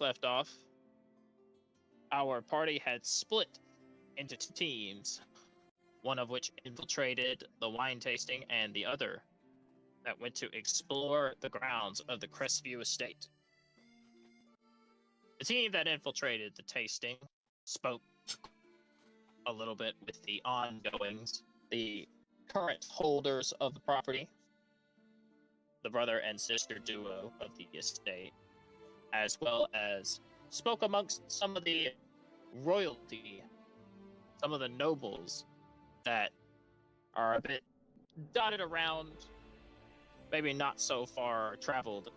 left off, our party had split into two teams, one of which infiltrated the wine tasting and the other that went to explore the grounds of the Crestview estate. The team that infiltrated the tasting spoke a little bit with the ongoings, the current holders of the property, the brother and sister duo of the estate, as well as spoke amongst some of the royalty, some of the nobles that are a bit dotted around, maybe not so far traveled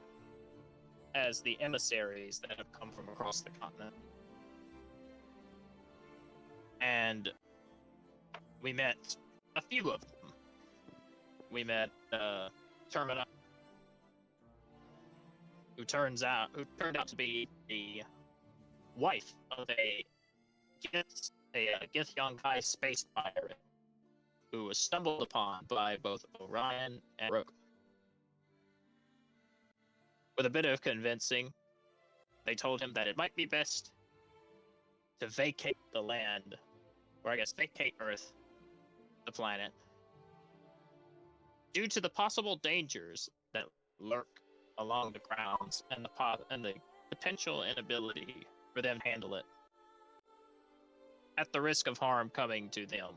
as the emissaries that have come from across the continent. And we met a few of them. We met Termina, who turned out to be the wife of a Githyankai space pirate who was stumbled upon by both Orion and Rogue. With a bit of convincing, they told him that it might be best to vacate the land, or I guess vacate Earth, the planet, due to the possible dangers that lurk along the grounds and the potential inability for them to handle it, at the risk of harm coming to them.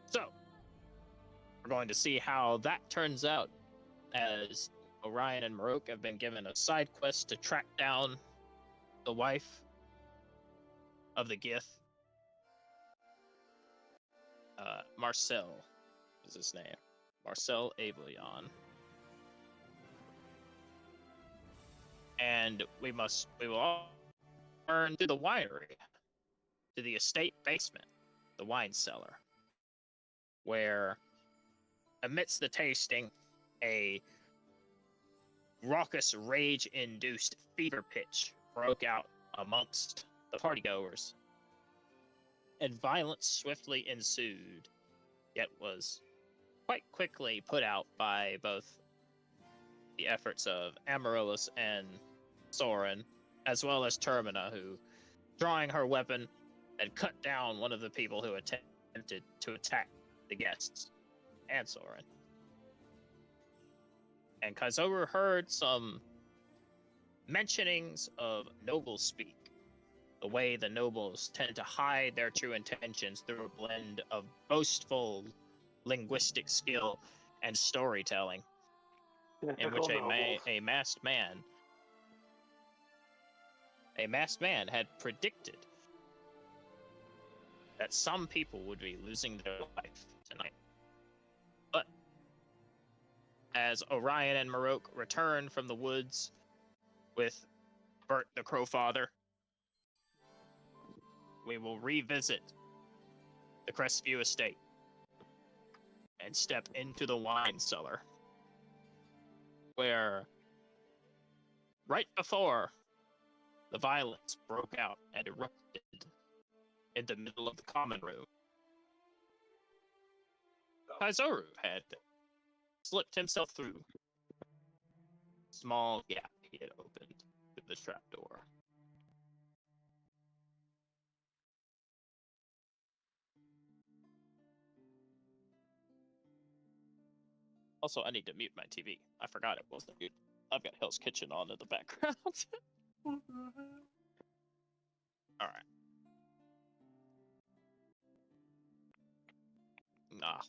So, we're going to see how that turns out, as Orion and Marok have been given a side quest to track down the wife of the Gith. Marcel is his name. Marcel Avelion. And we will all turn to the winery, to the estate basement, the wine cellar, where amidst the tasting, a raucous, rage-induced fever pitch broke out amongst the partygoers, and violence swiftly ensued, yet was quite quickly put out by both the efforts of Amaryllis and Soren, as well as Termina, who, drawing her weapon, had cut down one of the people who attempted to attack the guests, and Soren. And Kaizoru heard some mentionings of noble speak, the way the nobles tend to hide their true intentions through a blend of boastful linguistic skill and storytelling, in which a masked man had predicted that some people would be losing their life tonight. But as Orion and Marok return from the woods with Bert the Crowfather, we will revisit the Crestview estate and step into the wine cellar, where right before the violence broke out and erupted in the middle of the common room, Kaizoru had slipped himself through a small gap he had opened through the trapdoor. Also, I need to mute my TV. I forgot it wasn't muted. I've got Hell's Kitchen on in the background. Alright.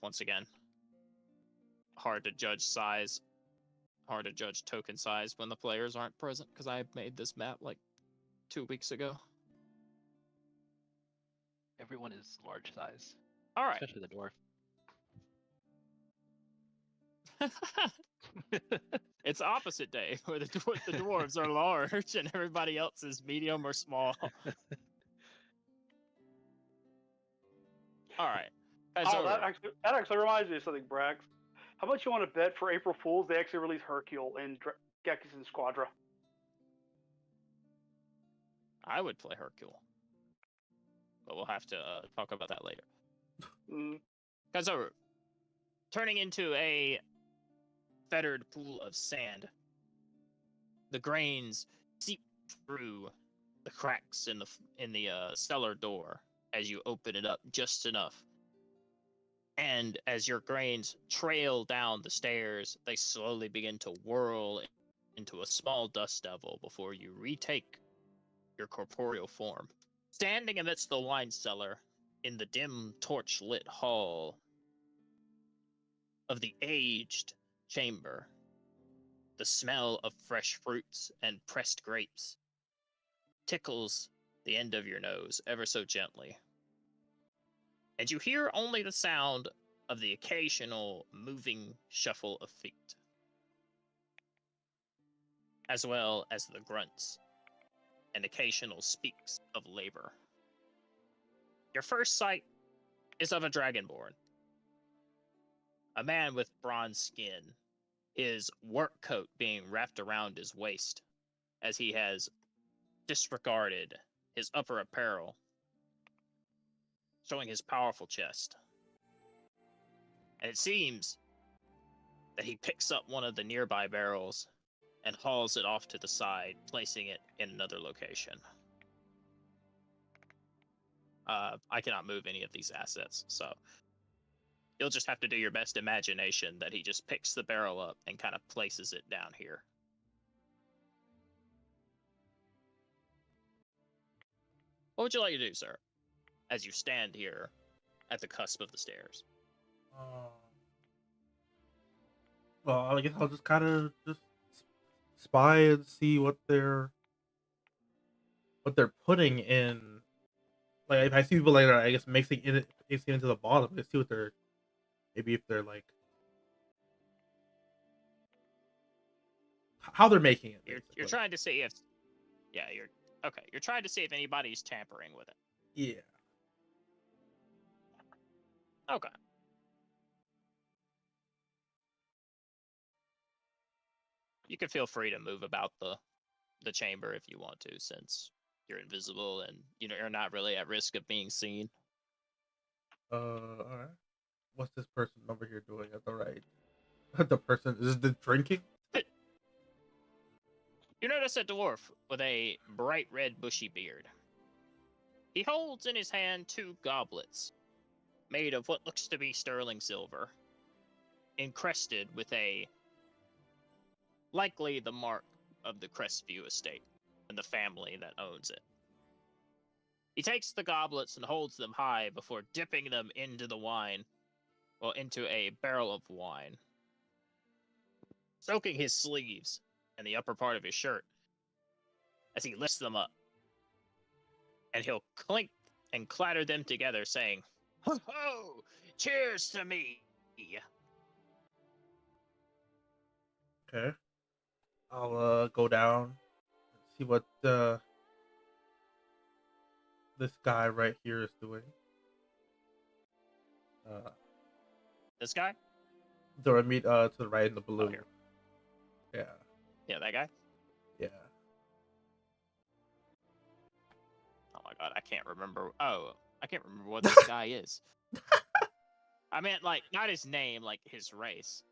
Once again, hard to judge size. Hard to judge token size when the players aren't present, because I made this map like 2 weeks ago. Everyone is large size. Alright. Especially the dwarf. It's opposite day, where the dwarves are large and everybody else is medium or small. Alright. Oh, that actually reminds me of something, Brax. How about you want to bet for April Fools they actually release Hercule in Geki's Squadra? I would play Hercule. But we'll have to talk about that later. Kaizoru, turning into a fettered pool of sand, the grains seep through the cracks in the cellar door as you open it up just enough. And as your grains trail down the stairs, they slowly begin to whirl into a small dust devil before you retake your corporeal form. Standing amidst the wine cellar in the dim torch-lit hall of the aged chamber, the smell of fresh fruits and pressed grapes tickles the end of your nose ever so gently. And you hear only the sound of the occasional moving shuffle of feet, as well as the grunts and occasional speaks of labor. Your first sight is of a dragonborn, a man with bronze skin, his work coat being wrapped around his waist as he has disregarded his upper apparel, showing his powerful chest. And it seems that he picks up one of the nearby barrels and hauls it off to the side, placing it in another location. I cannot move any of these assets, so you'll just have to do your best imagination that he just picks the barrel up and kind of places it down here. What would you like to do, sir, as you stand here at the cusp of the stairs? Well, I guess I'll just kind of just spy and see what they're putting in. Like if I see people like I guess mixing it into the bottom, I see what they're maybe if they're like how they're making it. You're trying to see if you're trying to see if anybody's tampering with it. Yeah. Okay. You can feel free to move about the chamber if you want to, since you're invisible and you're not really at risk of being seen. All right. What's this person over here doing at the right? The person is the drinking. You notice a dwarf with a bright red bushy beard. He holds in his hand 2 goblets, made of what looks to be sterling silver, encrusted with likely the mark of the Crestview estate and the family that owns it. He takes the goblets and holds them high before dipping them into the wine, into a barrel of wine, soaking his sleeves and the upper part of his shirt as he lifts them up. And he'll clink and clatter them together, saying, "Ho ho! Cheers to me!" Okay. I'll go down and see what this guy right here is doing. This guy? Do I meet to the right in the blue? here. Yeah. Yeah, that guy? Yeah. Oh my god, I can't remember. Oh, I can't remember what this guy is. I meant, like, not his name, like his race.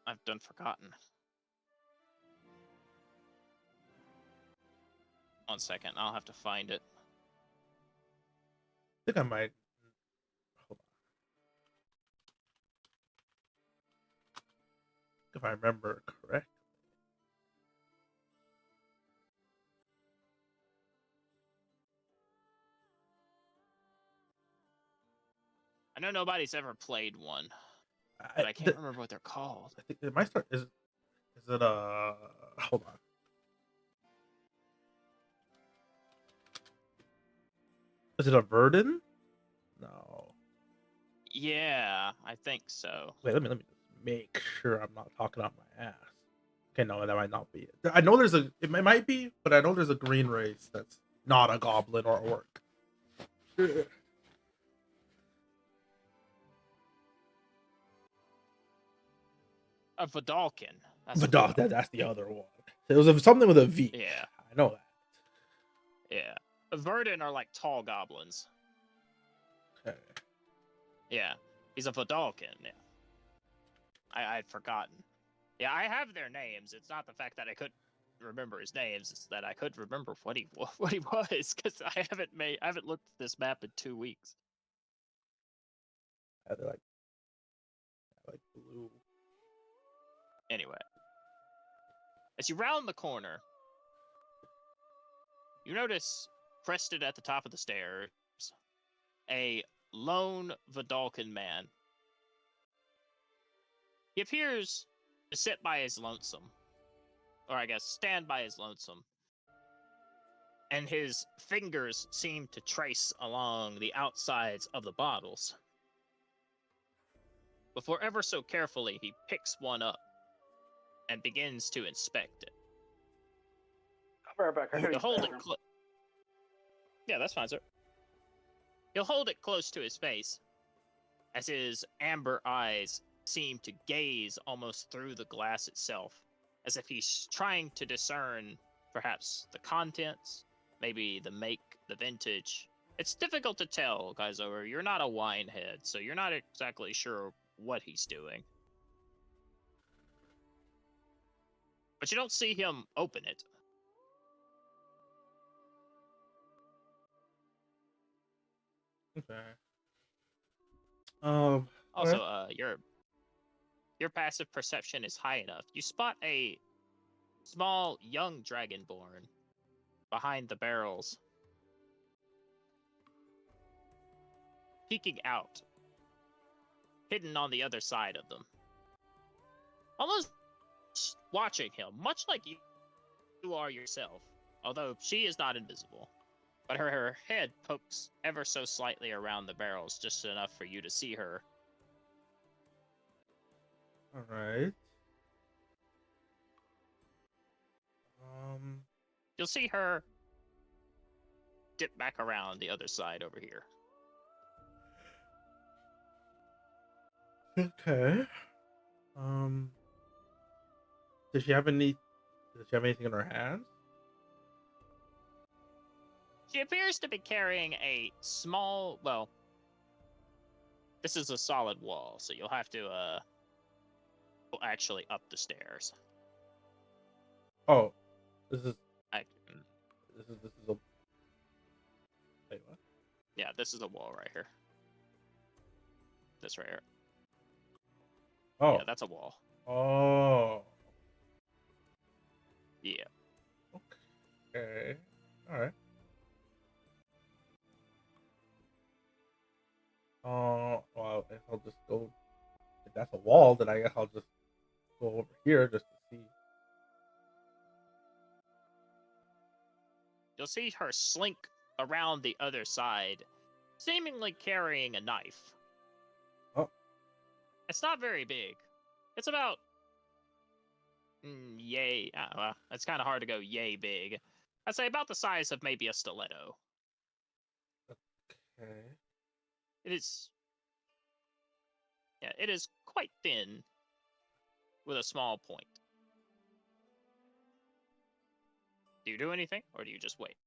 I've done forgotten. 1 second, I'll have to find it. I think I might. Hold on. If I remember correct. I know nobody's ever played one, but I can't remember what they're called. I think it might start. Is it Hold on. Is it a Verdun? No. Yeah, I think so. Wait, let me just make sure I'm not talking out my ass. Okay, no, that might not be it. I know it might be, but I know there's a green race that's not a goblin or a orc. A Vidalkin. That's the other one. It was something with a V. Yeah. I know that. Yeah. Verdun are like tall goblins. Okay. Yeah. He's a Vidalkin, yeah. I'd forgotten. Yeah, I have their names. It's not the fact that I couldn't remember his names. It's that I could remember what he was because I haven't looked at this map in 2 weeks. They're like blue. Anyway, as you round the corner, you notice crested at the top of the stairs a lone Vidalcan man. He appears to sit by his lonesome, or I guess stand by his lonesome, and his fingers seem to trace along the outsides of the bottles. Before ever so carefully, he picks one up and begins to inspect it. I'll be right back. I gotta He'll use hold the it bathroom. Yeah, that's fine, sir. He'll hold it close to his face as his amber eyes seem to gaze almost through the glass itself, as if he's trying to discern perhaps the contents, maybe the make, the vintage. It's difficult to tell, Kaizoer. You're not a wine head, so you're not exactly sure what he's doing. But you don't see him open it. Okay. Also, alright. your passive perception is high enough. You spot a small young dragonborn behind the barrels, peeking out, hidden on the other side of them, almost watching him, much like you are yourself. Although she is not invisible, but her head pokes ever so slightly around the barrels, just enough for you to see her. All right. You'll see her dip back around the other side over here. Okay. Does she have anything in her hands? She appears to be carrying a small, well, this is a solid wall, so you'll have to go actually up the stairs. Oh, this is a wait, what? Yeah, this is a wall right here. This right here. Oh. Yeah, that's a wall. Oh. Yeah. Okay. All right. Well, if I'll just go. If that's a wall, then I guess I'll just go over here just to see. You'll see her slink around the other side, seemingly carrying a knife. Oh. It's not very big. It's about yay. Well, it's kind of hard to go yay big. I'd say about the size of maybe a stiletto. Okay. It is. Yeah, it is quite thin, with a small point. Do you do anything, or do you just wait?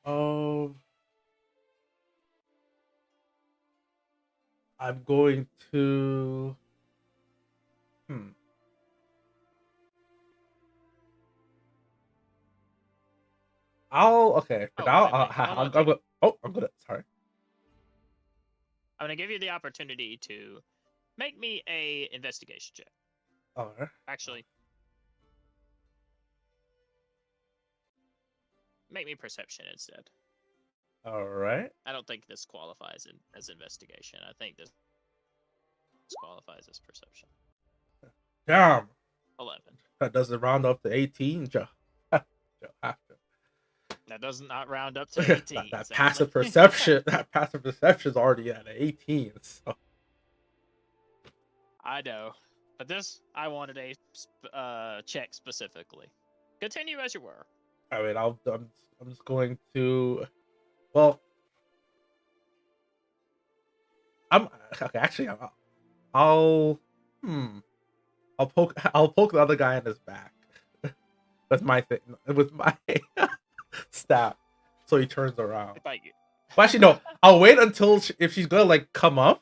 I'm going to. Okay. For now, I'm gonna. Oh, I'm gonna. Sorry. I'm gonna give you the opportunity to make me a investigation check. All right. Actually, make me perception instead. All right. I don't think this qualifies as investigation. I think this qualifies as perception. Damn. 11. That doesn't round up to 18, Joe. That does not round up to 18. that passive perception. That passive perception is already at 18. So. I know, but this I wanted a check specifically. Continue as you were. I mean, I'm just going to. Well, I'm okay. Actually, I'll poke the other guy in his back with my thing, with my staff, so he turns around. Bite you. Well, actually, no. I'll wait until if she's gonna like come up.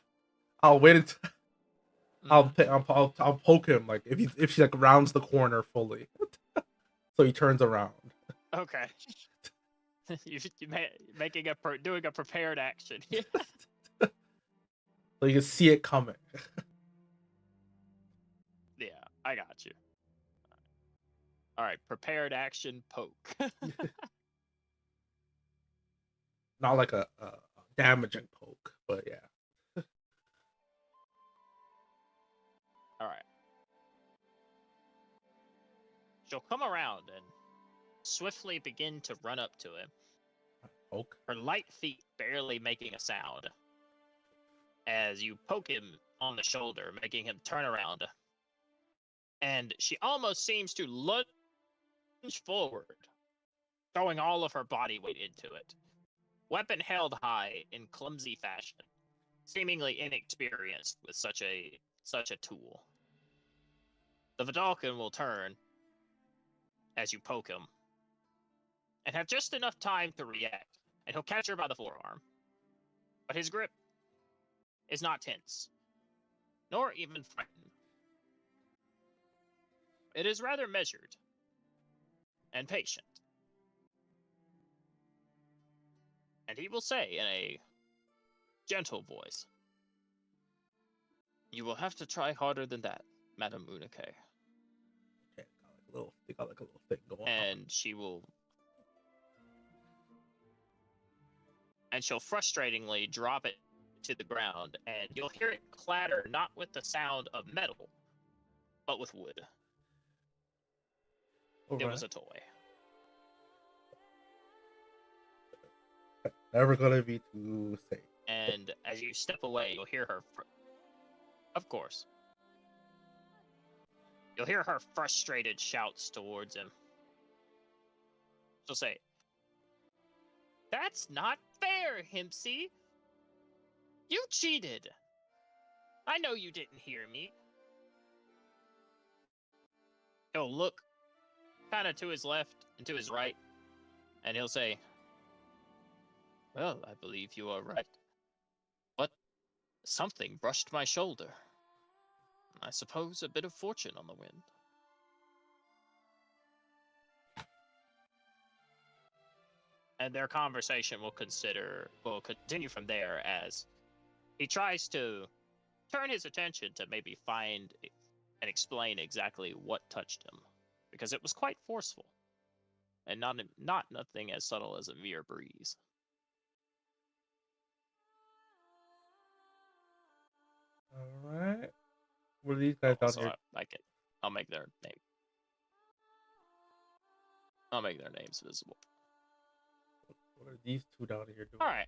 I'll wait until I'll poke him like if she like rounds the corner fully. So he turns around. Okay. Making doing a prepared action. So you can see it coming. Yeah, I got you. All right, prepared action poke. Not like a damaging poke, but yeah. All right. She'll come around and swiftly begin to run up to him, Poke. her light feet barely making a sound. As you poke him on the shoulder, making him turn around. And she almost seems to lunge forward, throwing all of her body weight into it. Weapon held high in clumsy fashion, seemingly inexperienced with such a tool. The Vidalcan will turn as you poke him, and have just enough time to react, and he'll catch her by the forearm. But his grip is not tense, nor even frightened. It is rather measured and patient. And he will say in a gentle voice, "You will have to try harder than that, Madame Unike." Okay, they got like a little thing going on. And she'll frustratingly drop it to the ground, and you'll hear it clatter not with the sound of metal, but with wood. It was a toy. Never gonna be too safe. And as you step away, you'll hear her. Of course. You'll hear her frustrated shouts towards him. She'll say, "That's not fair, Himpsy. You cheated. I know you didn't hear me." He'll look kind of to his left and to his right, and he'll say, "Well, I believe you are right. But something brushed my shoulder. I suppose a bit of fortune on the wind." And their conversation will continue from there as he tries to turn his attention to maybe find and explain exactly what touched him, because it was quite forceful and not nothing as subtle as a mere breeze. All right. What are these guys down So here? I'll make their name. I'll make their names visible. What are these two down here doing? All right.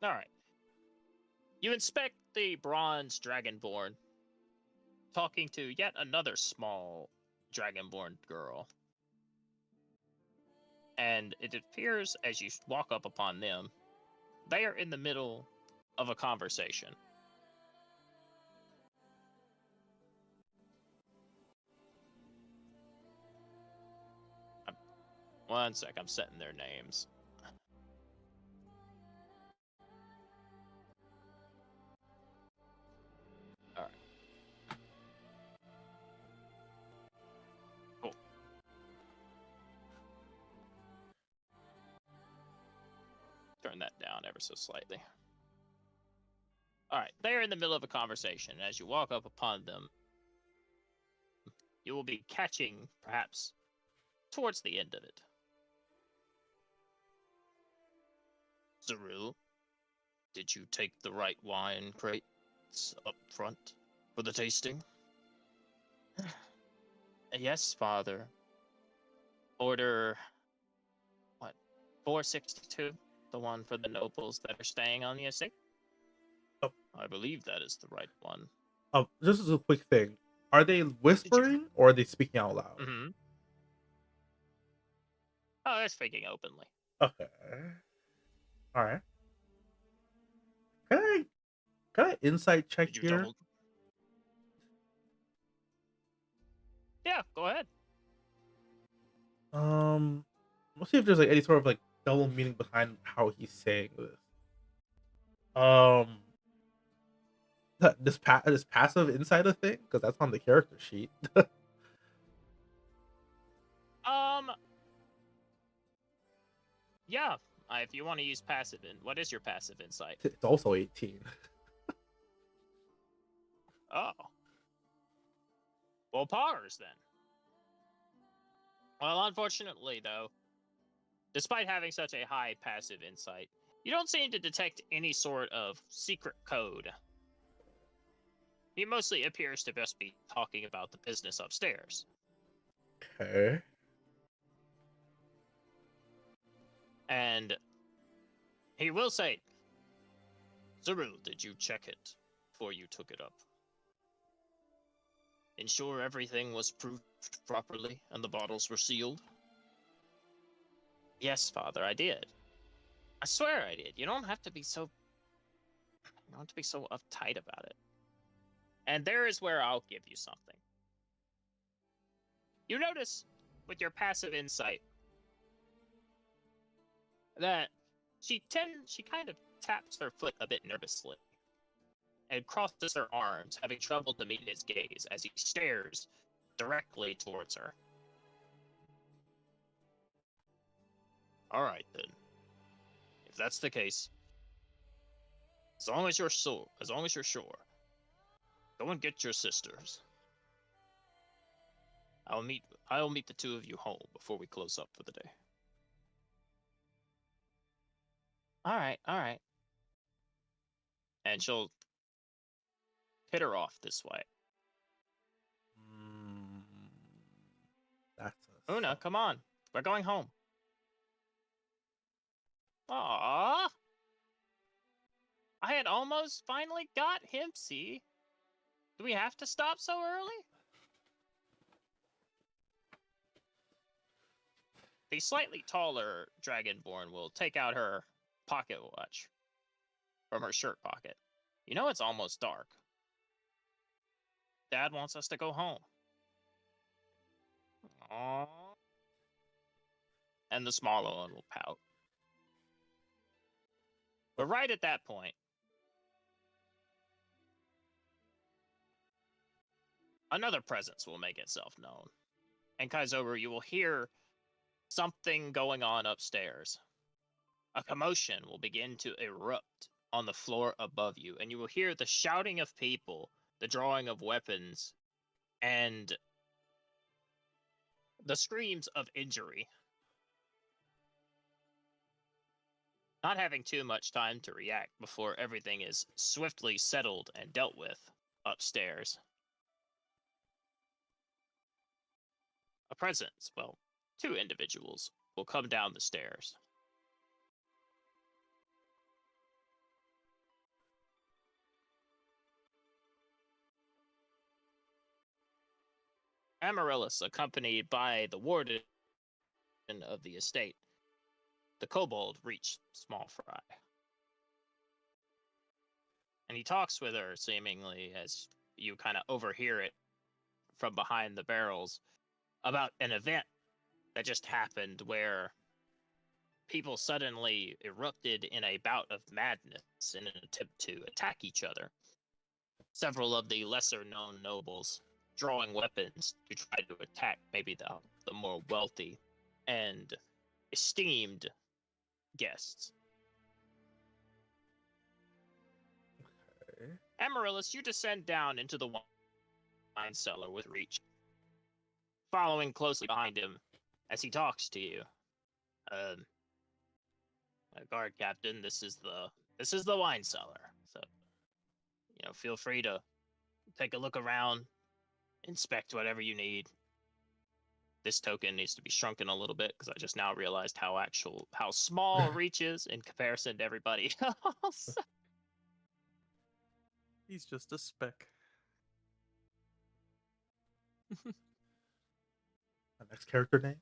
All right. You inspect the bronze dragonborn, talking to yet another small dragonborn girl. And it appears as you walk up upon them, they are in the middle of a conversation. One sec, I'm setting their names. All right. Cool. Turn that down ever so slightly. All right, they are in the middle of a conversation. As you walk up upon them, you will be catching, perhaps, towards the end of it. "Cyril, did you take the right wine crates up front for the tasting?" "Yes, father. Order, what, 462? The one for the nobles that are staying on the estate?" Oh. "I believe that is the right one." This is a quick thing. Are they whispering or are they speaking out loud? Mm-hmm. Oh, they're speaking openly. Okay. All right. Can I insight check Did you here? double? Yeah, go ahead. Let's see if there's like any sort of like double meaning behind how he's saying this. this passive insight a thing? Because that's on the character sheet. Um, yeah. If you want to use what is your passive insight? It's also 18. Oh. Well, poggers then. Well, unfortunately, though, despite having such a high passive insight, you don't seem to detect any sort of secret code. He mostly appears to just be talking about the business upstairs. Okay. And he will say, Cyril, did you check it before you took it up? Ensure everything was proofed properly and the bottles were sealed? Yes, Father, I did. I swear I did. You don't have to be so uptight about it. And there is where I'll give you something. You notice with your passive insight that she kind of taps her foot a bit nervously and crosses her arms, having trouble to meet his gaze as he stares directly towards her. All right then. If that's the case, as long as you're sure, go and get your sisters. I'll meet the two of you home before we close up for the day. All right. And she'll pitter off this way. That's a Una, come on. We're going home. Aww. I had almost finally got him, see? Do we have to stop so early? The slightly taller Dragonborn will take out her pocket watch from her shirt pocket. You know it's almost dark. Dad wants us to go home. Aww. And the smaller one will pout. But right at that point, another presence will make itself known. And Kaizoru, you will hear something going on upstairs. A commotion will begin to erupt on the floor above you, and you will hear the shouting of people, the drawing of weapons, and the screams of injury. Not having too much time to react before everything is swiftly settled and dealt with upstairs. A presence, well, two individuals will come down the stairs. Amaryllis, accompanied by the warden of the estate, the kobold, reach Small Fry. And he talks with her, seemingly, as you kind of overhear it from behind the barrels, about an event that just happened where people suddenly erupted in a bout of madness in an attempt to attack each other. Several of the lesser-known nobles drawing weapons to try to attack maybe the more wealthy and esteemed guests. Okay. Amaryllis, you descend down into the wine cellar with Reach, following closely behind him as he talks to you. Guard captain, this is the wine cellar. So, feel free to take a look around, inspect whatever you need. This token needs to be shrunken a little bit because I just now realized how small Reach is in comparison to everybody else. He's just a speck. My next character name?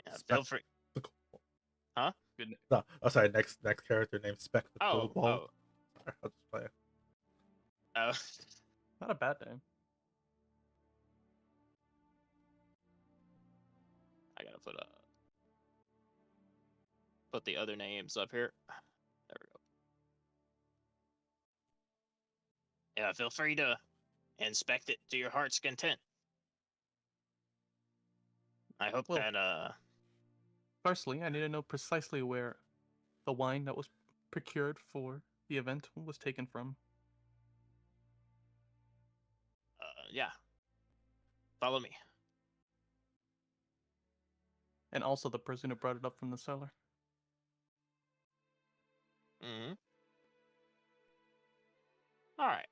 Yeah, feel free. Huh? Good. No, sorry. Next character name Spec the Oh, Kobold. oh, Sorry, I'll just play it. oh. Not a bad name. I gotta put the other names up here. There we go. Yeah, feel free to inspect it to your heart's content. I hope Well- that Firstly, I need to know precisely where the wine that was procured for the event was taken from. yeah. Follow me. And also the person who brought it up from the cellar. Mm-hmm. All right.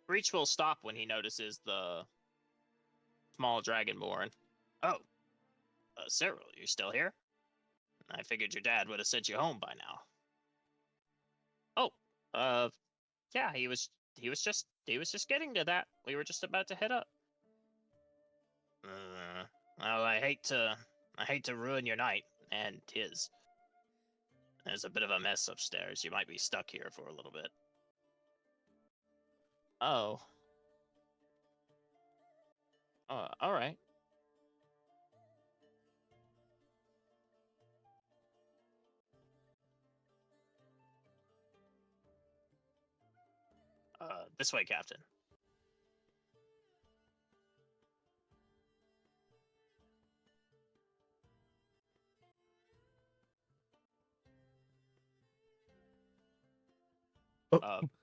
Breach will stop when he notices the small dragonborn. Oh, Cyril, you're still here? I figured your dad would have sent you home by now. Oh, yeah, he was just getting to that. We were just about to head up. Well, I hate to ruin your night and his. There's a bit of a mess upstairs. You might be stuck here for a little bit. Oh. All right. This way, Captain.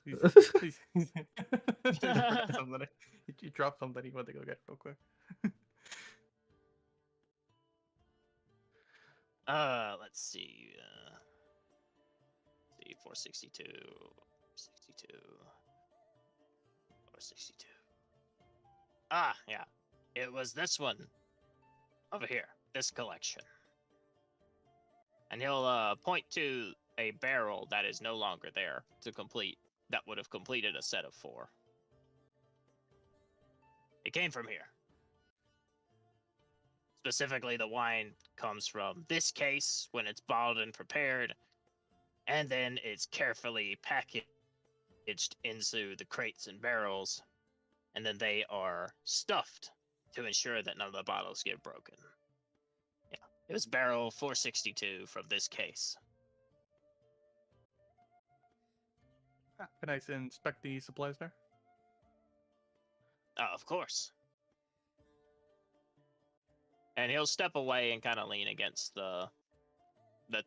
You dropped something. You went to go get it real quick. Let's see. 462, 462, 462. Ah, yeah. It was this one over here. This collection. And he'll point to a barrel that is no longer there to complete. That would have completed a set of 4. It came from here. Specifically, the wine comes from this case when it's bottled and prepared, and then it's carefully packaged into the crates and barrels, and then they are stuffed to ensure that none of the bottles get broken. Yeah, it was barrel 462 from this case. Can I inspect the supplies there? Of course. And he'll step away and kind of lean against the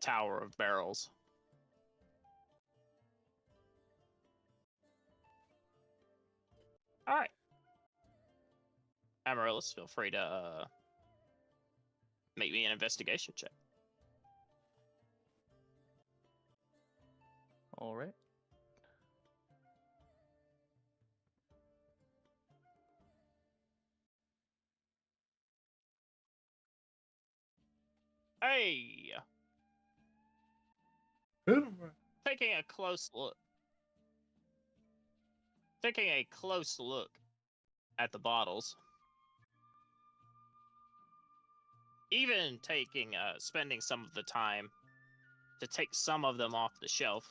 tower of barrels. All right. Amaryllis, feel free to make me an investigation check. All right. Hey! Taking a close look. Taking a close look at the bottles. Even spending some of the time to take some of them off the shelf.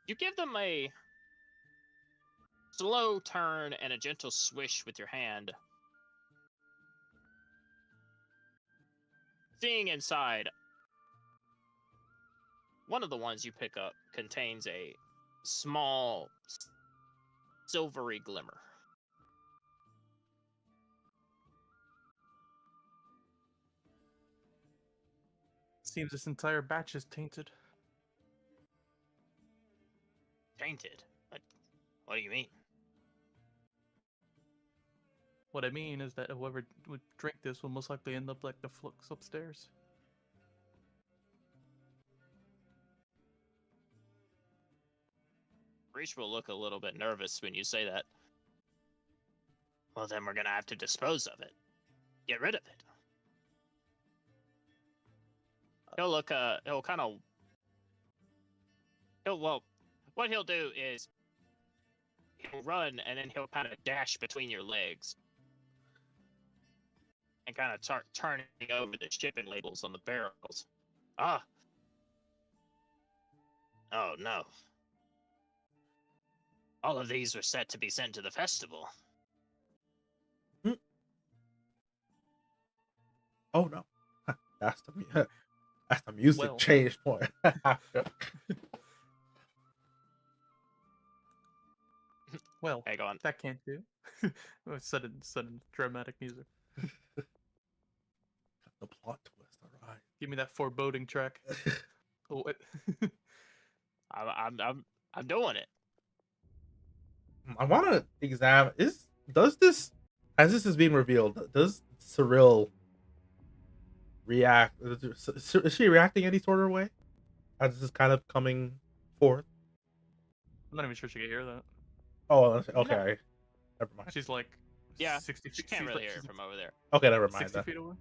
You give them a slow turn and a gentle swish with your hand. Seeing inside, one of the ones you pick up contains a small silvery glimmer. Seems this entire batch is tainted. Tainted? What do you mean? What I mean is that whoever would drink this will most likely end up like the flux upstairs. Reach will look a little bit nervous when you say that. Well, then we're gonna have to dispose of it. Get rid of it. He'll look, he'll kind of... what he'll do is he'll run and then he'll kind of dash between your legs and kind of start turning over the shipping labels on the barrels. Ah. Oh, no. All of these were set to be sent to the festival. Oh no. That's that's the music Well. change point. Well, Hang on. that can't do. Sudden dramatic music. The plot twist. All right. Give me that foreboding track. Oh, what? I'm doing it. I want to examine. Does this, as this is being revealed, does Cyril react? Is she reacting any sort of way as this is kind of coming forth? I'm not even sure she can hear that. Oh, okay. Never mind. She's like, Yeah, 60 She feet. can't she's really like, hear it she's from over there. Okay, never mind 60 that. feet away.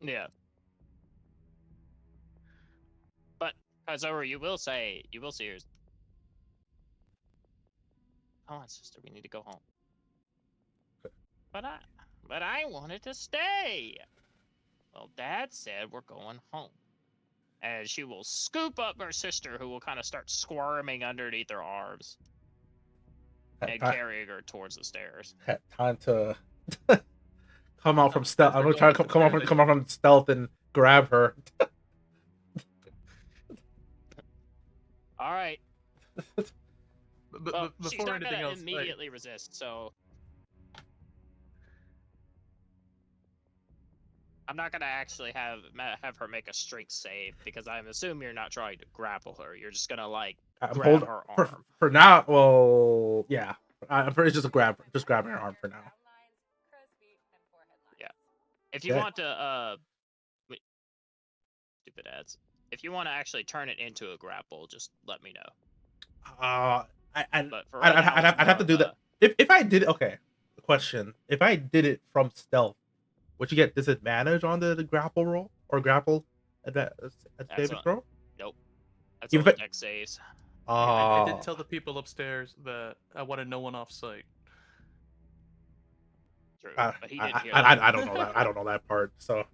Yeah. But Kaizoru, you will see yours. Come on, sister, we need to go home. But I wanted to stay. Well, Dad said we're going home. And she will scoop up her sister, who will kind of start squirming underneath her arms, and carrying her towards the stairs. Time to come out from stealth. as I'm they're gonna try going to come out upstairs, come out from stealth and grab her. All right. Well, she's before not anything gonna else, immediately resist, so I'm not gonna actually have her make a strength save, because I'm assuming you're not trying to grapple her. You're just gonna like grab her arm. For now. Well, yeah. I'm pretty just grabbing her arm for now. Yeah. If you Okay. want to, wait, stupid ads. If you want to actually turn it into a grapple, just let me know. But for right now, I'd have to do that. If I did, okay. Question: if I did it from stealth, would you get disadvantage on the grapple roll or grapple at David throw? Nope. That's Even only if dex saves. I did tell the people upstairs that I wanted no one off site. True, but he didn't hear that. I don't know that. I don't know that part. So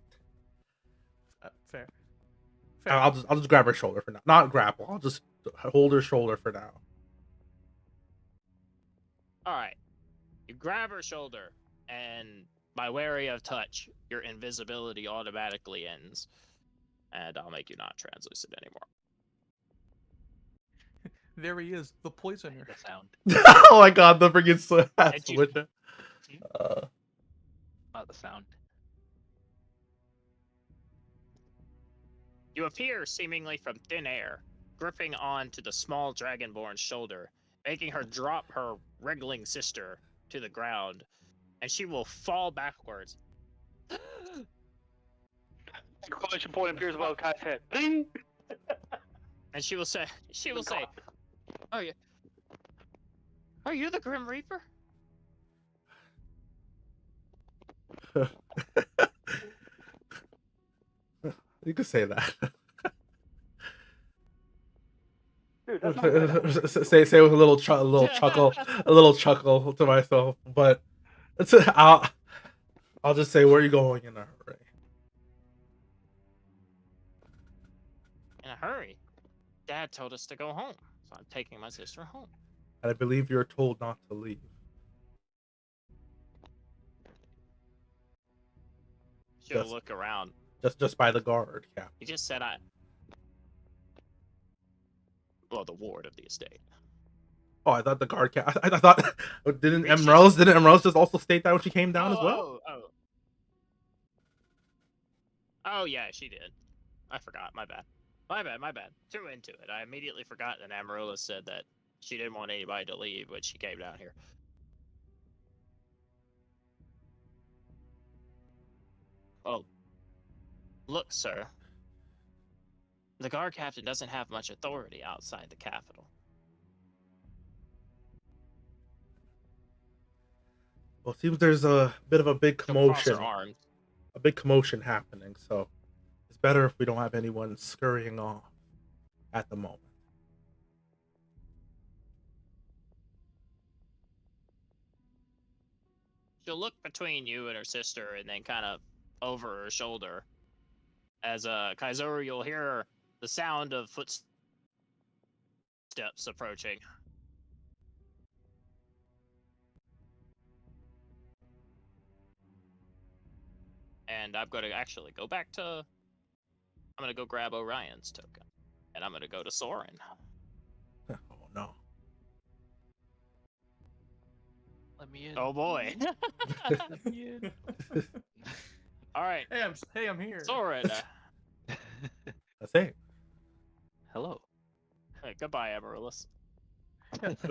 Fair. I'll just grab her shoulder for now. Not grapple. I'll just hold her shoulder for now. All right. You grab her shoulder, and by wary of touch, your invisibility automatically ends, and I'll make you not translucent anymore. There he is, the poisoner. The sound. Oh my god, the freaking switch. Not the sound. You appear seemingly from thin air, gripping on to the small dragonborn's shoulder, making her drop her wriggling sister to the ground, and she will fall backwards. Exclamation point appears above Kai's head. Bing! And she will say, "Oh yeah, are you the Grim Reaper?" You could say that. Dude, that's not good. say it with a little chuckle to myself. But I'll just say, where are you going in a hurry? In a hurry. Dad told us to go home, so I'm taking my sister home. And I believe you're told not to leave. She'll look around. Just by the guard, yeah. He just said the ward of the estate. Oh, I thought the guard I thought didn't Emerald just also state that when she came down as well? Oh yeah, she did. I forgot. My bad. Too into it. I immediately forgot that Amarilla said that she didn't want anybody to leave when she came down here. Oh, look, sir. The guard captain doesn't have much authority outside the capital. Well, it seems there's a bit of a big commotion. Arms. A big commotion happening, so it's better if we don't have anyone scurrying off at the moment. She'll look between you and her sister and then kind of over her shoulder. As Kaizoru, you'll hear the sound of footsteps approaching. And I'm going to actually go back to... I'm going to go grab Orion's token. And I'm going to go to Soren. Oh no. Let me in. Oh boy. Let me in. All right, Hey, I'm here. Soren. That's it. Hello. Goodbye, Amaryllis.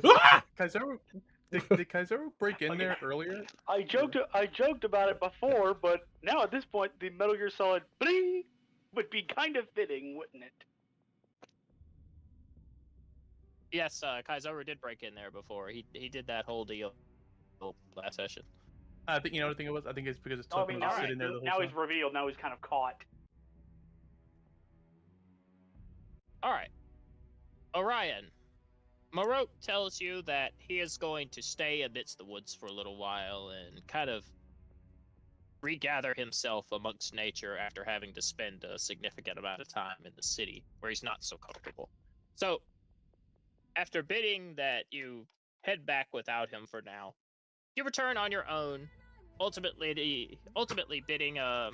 Ah! Did Kaizeru break in Okay. there earlier? I joked about it before, but now at this point, the Metal Gear Solid bling would be kind of fitting, wouldn't it? Yes, Kaizoru did break in there before. He did that whole deal last session. I think I think it was. I think it's because his Oh, I token mean, was now, sitting there the whole now time. he's revealed. Now he's kind of caught. All right. Orion. Marok tells you that he is going to stay amidst the woods for a little while and kind of regather himself amongst nature after having to spend a significant amount of time in the city where he's not so comfortable. So, after bidding that you head back without him for now, you return on your own, ultimately bidding Damn,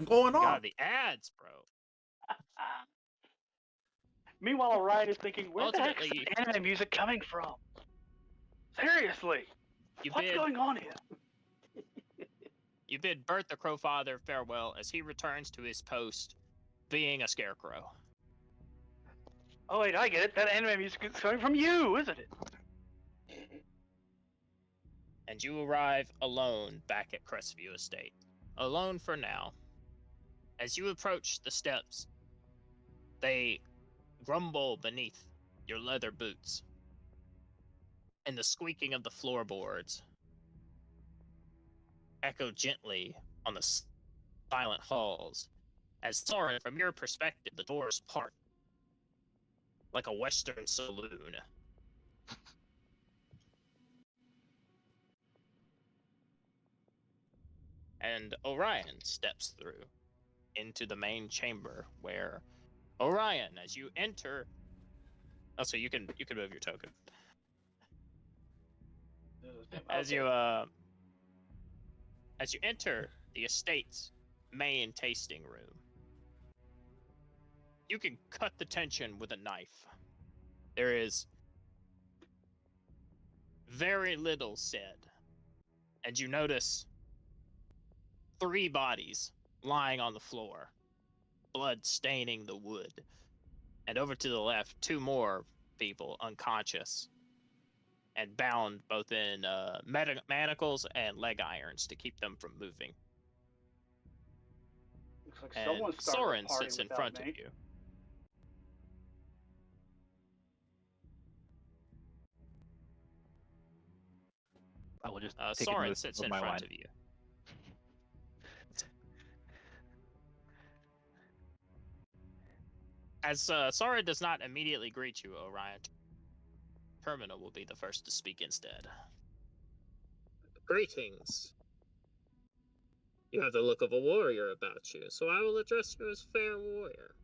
going on. God, the ads, bro. Meanwhile, Orion is thinking, where the heck is Ultimately- the anime music coming from? Seriously, You what's bid going on here? You bid Bert the Crowfather farewell as he returns to his post, being a scarecrow. Oh wait, I get it. That anime music is coming from you, isn't it? And you arrive alone back at Crestview Estate. Alone for now. As you approach the steps, they grumble beneath your leather boots. And the squeaking of the floorboards echo gently on the silent halls. As Soren, from your perspective, the doors part like a western saloon. And Orion steps through into the main chamber where Orion, as you enter... Oh, so you can move your token. As you enter the estate's main tasting room, you can cut the tension with a knife. There is very little said, and you notice 3 bodies lying on the floor, blood staining the wood, and over to the left, 2 more people unconscious and bound both in manacles and leg irons to keep them from moving. Looks like And someone started Soren a party sits in without front me. of you. I will just take Soren a sits of in my front wine. of you. As Soren does not immediately greet you, Orion, Termina will be the first to speak instead. Greetings. You have the look of a warrior about you, so I will address you as fair warrior.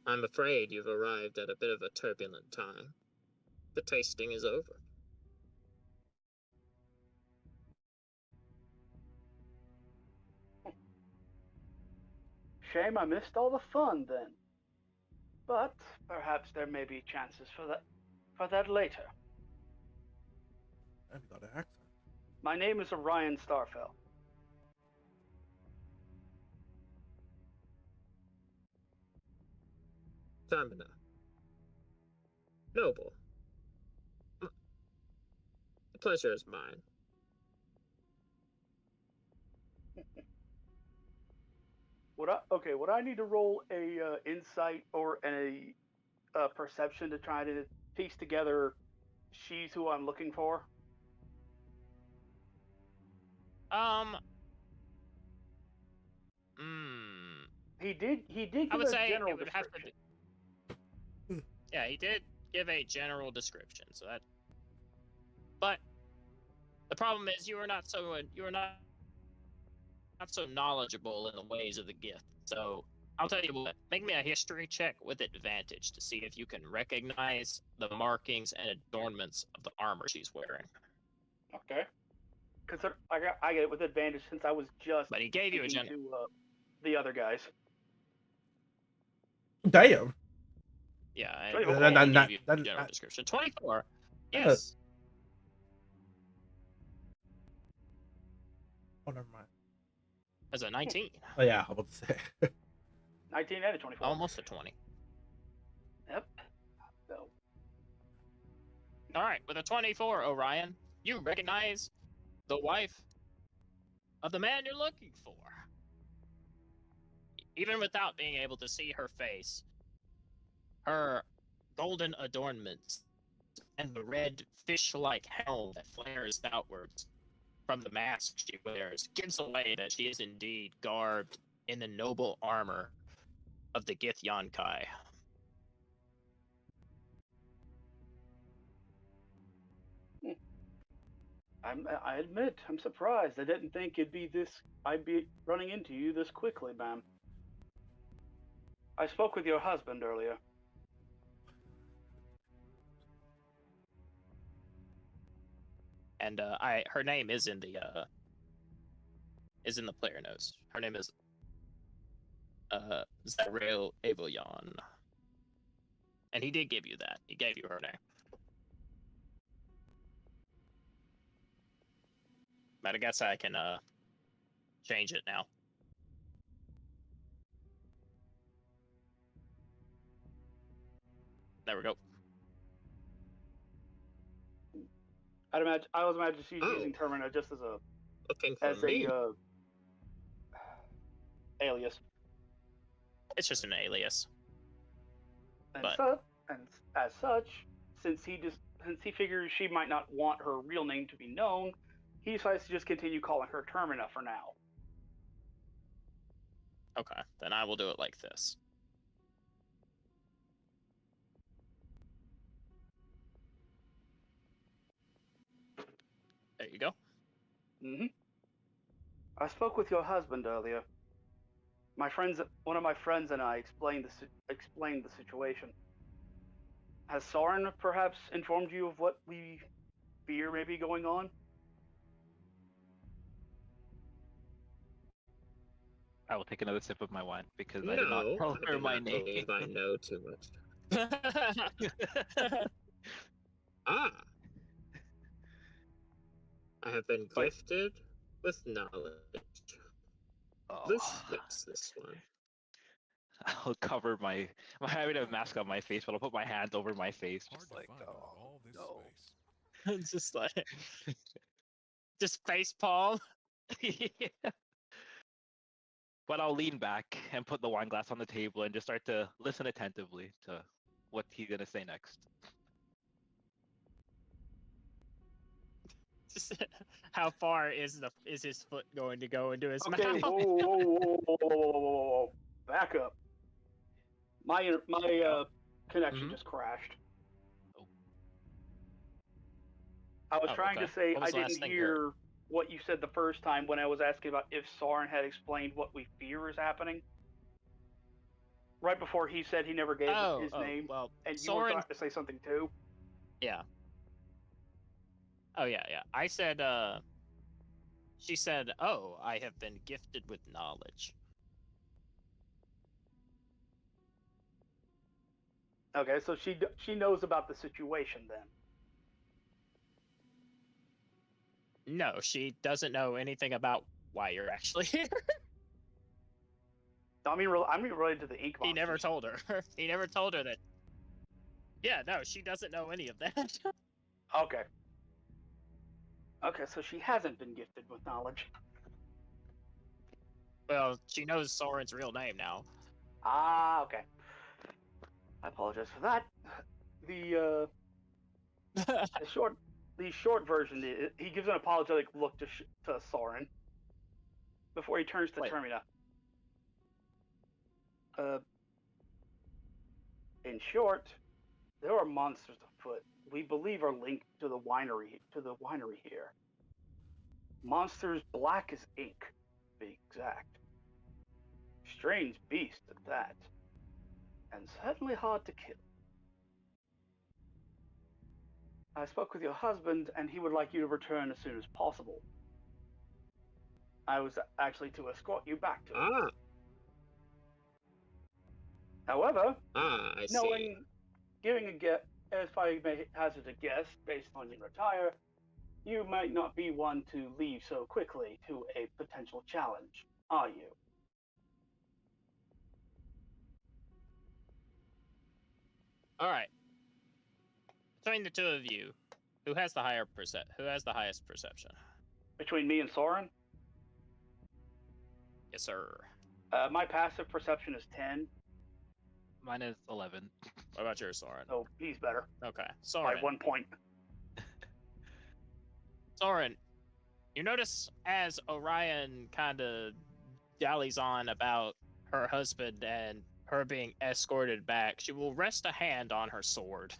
I'm afraid you've arrived at a bit of a turbulent time. The tasting is over. Shame I missed all the fun then. But perhaps there may be chances for that later. I've got an accent. My name is Orion Starfell. Termina. Noble. The pleasure is mine. Would I need to roll a insight or a perception to try to piece together she's who I'm looking for? He did I give would a say general it would have to description. be. Yeah, he did give a general description, so that. But the problem is you are not so knowledgeable in the ways of the gift. So I'll tell you what, make me a history check with advantage to see if you can recognize the markings and adornments of the armor she's wearing. Okay. consider I get it with advantage since I was just But he gave you a speaking gen. to the other guys. Damn. Yeah, and 24. he Then gave you a then general description. 24. Yeah. Yes. oh, never mind. As a 19. Oh yeah, I'm about to say. 19 and a 24. Almost a 20. Yep. So, All right, with a 24, Orion, you recognize the wife of the man you're looking for. Even without being able to see her face, her golden adornments and the red fish-like helm that flares outwards from the mask she wears gives away that she is indeed garbed in the noble armor of the Gith Yonkai. I admit, I'm surprised. I didn't think I'd be running into you this quickly, ma'am. I spoke with your husband earlier. And her name is in the player notes. Her name is Zarael Avilion. And he did give you that. He gave you her name. But I guess I can change it now. There we go. I was imagining she's using Termina just as a Looking for me. Alias. It's just an alias. And But as such, since he figures she might not want her real name to be known, he decides to just continue calling her Termina for now. okay, then I will do it like this. There you go. Mm-hmm. I spoke with your husband earlier. One of my friends and I explained the situation. Has Soren perhaps informed you of what we fear may be going on? I will take another sip of my wine because I did not tell her my name. believe I know too much. Ah, I have been Like- gifted with knowledge. Oh. This fits this one. I'll cover my having a mask on my face, but I'll put my hands over my face, just like, oh no. Just like, just face palm. Yeah. But I'll lean back and put the wine glass on the table and just start to listen attentively to what he's gonna say next. Just, how far is his foot going to go into his Okay, mouth? whoa. Back up. My connection Mhm. just crashed. Oh. I was Oh, trying okay. to say What I was the last didn't thing you heard? hear what you said the first time when I was asking about if Soren had explained what we fear is happening. Right before he said he never gave his name, Well, and you were Soren. about to say something too. Yeah. Oh yeah. I said. She said, "Oh, I have been gifted with knowledge." Okay, so she knows about the situation then. No, she doesn't know anything about why you're actually here. I mean related to the ink monsters. He never told her. He never told her that. Yeah, no, she doesn't know any of that. Okay. Okay, so she hasn't been gifted with knowledge. Well, she knows Soren's real name now. Ah, okay. I apologize for that. The short version, he gives an apologetic look to Soren before he turns to Wait. Termina. In short, there are monsters afoot. We believe are linked to the winery here. Monsters black as ink, to be exact. Strange beast at that, and certainly hard to kill. I spoke with your husband, and he would like you to return as soon as possible. I was actually to escort you back to it. Ah, However, I see. knowing, giving a guess, if I may hazard a guess based on your attire, you might not be one to leave so quickly to a potential challenge, are you? All right. Between the two of you, who has the highest perception? Between me and Soren, Yes, sir. my passive perception is 10, Mine is 11. What about yours, Soren? so he's better Okay, by Soren. 1 point. Soren, you notice as Orion kind of dallies on about her husband and her being escorted back, she will rest a hand on her sword.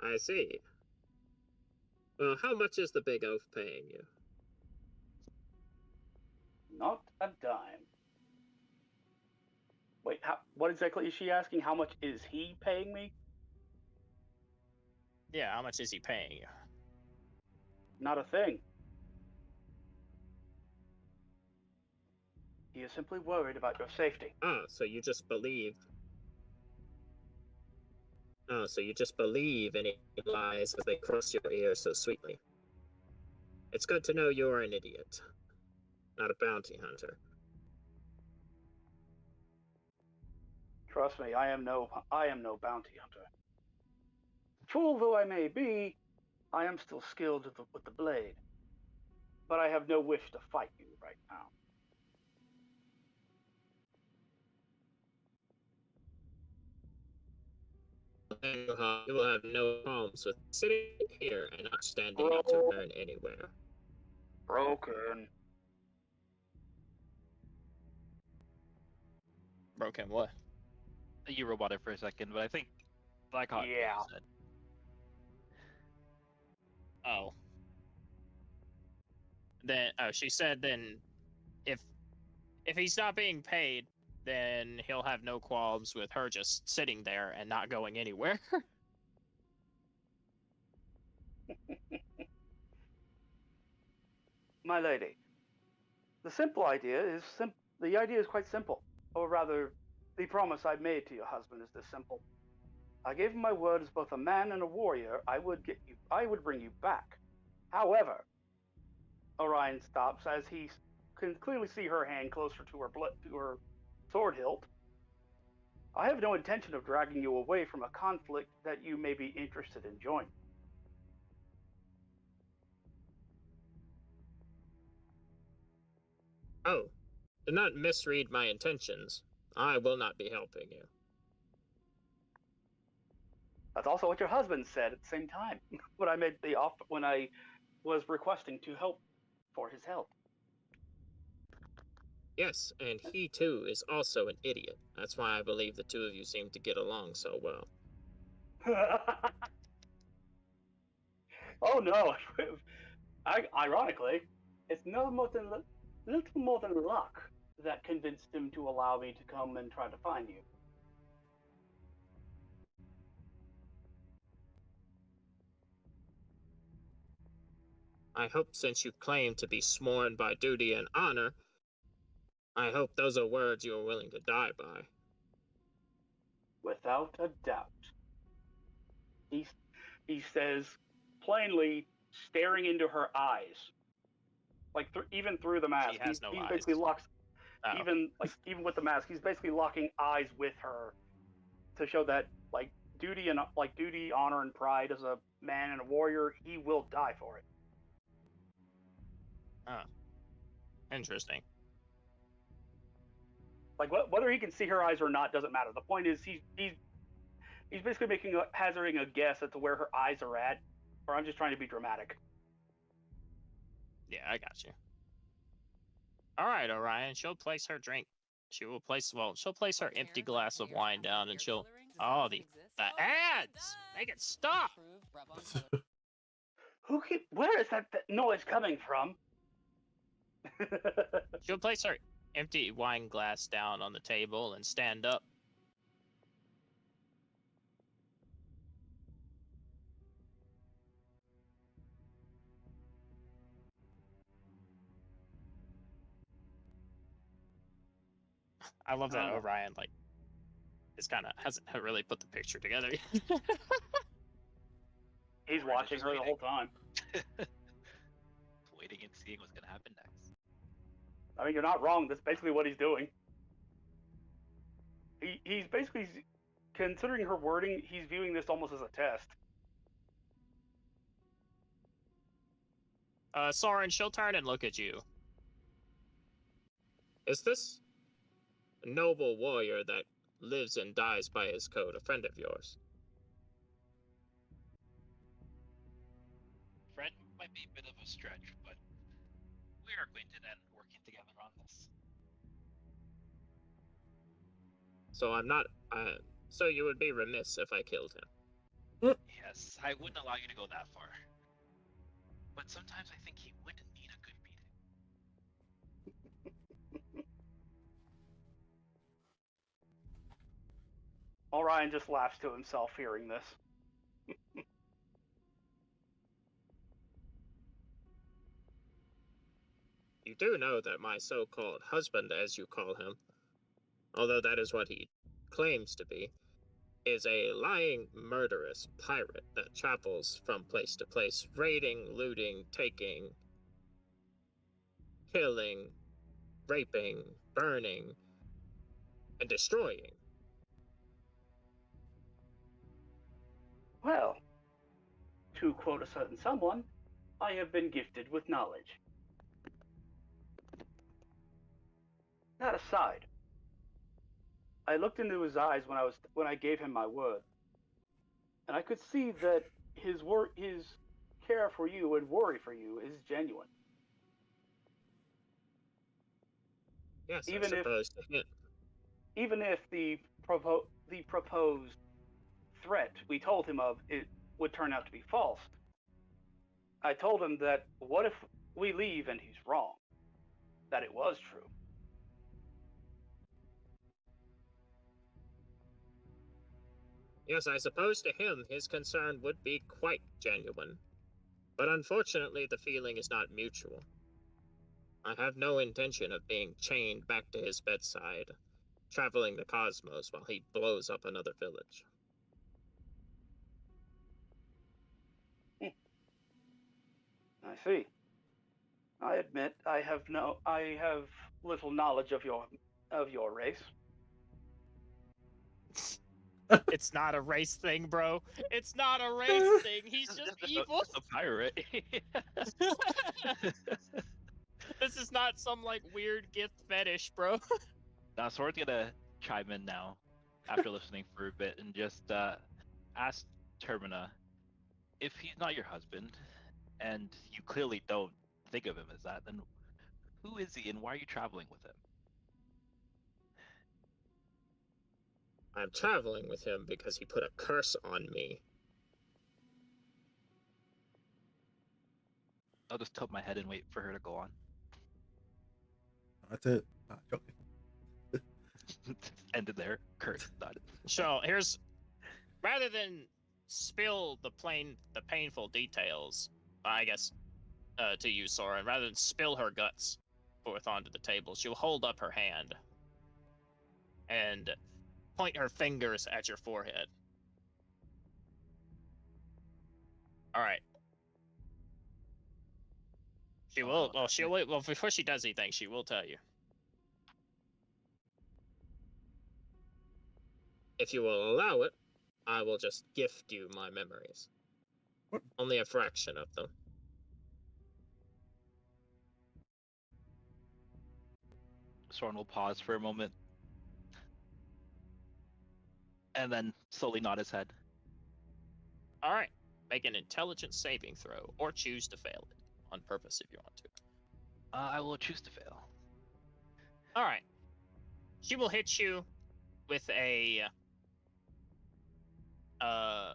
I see. Well, how much is the big oaf paying you? Not a dime. Wait, what exactly is she asking? How much is he paying me? Yeah, how much is he paying you? Not a thing. He is simply worried about your safety. Ah, so you just believe. Oh, so you just believe any lies as they cross your ears so sweetly. It's good to know you're an idiot, not a bounty hunter. Trust me, I am no bounty hunter. Fool though I may be, I am still skilled with the blade. But I have no wish to fight you right now. And you will have no problems with sitting here and not standing up to burn anywhere. Broken. Broken what? You roboted for a second, but I think Blackhawk Yeah. said. Oh. Then she said then if he's not being paid, then he'll have no qualms with her just sitting there and not going anywhere. My lady, the idea is quite simple. Or rather, the promise I made to your husband is this simple. I gave him my word as both a man and a warrior. I would bring you back. However, Orion stops as he can clearly see her hand closer to her sword hilt. I have no intention of dragging you away from a conflict that you may be interested in joining. Oh, do not misread my intentions. I will not be helping you. That's also what your husband said at the same time when I made the offer, when I was requesting to help for his help. Yes, and he too is also an idiot. That's why I believe the two of you seem to get along so well. Oh no! Ironically, it's little more than luck that convinced him to allow me to come and try to find you. I hope since you claim to be sworn by duty and honor, I hope those are words you are willing to die by. Without a doubt. He says, plainly staring into her eyes, like even through the mask. She has no he eyes. basically locks, Oh. even with the mask, he's basically locking eyes with her to show that duty, honor, and pride as a man and a warrior, he will die for it. Interesting. Whether he can see her eyes or not doesn't matter. The point is he's basically hazarding a guess as to where her eyes are at, or I'm just trying to be dramatic. Yeah, I got you. All right, Orion. She'll place her drink. She'll place her empty glass of wine down, and she'll. Oh, the ads! Make it stop! Where is that noise coming from? She'll place her empty wine glass down on the table and stand up. I love that Oh. Orion is kind of hasn't really put the picture together. He's Orion is watching just her the waiting. whole time. Waiting and seeing what's gonna happen next. I mean, you're not wrong. That's basically what he's doing. He's basically, considering her wording, he's viewing this almost as a test. Soren, she'll turn and look at you. Is this noble warrior that lives and dies by his code a friend of yours? Friend might be a bit of a stretch, but we are acquainted and working together on this. So I'm not. So you would be remiss if I killed him. Yes, I wouldn't allow you to go that far. But sometimes I think he would need a good beating. Orion just laughs to himself hearing this. You do know that my so-called husband, as you call him, although that is what he claims to be, is a lying, murderous pirate that travels from place to place, raiding, looting, taking, killing, raping, burning, and destroying. Well, to quote a certain someone, I have been gifted with knowledge. That aside, I looked into his eyes when I gave him my word, and I could see that his care for you and worry for you is genuine. Yes, Even I if suppose. even if the proposed threat we told him of it would turn out to be false, I told him that what if we leave and he's wrong, that it was true. Yes, I suppose to him his concern would be quite genuine. But unfortunately, the feeling is not mutual. I have no intention of being chained back to his bedside, traveling the cosmos while he blows up another village. I see. I admit I have little knowledge of your race. It's not a race thing, bro. It's not a race thing. He's just evil. Just a pirate. This is not some weird gift fetish, bro. Now, Sword's gonna chime in now, after listening for a bit, and just ask Termina, if he's not your husband, and you clearly don't think of him as that, then who is he and why are you traveling with him? I'm traveling with him because he put a curse on me. I'll just tilt my head and wait for her to go on. That's it. Not joking. Ended there. Curse. Done. So rather than spill the painful details, I guess, to you, Soren, rather than spill her guts forth onto the table, she'll hold up her hand and point her fingers at your forehead. All right. She will. Well, she'll wait. Well, before she does anything, she will tell you. If you will allow it, I will just gift you my memories. What? Only a fraction of them. Soren will pause for a moment, and then slowly nod his head. All right. Make an intelligence saving throw, or choose to fail it on purpose if you want to. I will choose to fail. All right. She will hit you with a. Oh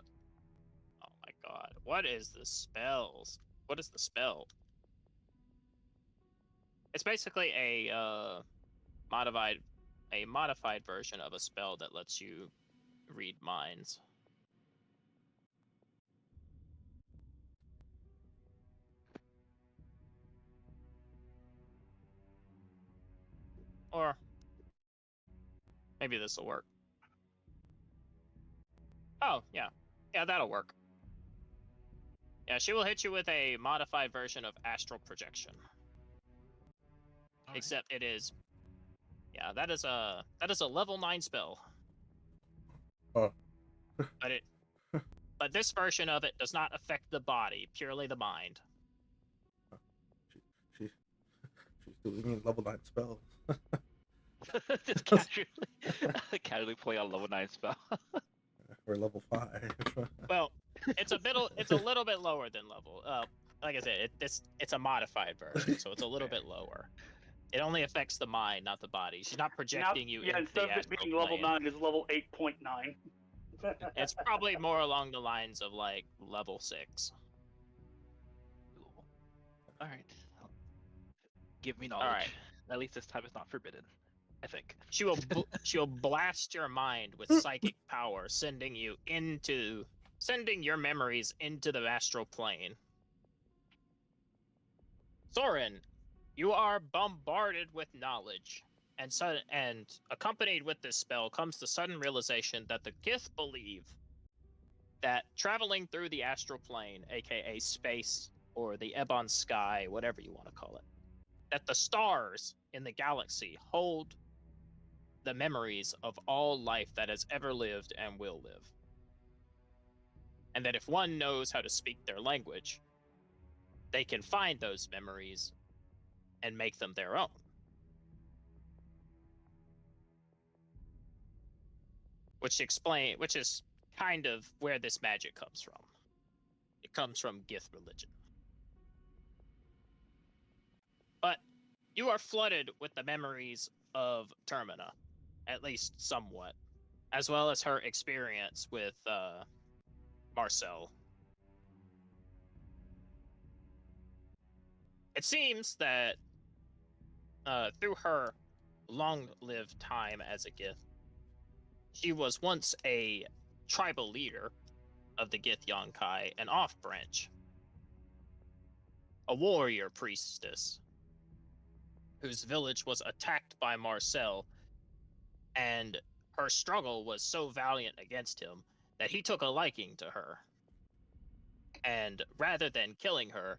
my god. What is the spells? What is the spell? It's basically a modified version of a spell that lets you read minds. Or Maybe this will work. Oh, yeah. Yeah, that'll work. Yeah, she will hit you with a modified version of astral projection. All right. Except it is, yeah, that is a level 9 spell. Oh. But this version of it does not affect the body, purely the mind. She's doing level 9 spells. Just casually play a level 9 spell. Or level 5. Well, it's a little bit lower than level. Like I said, it's a modified version, so it's a little bit lower. It only affects the mind, not the body. She's not projecting you into instead the of it astral being level plane. 9, it's level 8.9. It's probably more along the lines of like level 6. Cool. All right. Give me knowledge. right. At least this time it's not forbidden. I think. She will blast your mind with psychic power, sending your memories into the astral plane. Soren, you are bombarded with knowledge, and accompanied with this spell comes the sudden realization that the Gith believe that traveling through the astral plane, aka space or the Ebon sky, whatever you want to call it, that the stars in the galaxy hold the memories of all life that has ever lived and will live. And that if one knows how to speak their language, they can find those memories and make them their own. Which is kind of where this magic comes from. It comes from Gith religion. But you are flooded with the memories of Termina, at least somewhat, as well as her experience with Marcel. It seems that through her long-lived time as a Gith, she was once a tribal leader of the Gith Yonkai, an off-branch, a warrior priestess, whose village was attacked by Marcel, and her struggle was so valiant against him that he took a liking to her. And rather than killing her,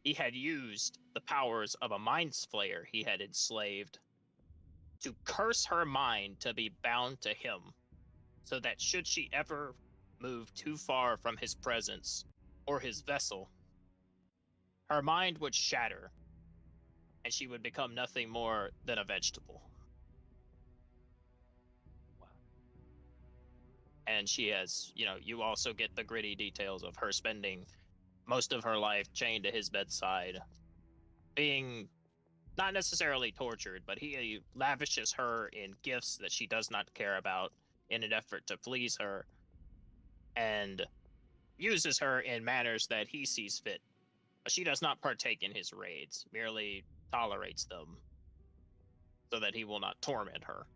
he had used the powers of a mind flayer he had enslaved to curse her mind to be bound to him, so that should she ever move too far from his presence or his vessel, her mind would shatter, and she would become nothing more than a vegetable. Wow. And she has, you also get the gritty details of her spending most of her life chained to his bedside, being not necessarily tortured, but he lavishes her in gifts that she does not care about in an effort to please her, and uses her in manners that he sees fit. She does not partake in his raids, merely tolerates them so that he will not torment her.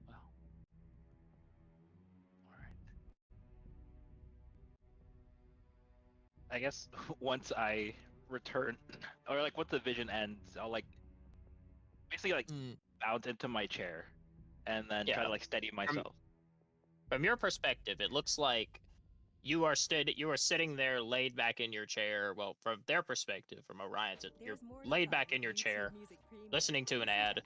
Wow. All right. I guess once I return, or like once the vision ends, I'll basically bounce into my chair, and then try to steady myself. From your perspective, it looks like you are sitting there laid back in your chair. Well, from their perspective, from Orion's, you're laid back in your chair, listening to an ad.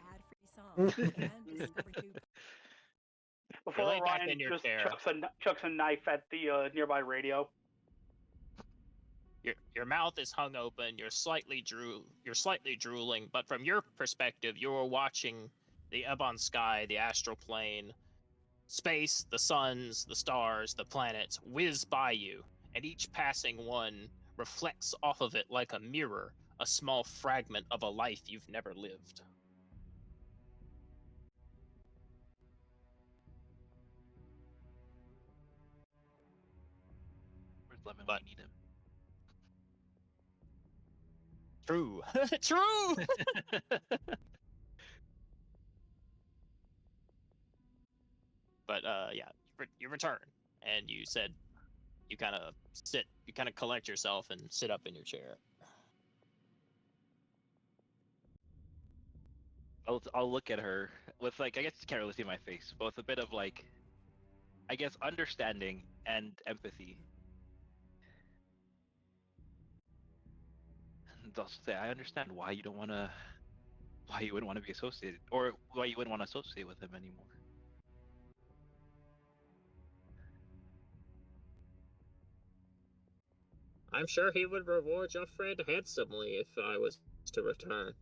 Before laid back Orion in your just chair. chucks a knife at the nearby radio. Your mouth is hung open. You're slightly drooling. But from your perspective, you are watching the Ebon sky, the astral plane, space, the suns, the stars, the planets whiz by you, and each passing one reflects off of it like a mirror, a small fragment of a life you've never lived. Where's Levin But- when you need him? True. True! But you return, and you said you kind of collect yourself and sit up in your chair. I'll look at her with like, I guess you can't really see my face, but with a bit of like, I guess, understanding and empathy. And I'll say, I understand why you don't want to, why you wouldn't want to be associated, or why you wouldn't want to associate with him anymore. I'm sure he would reward your friend handsomely if I was to return.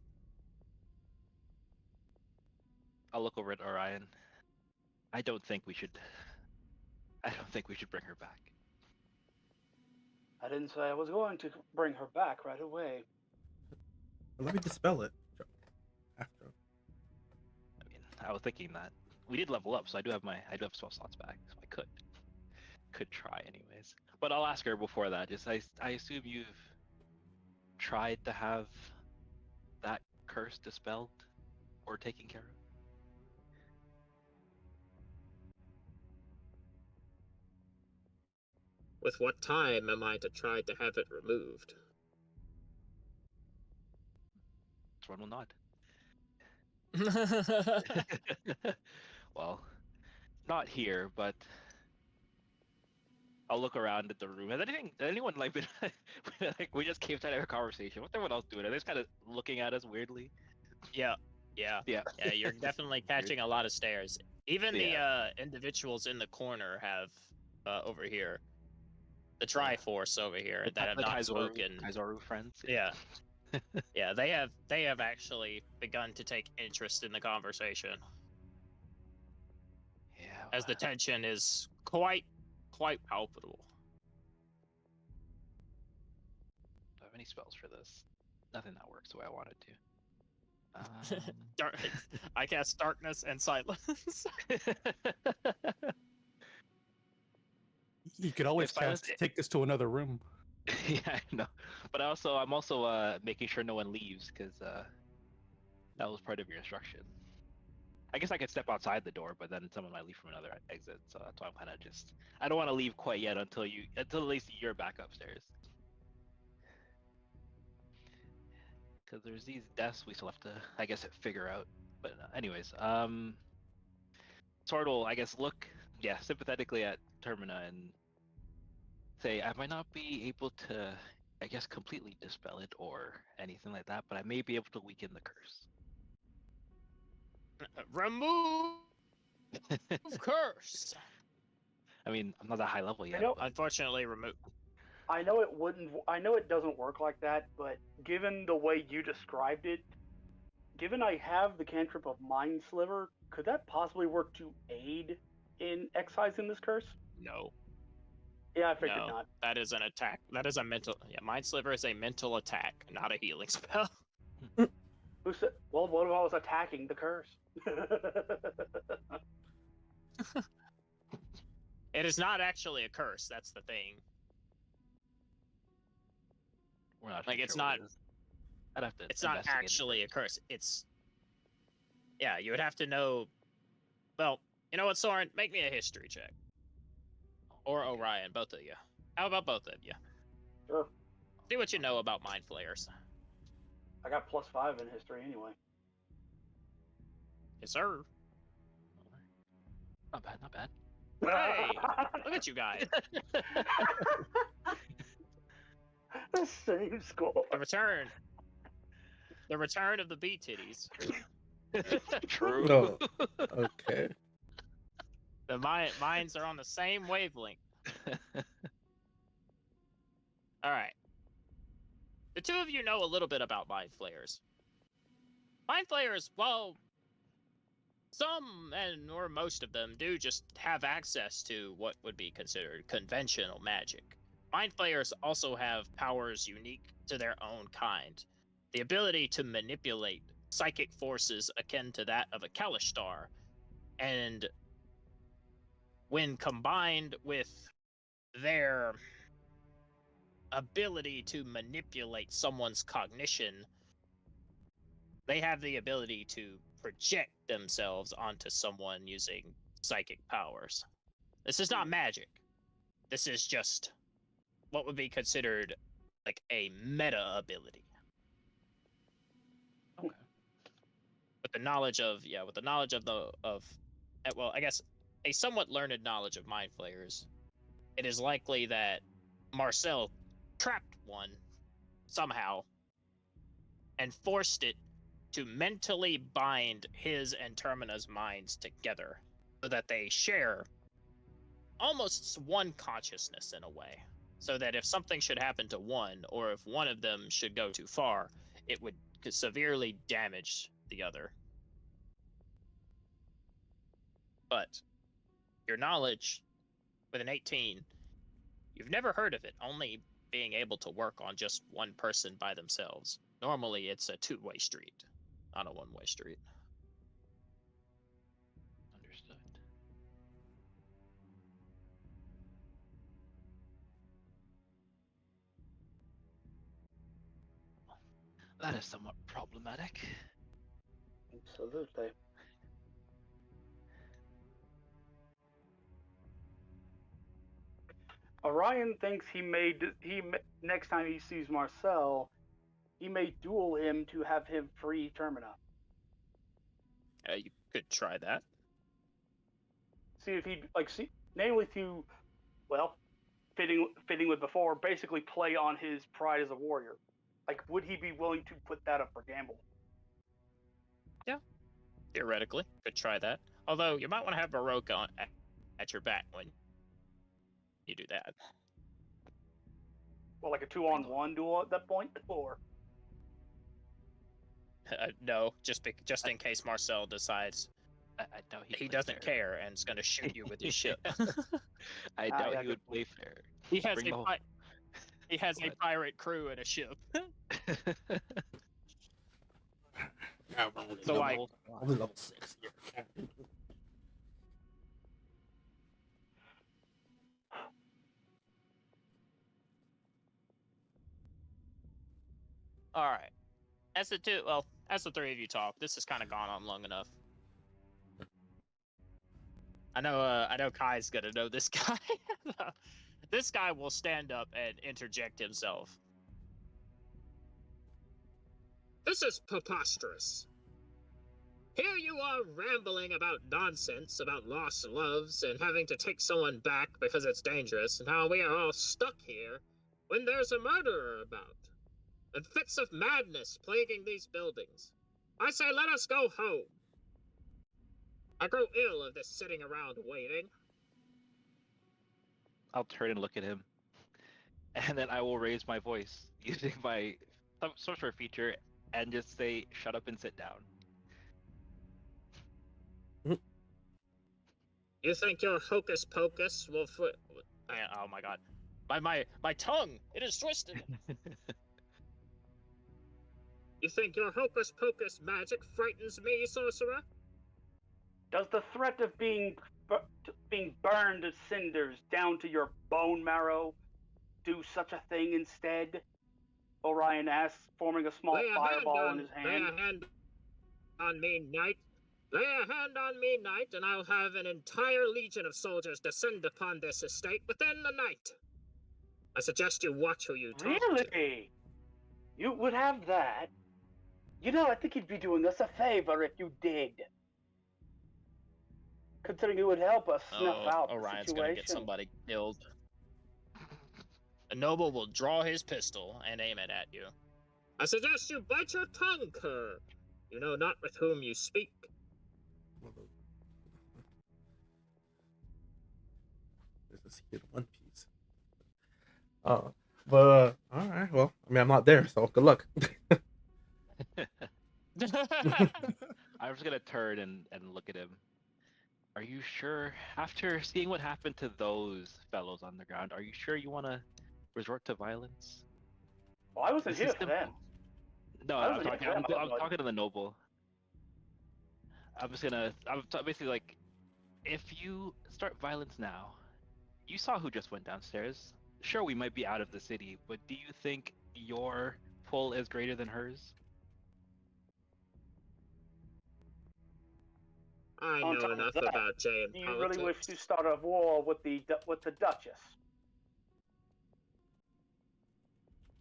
I'll look over at Orion. I don't think we should. I don't think we should bring her back. I didn't say I was going to bring her back right away. Let me dispel it. After. I mean, I was thinking that we did level up, so I do have spell slots back, so I could try anyways. But I'll ask her before that. Just I assume you've tried to have that curse dispelled or taken care of. With what time am I to try to have it removed? One will nod. Well, not here, but I'll look around at the room. Has anyone like been like we just came to have a conversation? What's everyone else doing? Are they just kind of looking at us weirdly? Yeah. Yeah. You're definitely catching a lot of stares. Even the individuals in the corner have over here, the Triforce over here that have not spoken. Kaizoru friends. Yeah. Yeah, they have actually begun to take interest in the conversation. Yeah. As the tension is quite palpable. Do I have any spells for this? Nothing that works the way I wanted to. Dark, I cast darkness and silence. You could always silence- take this to another room. Yeah, I know. But I'm also making sure no one leaves because that was part of your instruction. I guess I could step outside the door, but then someone might leave from another exit. So that's why I'm kind of just. I don't want to leave quite yet until at least you're back upstairs. Because there's these deaths we still have to, I guess, figure out. But anyways, Sword will, I guess, look, sympathetically at Termina and say, I might not be able to, I guess, completely dispel it or anything like that, but I may be able to weaken the curse. Remove curse. I mean, I'm not that high level yet. Unfortunately, remove. I know it wouldn't. I know it doesn't work like that, but given the way you described it, given I have the cantrip of Mind Sliver, could that possibly work to aid in excising this curse? No. Yeah, I figured not. That is an attack. That is a mental. Yeah, Mind Sliver is a mental attack, not a healing spell. Who said? Well, what if I was attacking the curse? It is not actually a curse. That's the thing. We're not like sure it's not. I'd have to. It's not actually a curse. It's. Yeah, you would have to know. Well, you know what, Soren? Make me a history check. Or Orion, both of you. How about both of you? Sure. See what you know about mind flayers. I got +5 in history anyway. Yes, sir. Not bad, not bad. Hey, look at you guys. The same score. The return of the bee titties. True. No. Okay. The minds are on the same wavelength. All right. The two of you know a little bit about mind flayers. Mind flayers, well, some or most of them do just have access to what would be considered conventional magic. Mind flayers also have powers unique to their own kind. The ability to manipulate psychic forces akin to that of a Kalishtar, and when combined with their ability to manipulate someone's cognition, they have the ability to project themselves onto someone using psychic powers. This is not magic. This is just what would be considered like a meta ability. Okay. with the knowledge of well, I guess a somewhat learned knowledge of mind flayers, it is likely that Marcel trapped one somehow and forced it to mentally bind his and Termina's minds together so that they share almost one consciousness in a way. So that if something should happen to one, or if one of them should go too far, it would severely damage the other. But your knowledge with an 18, you've never heard of it only being able to work on just one person by themselves. Normally, it's a two-way street, not a one-way street. Understood. That is somewhat problematic. Absolutely. Orion thinks next time he sees Marcel, he may duel him to have him free Termina. You could try that. See if he'd namely to, well, fitting with before, basically play on his pride as a warrior. Like, would he be willing to put that up for gamble? Yeah, theoretically, could try that. Although you might want to have Baroque at your back when you do that. Well, like a 2-on-1 duel at that point, or No, just in case Marcel decides I doubt he doesn't care and is going to shoot you with his ship. I doubt he would play fair. He has Bring the whole- he has a What? pirate crew and a ship. Yeah, I'm only So level, only level 6 here. All right. As the three of you talk, this has kind of gone on long enough. I know Kai's gonna know this guy. This guy will stand up and interject himself. This is preposterous. Here you are rambling about nonsense about lost loves and having to take someone back because it's dangerous and how we are all stuck here when there's a murderer about and fits of madness plaguing these buildings. I say let us go home. I grow ill of this sitting around waiting. I'll turn and look at him, and then I will raise my voice using my sorcerer feature and just say, "Shut up and sit down." You think your hocus pocus will Oh my god, my tongue! It is twisted. You think your hocus pocus magic frightens me, sorcerer? does the threat of being burned to cinders down to your bone marrow do such a thing instead? Orion asks, forming a small fireball in his hand. Lay a hand on me, knight. Lay a hand on me, knight, and I'll have an entire legion of soldiers descend upon this estate within the night. I suggest you watch who you talk to. Really? You would have that? You know, I think you'd be doing us a favor if you did. Considering it would help us snuff out Orion's the gonna situation. get somebody killed. A noble will draw his pistol and aim it at you. I suggest you bite your tongue, cur. You know not with whom you speak. There's a secret One Piece. But all right. Well, I mean, I'm not there, so good luck. I'm just gonna turn and look at him. Are you sure, after seeing what happened to those fellows on the ground, are you sure you want to resort to violence? Well, I wasn't This here is for them. No, I I'm wasn't talking. here for them. I'm talking to the noble. Basically like, if you start violence now, you saw who just went downstairs. Sure, we might be out of the city, but do you think your pull is greater than hers? I On know top of enough that, about Jay and Do you politics. really wish to start a war with the Duchess?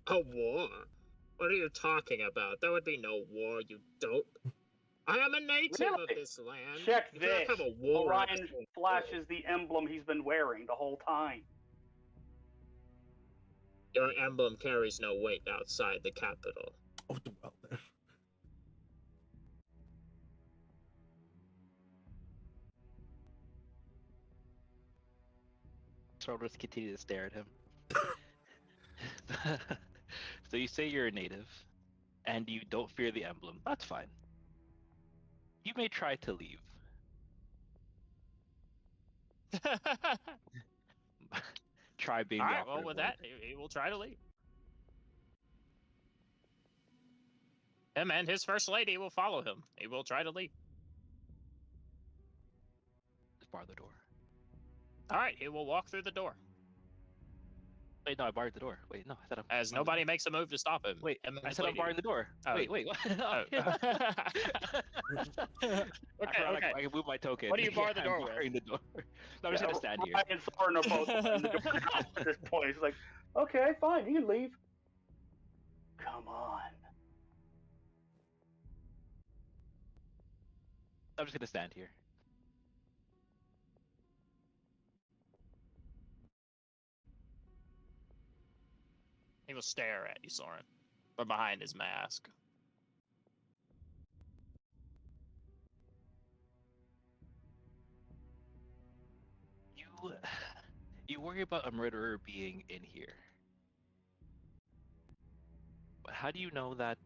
A war? What are you talking about? There would be no war, you dope. I am a native of Really? this land. Check You cannot this. have a war on Orion this flashes the emblem he's been wearing the whole time. Your emblem carries no weight outside the capital. Oh, well then. So I'll just continue to stare at him. So you say you're a native, and you don't fear the emblem. That's fine. You may try to leave. Try being All the right. Well, operative with word. that, he will try to leave. Him and his first lady will follow him. He will try to leave. Just bar the door. All right. He will walk through the door. Wait, no, I barred the door. Wait, no, I said I'm. As nobody makes a move to stop him. Wait, him and I his said I'm lady. barring the door. Oh. Wait, what? Oh. Okay, okay. I can move my token. What do you bar the I'm door with? barring the door. No, I'm just gonna stand here. Ryan and Soren are both in the door now at this point. He's like, okay, fine, you can leave. Come on. I'm just gonna stand here. He will stare at you, Soren, from behind his mask. You worry about a murderer being in here. But how do you know that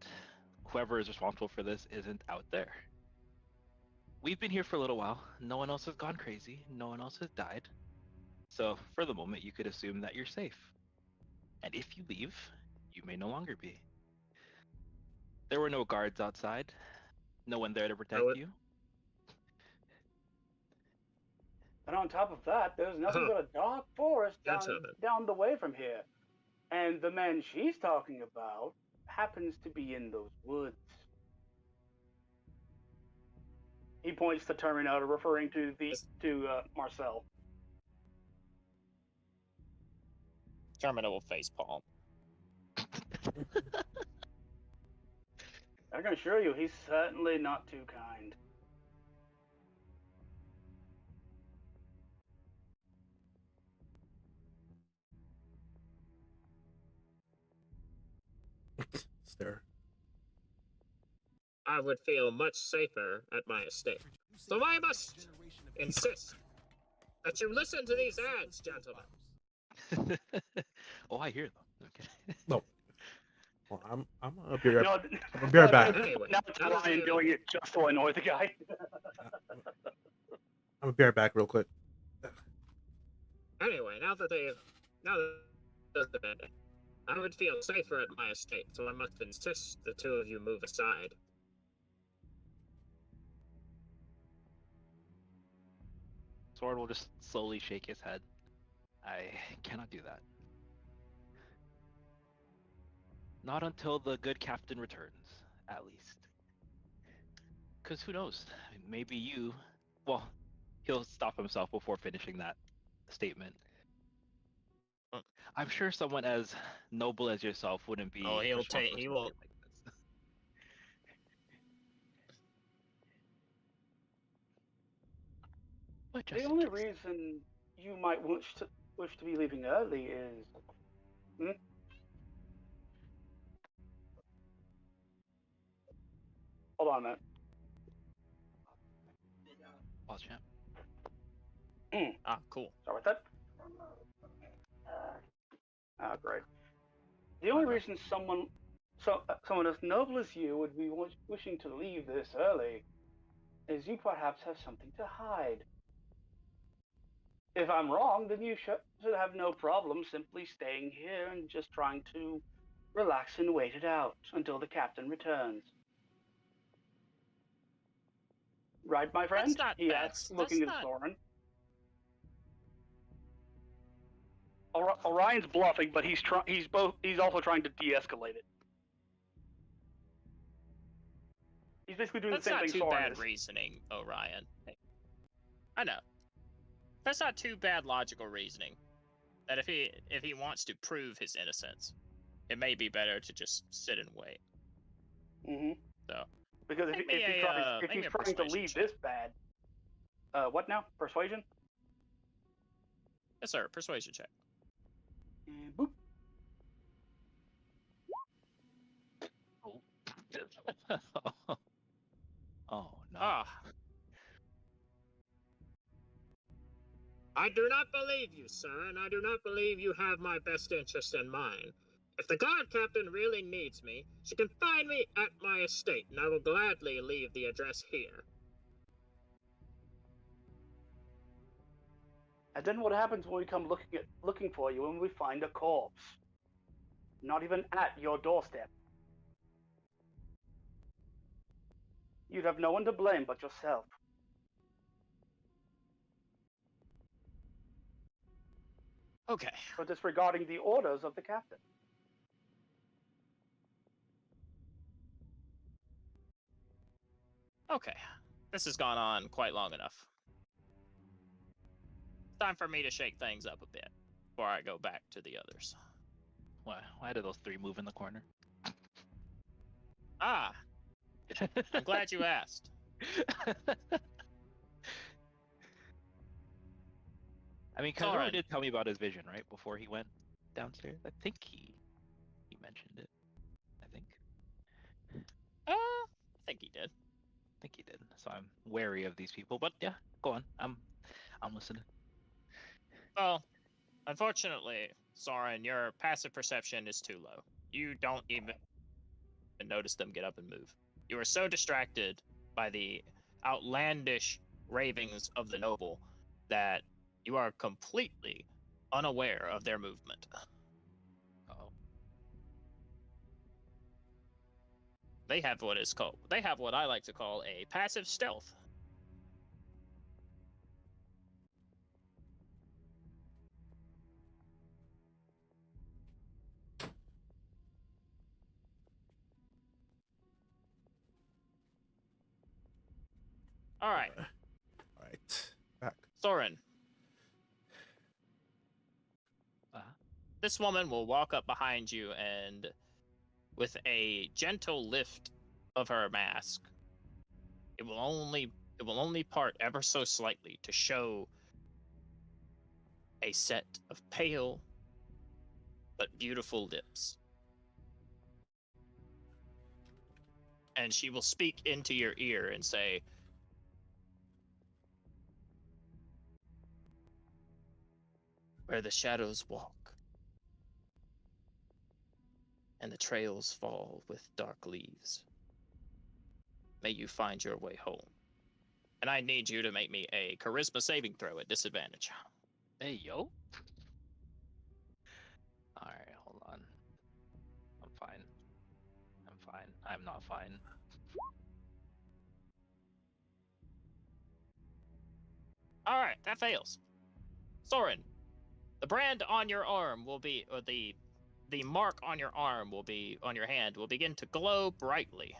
whoever is responsible for this isn't out there? We've been here for a little while. No one else has gone crazy. No one else has died. So, for the moment, you could assume that you're safe. And if you leave, you may no longer be. There were no guards outside. No one there to protect you. And on top of that, there's nothing but a dark forest down the way from here. And the man she's talking about happens to be in those woods. He points to Terminator, referring to Marcel. Terminator will facepalm. I can assure you, he's certainly not too kind. Stare. I would feel much safer at my estate. So I must insist that you listen to these ads, gentlemen. Oh, I hear them. Okay. No. Well, I'm gonna be right. No, I'm gonna be right back. Anyway, now it's Ryan doing it just to annoy the guy. I'm gonna be right back real quick. Anyway, now that I would feel safer at my estate, so I must insist the two of you move aside. Sword will just slowly shake his head. I cannot do that. Not until the good captain returns, at least. Because who knows? Maybe you... Well, he'll stop himself before finishing that statement. I'm sure someone as noble as yourself wouldn't be... Oh, he'll responsible take... for He something will... like this. But just The in only case. reason you might wish to be leaving early is... Hold on a minute. Pause, champ. Ah, cool. Sorry about that. Great. The only reason someone as noble as you would be wishing to leave this early is you perhaps have something to hide. If I'm wrong, then you should have no problem simply staying here and just trying to relax and wait it out until the captain returns. Right, my friend? That's not He bad. asks, looking That's at not- Soren. Orion's bluffing, but he's also trying to de-escalate it. He's basically doing That's the same not thing too Soren bad is. reasoning, Orion. I know. That's not too bad logical reasoning. That if he wants to prove his innocence, it may be better to just sit and wait. Mm-hmm. So, Because if, Make if me he a, tries, if make he's me a trying to persuasion leave check. this bad, what now? Persuasion? Yes, sir. Persuasion check. And boop. Oh no. Ah, I do not believe you, sir, and I do not believe you have my best interest in mind. If the guard captain really needs me, she can find me at my estate, and I will gladly leave the address here. And then what happens when we come looking for you and we find a corpse? Not even at your doorstep. You'd have no one to blame but yourself. okay. For disregarding the orders of the captain. Okay. This has gone on quite long enough. Time for me to shake things up a bit before I go back to the others. Why do those three move in the corner? Ah, I'm glad you asked. I mean, Soren. Kazora did tell me about his vision, right? Before he went downstairs. I think he mentioned it. I think he did. think he did. So I'm wary of these people. But yeah, go on. I'm listening. Well, unfortunately, Soren, your passive perception is too low. You don't even notice them get up and move. You are so distracted by the outlandish ravings of the noble that you are completely unaware of their movement. Uh-oh. They have what I like to call a passive stealth. All right, All right. Back. Soren. Uh-huh. This woman will walk up behind you and, with a gentle lift of her mask, it will only part ever so slightly to show a set of pale but beautiful lips. And she will speak into your ear and say, "Where the shadows walk, and the trails fall with dark leaves, may you find your way home. And I need you to make me a charisma saving throw at disadvantage." Hey, yo. Alright, hold on. I'm fine. I'm fine. I'm not fine. All right, that fails. Soren, the brand on your arm will be, or the mark on your arm will be, on your hand, will begin to glow brightly.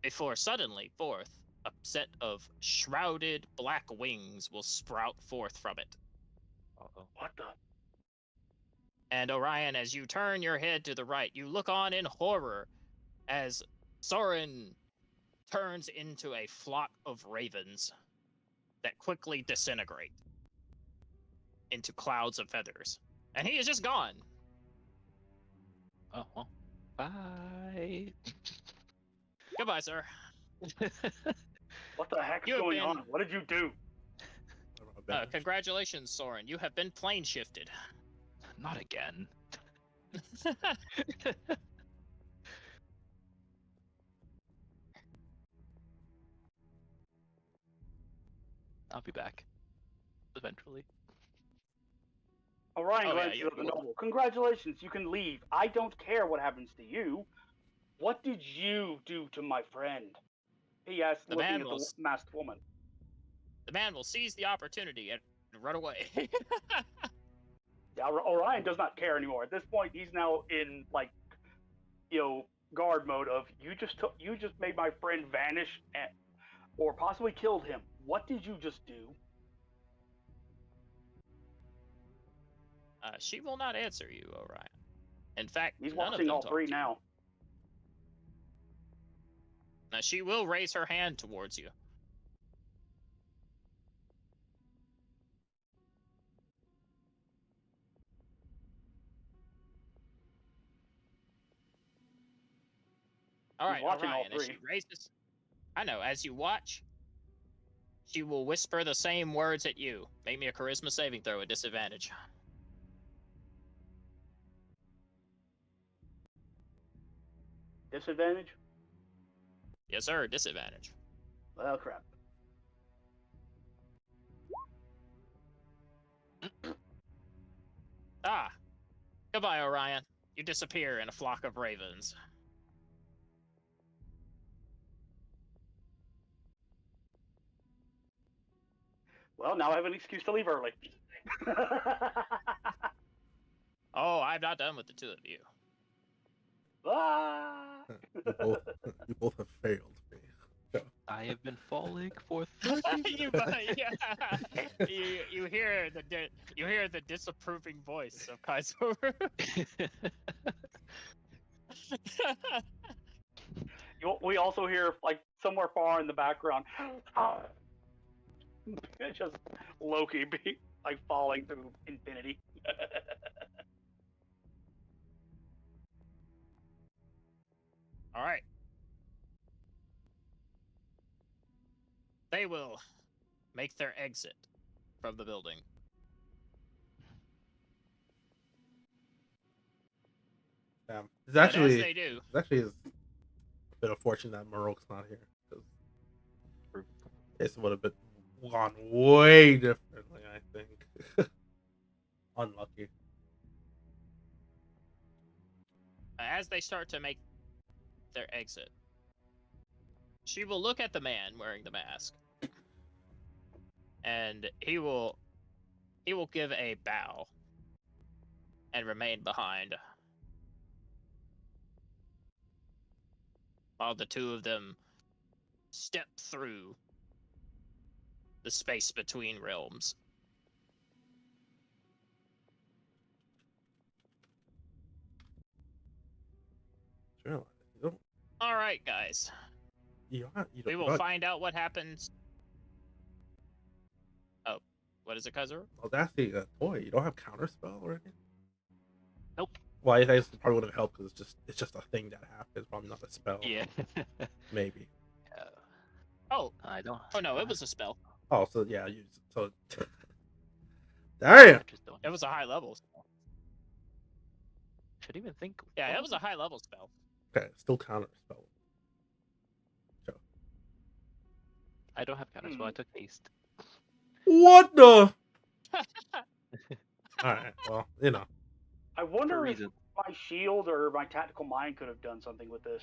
Before suddenly forth, a set of shrouded black wings will sprout forth from it. Uh-oh. What the? And Orion, as you turn your head to the right, you look on in horror as Soren turns into a flock of ravens that quickly disintegrate into clouds of feathers. And he is just gone. Oh, well. Bye. Goodbye, sir. What the heck's You have going been- on? What did you do? Congratulations, Soren. You have been plane shifted. Not again. I'll be back. Eventually. Orion Oh, yeah, glances you- at the noble. Congratulations, you can leave. I don't care what happens to you. What did you do to my friend? He asked, The looking man at will the masked woman. The man will seize the opportunity and run away. Yeah, Orion does not care anymore. At this point, he's now in guard mode of you just made my friend vanish or possibly killed him. What did you just do? She will not answer you, Orion. In fact, He's none of watching them all talk three to you. now. Now, she will raise her hand towards you. All right, watching all Orion, as she three. raises... I know, as you watch, she will whisper the same words at you. Make me a charisma saving throw at disadvantage. Disadvantage? Yes, sir, disadvantage. Well, crap. Ah, goodbye, Orion. You disappear in a flock of ravens. Well, now I have an excuse to leave early. Oh, I'm not done with the two of you. Ah! You both have failed me. I have been falling for 30 you, minutes. you hear the disapproving voice of Kaiser. We also hear, like, somewhere far in the background, it's just Loki like falling through infinity. All right. They will make their exit from the building. It's But as actually they do, a bit unfortunate that Marok's not here, because this would have been gone way differently, I think. Unlucky. as they start to make their exit, she will look at the man wearing the mask, and he will give a bow and remain behind, while the two of them step through the space between realms. Sure, you don't. All right, guys. We will find out what happens. Oh, what is it, Kaiser? Oh, that's the toy. You don't have counterspell or anything. Nope. Well, I guess it probably wouldn't help because it's just a thing that happens. Probably not a spell. Yeah. Maybe. Oh, I don't. oh no, it was a spell. Oh, so yeah, damn. I just don't. It was a high level spell. Should even think. Yeah, it was a high level spell. Okay, still counterspell. Sure. I don't have counter, so I took haste. What the? All right. Well, I For wonder a if reason. my shield or my tactical mind could have done something with this.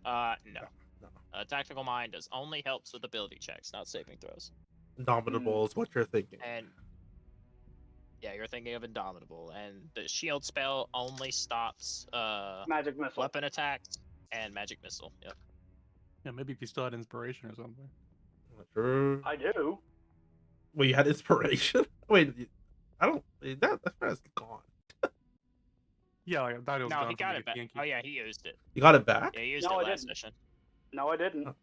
No. No. Tactical mind does only helps with ability checks, not saving throws. Indomitable is what you're thinking. And yeah, you're thinking of Indomitable, and the shield spell only stops Magic missile. weapon attacks and magic missile. Yep. Yeah, maybe if you still had inspiration or something. Sure. I do. Wait, you had inspiration? Wait, I don't. That's gone. Yeah, like, I thought it was No, gone he from got the it back. Yankee. Oh yeah, he used it. You got it back? Yeah, he used No, it I last didn't. session. No, I didn't. Oh.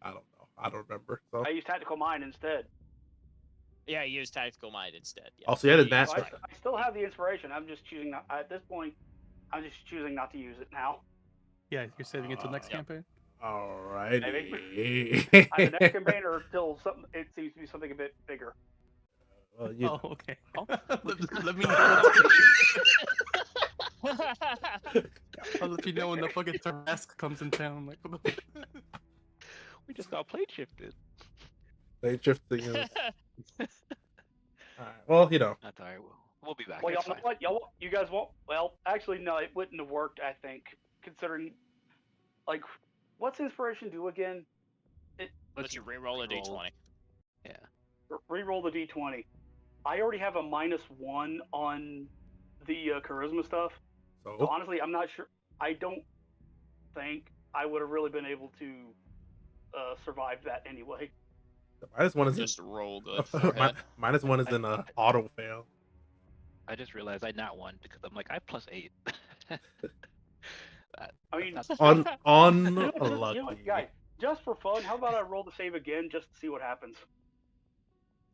I don't know. I don't remember. So. I used tactical mind instead. Yeah, he used tactical mind instead. Yeah. Oh, so you had He it that. used So it. I still have the inspiration. I'm just choosing not, at this point. I'm just choosing not to use it now. Yeah, you're saving it till next Yep. campaign. Alrighty. The next campaign or till something. It seems to be something a bit bigger. Well, you Oh, know. okay. let me know. I'll let you know when the fucking Tarrasque comes in town. Like, what the We just got plate shifted. They drifting. Alright. Well, That's alright. We'll be back. Well, y'all It's know fine. what? You guys won't. Well, actually, no. It wouldn't have worked. I think, considering, like, what's inspiration do again? Lets you reroll a Reroll. d20. Yeah. Reroll the d20. I already have a -1 on the charisma stuff. So so honestly, I'm not sure. I don't think I would have really been able to survive that anyway. -1 is Just roll good forehead. -1 is in auto fail. I just realized I not won because I'm like I have +8. I mean, that's Unlucky. you know what, guys, just for fun, how about I roll the save again just to see what happens?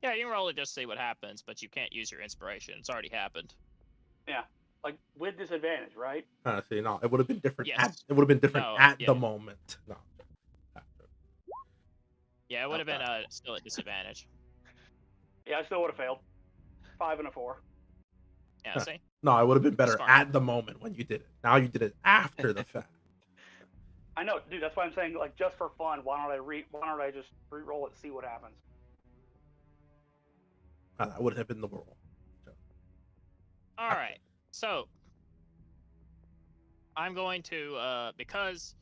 Yeah, you can roll it just to see what happens, but you can't use your inspiration. It's already happened. Yeah, like with disadvantage, right? See, no, it would have been different. Yes. It would have been different No, at yeah. the moment. No. After. Yeah, it would have been Okay. still at disadvantage. Yeah, I still would have failed. 5 and a 4. Yeah, see? No, it would have been better fine. at the moment when you did it. Now you did it after the fact. I know, dude. That's why I'm saying, like, just for fun, why don't I just re-roll it, see what happens? That would have been the roll. All right. So I'm going to because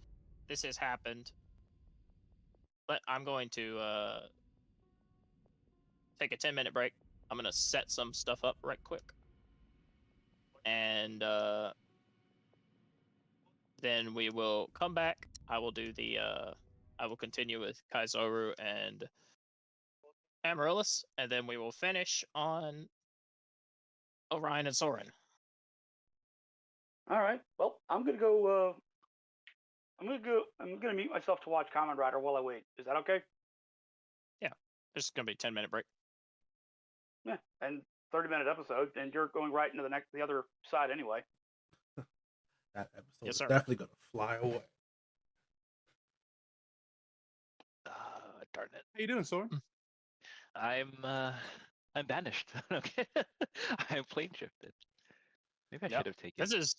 this has happened, but I'm going to take a 10-minute break. I'm going to set some stuff up right quick. And then we will come back. I will do the I will continue with Kaizoru and Amaryllis, and then we will finish on Orion and Soren. All right. Well, I'm gonna go. I'm gonna mute myself to watch Kamen Rider while I wait. Is that okay? This is going to be a 10-minute break. Yeah. And 30-minute episode, and you're going right into the other side anyway. That episode Yes, is sir. definitely gonna fly away. Darn it. How you doing, Sora? I'm banished. Okay. I'm plane shifted. Maybe I Yep. should have taken This is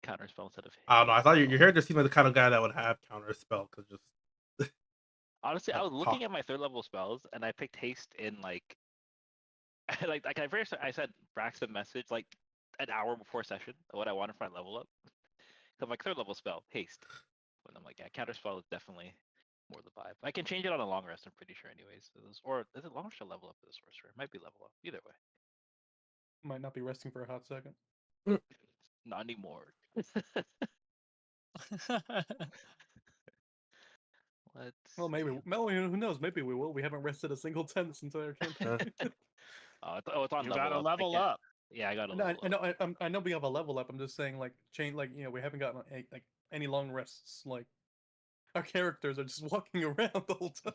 counterspell instead of. I don't know. I thought haste. your hair just seemed like the kind of guy that would have counter spell because just Honestly, I like was looking at my third level spells and I picked haste in like I sent Braxton message like an hour before session of what I wanted for my level up. So my third level spell, haste. And I'm like, yeah, counter spell is definitely more the vibe. I can change it on a long rest, I'm pretty sure anyways. Or is it long rest or level up for the sorcerer? It might be level up. Either way. Might not be resting for a hot second. Not anymore. Let's Well, maybe. see. Well, who knows? Maybe we will. We haven't rested a single 10 since our campaign. It's on you level got to up. level can't- up. Yeah, I got a No, level I know. up. I know we have a level up. I'm just saying, like, we haven't gotten like any long rests. Like, our characters are just walking around the whole time.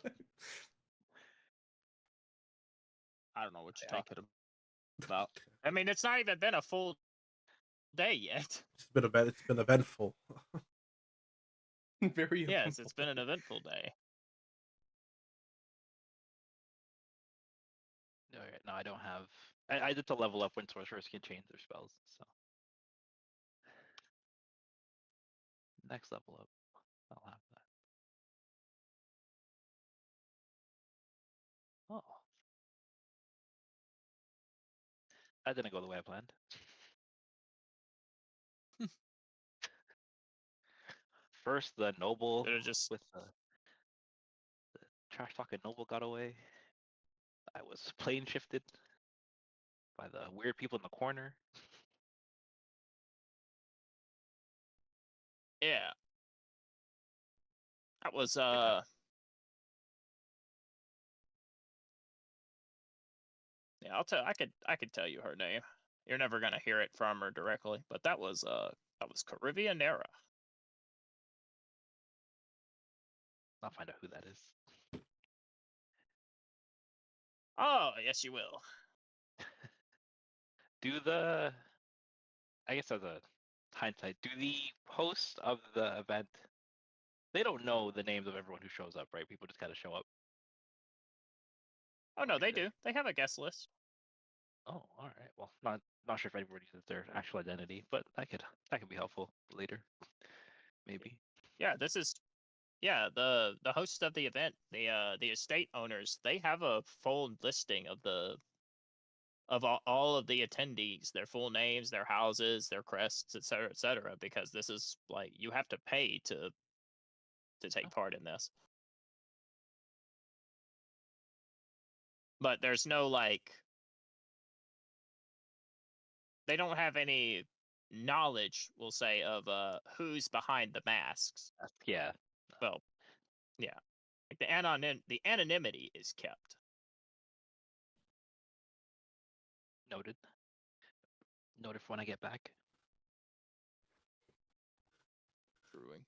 I don't know what you're Yeah, I talking about. I mean, it's not even been a full day yet. it's been eventful. Very Yes, eventful. it's been an eventful day. Alright, no, I don't have. I did to level up when sorcerers can change their spells. So next level up, I'll have that. Oh, that didn't go the way I planned. First, the noble Should've just with the trash talking noble got away. I was plane shifted by the weird people in the corner. yeah. That was yeah, I could tell you her name. You're never gonna hear it from her directly, but that was Carivia Nera. I'll find out who that is. Oh, yes you will. I guess as a hindsight, do the hosts of the event, they don't know the names of everyone who shows up, right? People just kind of show up. Oh no, they Do they? do. They have a guest list. Oh, all right. Well, not sure if everybody uses their actual identity, but that could be helpful later, maybe. Yeah, this is the host of the event, the estate owners, they have a full listing of all of the attendees, their full names, their houses, their crests, etc., because this is like you have to pay to take part in this. But there's no like they don't have any knowledge, we'll say, of who's behind the masks. Yeah, Well, yeah. Like the anonymity is kept. noted. Noted for when I get back. brewing.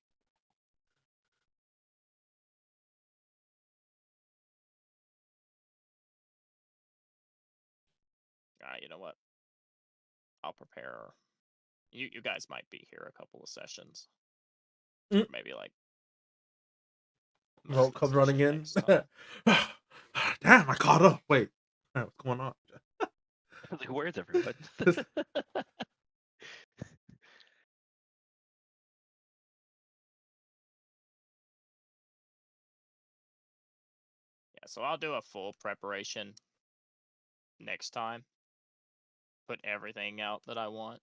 You know what? I'll prepare. You guys might be here a couple of sessions. Mm. Maybe like. Roll comes running in. next time. Damn, I caught up. Wait, what's going on? Like, where's everyone? Yeah, so I'll do a full preparation next time. Put everything out that I want.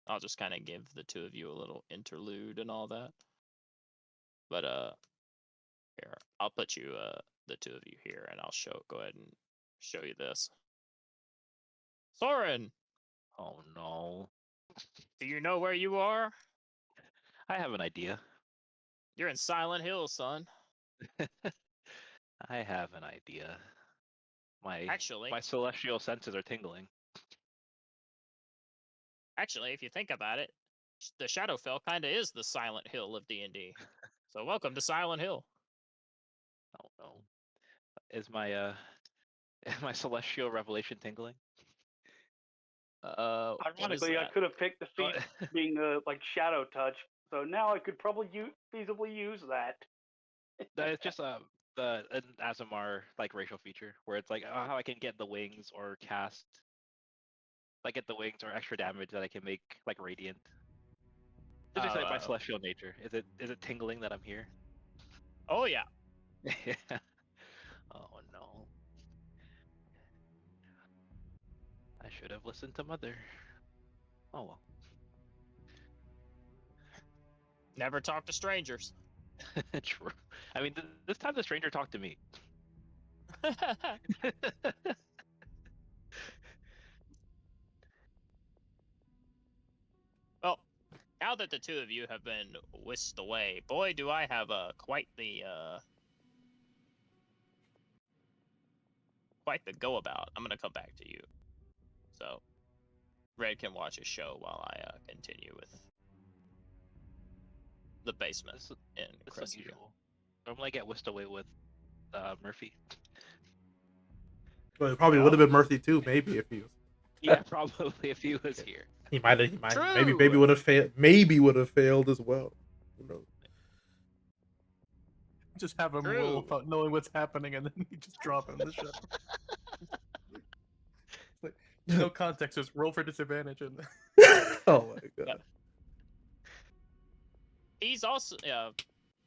I'll just kind of give the two of you a little interlude and all that. But here, I'll put you the two of you here, and I'll go ahead and show you this. Soren, Oh no. do you know where you are? I have an idea. You're in Silent Hill, son. I have an idea. Actually, My celestial senses are tingling. if you think about it, the Shadowfell kind of is the Silent Hill of D&D. So welcome to Silent Hill. Oh no. Is my my celestial revelation tingling? Ironically, I could have picked the feat being like shadow touch, so now I could probably feasibly use that. It's just the an Azamar like racial feature where it's like how I can get the wings or cast like get the wings or extra damage that I can make like radiant. It's just like my celestial nature. Is it tingling that I'm here? Oh yeah. Yeah. Oh no. I should have listened to Mother. Oh well. Never talk to strangers. True. I mean, this time the stranger talked to me. Well, now that the two of you have been whisked away, boy, do I have quite the go about. I'm gonna come back to you. So, Red can watch a show while I continue with the basement in It's Crestview. unusual. Normally I get whisked away with Murphy. Well, it probably would have been Murphy too, maybe if he was. Yeah, probably if he was here. He might True. maybe would have failed. Maybe would have failed as well. Who knows? Just have him roll without knowing what's happening, and then you just drop him in the show. Like, no context, just roll for disadvantage. And Oh my god. Yep. He's also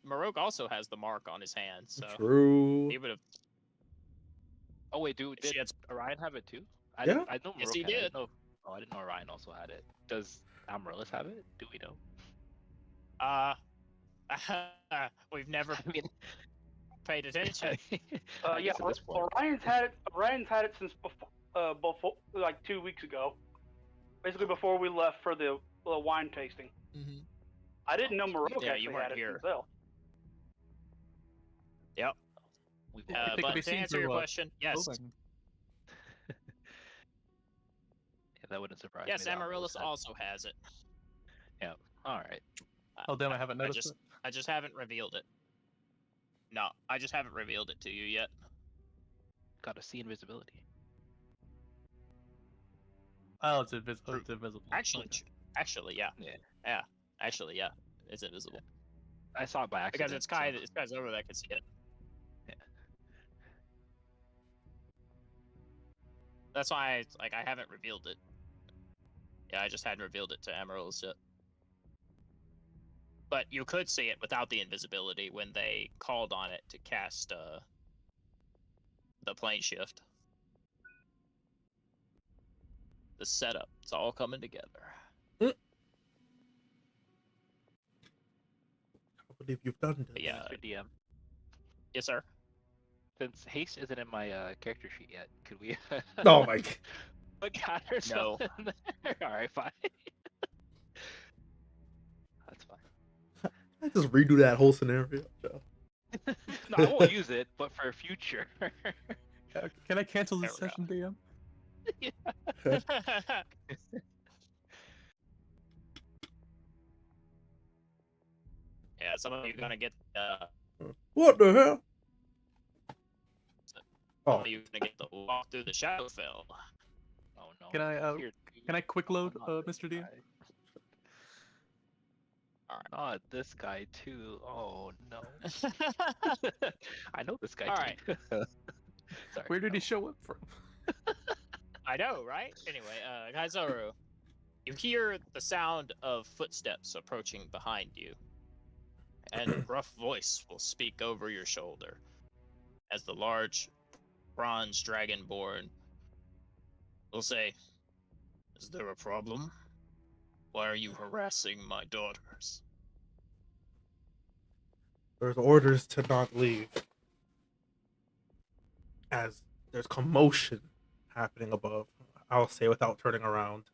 Marok also has the mark on his hand, so True. he would have. Oh wait, did She had- Orion have it too? Yeah. I know Yes, Marok he had it. I did. didn't know- Oh, I didn't know Orion also had it. Does Amaryllis have it? Do we know? We've never I mean, paid attention. I Yeah, guess at this point. Orion's had it. Orion's had it since before, like 2 weeks ago. Basically, before we left for the wine tasting. Mm-hmm. I didn't know Marok Yeah, you actually weren't had it here. himself. Yep. We've They could But be to seen answer your through, question, yes. clothing. Yeah, that wouldn't surprise Yes, me. that Amaryllis had it. also has it. All right. Oh damn, I haven't noticed I just haven't revealed it. No, I just haven't revealed it to you yet. Gotta see invisibility. Oh, it's invisible. It's invisible. Actually, Okay. actually, yeah. Yeah. Yeah. Actually, yeah. It's invisible. I saw it by accident. Because it's guys over there can see it. Yeah. That's why I haven't revealed it. Yeah, I just hadn't revealed it to Amaryllis yet. But you could see it without the invisibility when they called on it to cast the plane shift. The setup, it's all coming together. I believe you've done But this. yeah. Mr. DM. Yes, sir. Since haste isn't in my character sheet yet, could we? Oh my god. Put counter No. in there? All right, fine. That's fine. I just redo that whole scenario. Joe. No, I won't use it, but for future. Can I cancel this There session, DM? some of you gonna get What the hell? some Oh, of you gonna get the walk through the Shadowfell. Oh no. Can I Here, can I quick load, not this Mr. D? guy. Not this guy too. Oh no. I know this guy All too. right. Sorry. Where did he no. show up from? I know, right? Anyway, Kaizoru, you hear the sound of footsteps approaching behind you, and a gruff voice will speak over your shoulder as the large bronze dragonborn will say, "Is there a problem? Why are you harassing my daughters?" there's orders to not leave. As there's commotion happening above. I'll say without turning around.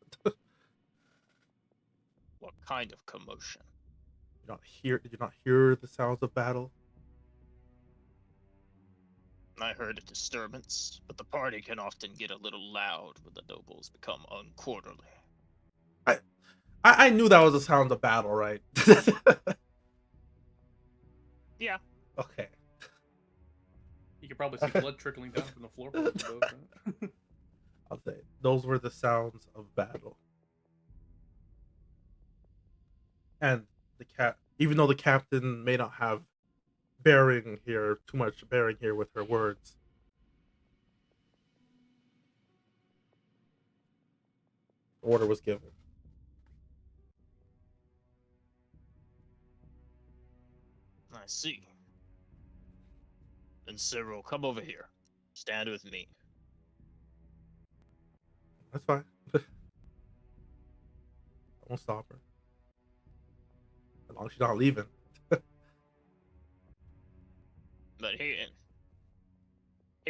What kind of commotion? Did you not hear the sounds of battle? I heard a disturbance, but the party can often get a little loud when the nobles become unquarterly. I knew that was the sound of battle, right? Yeah. Okay. You could probably see blood trickling down from the floorboards above. Right? I'll say those were the sounds of battle. And even though the captain may not have too much bearing here with her words, the order was given. I see. Then Cyril, come over here. Stand with me. That's fine. I won't stop her. As long as she's not leaving. But he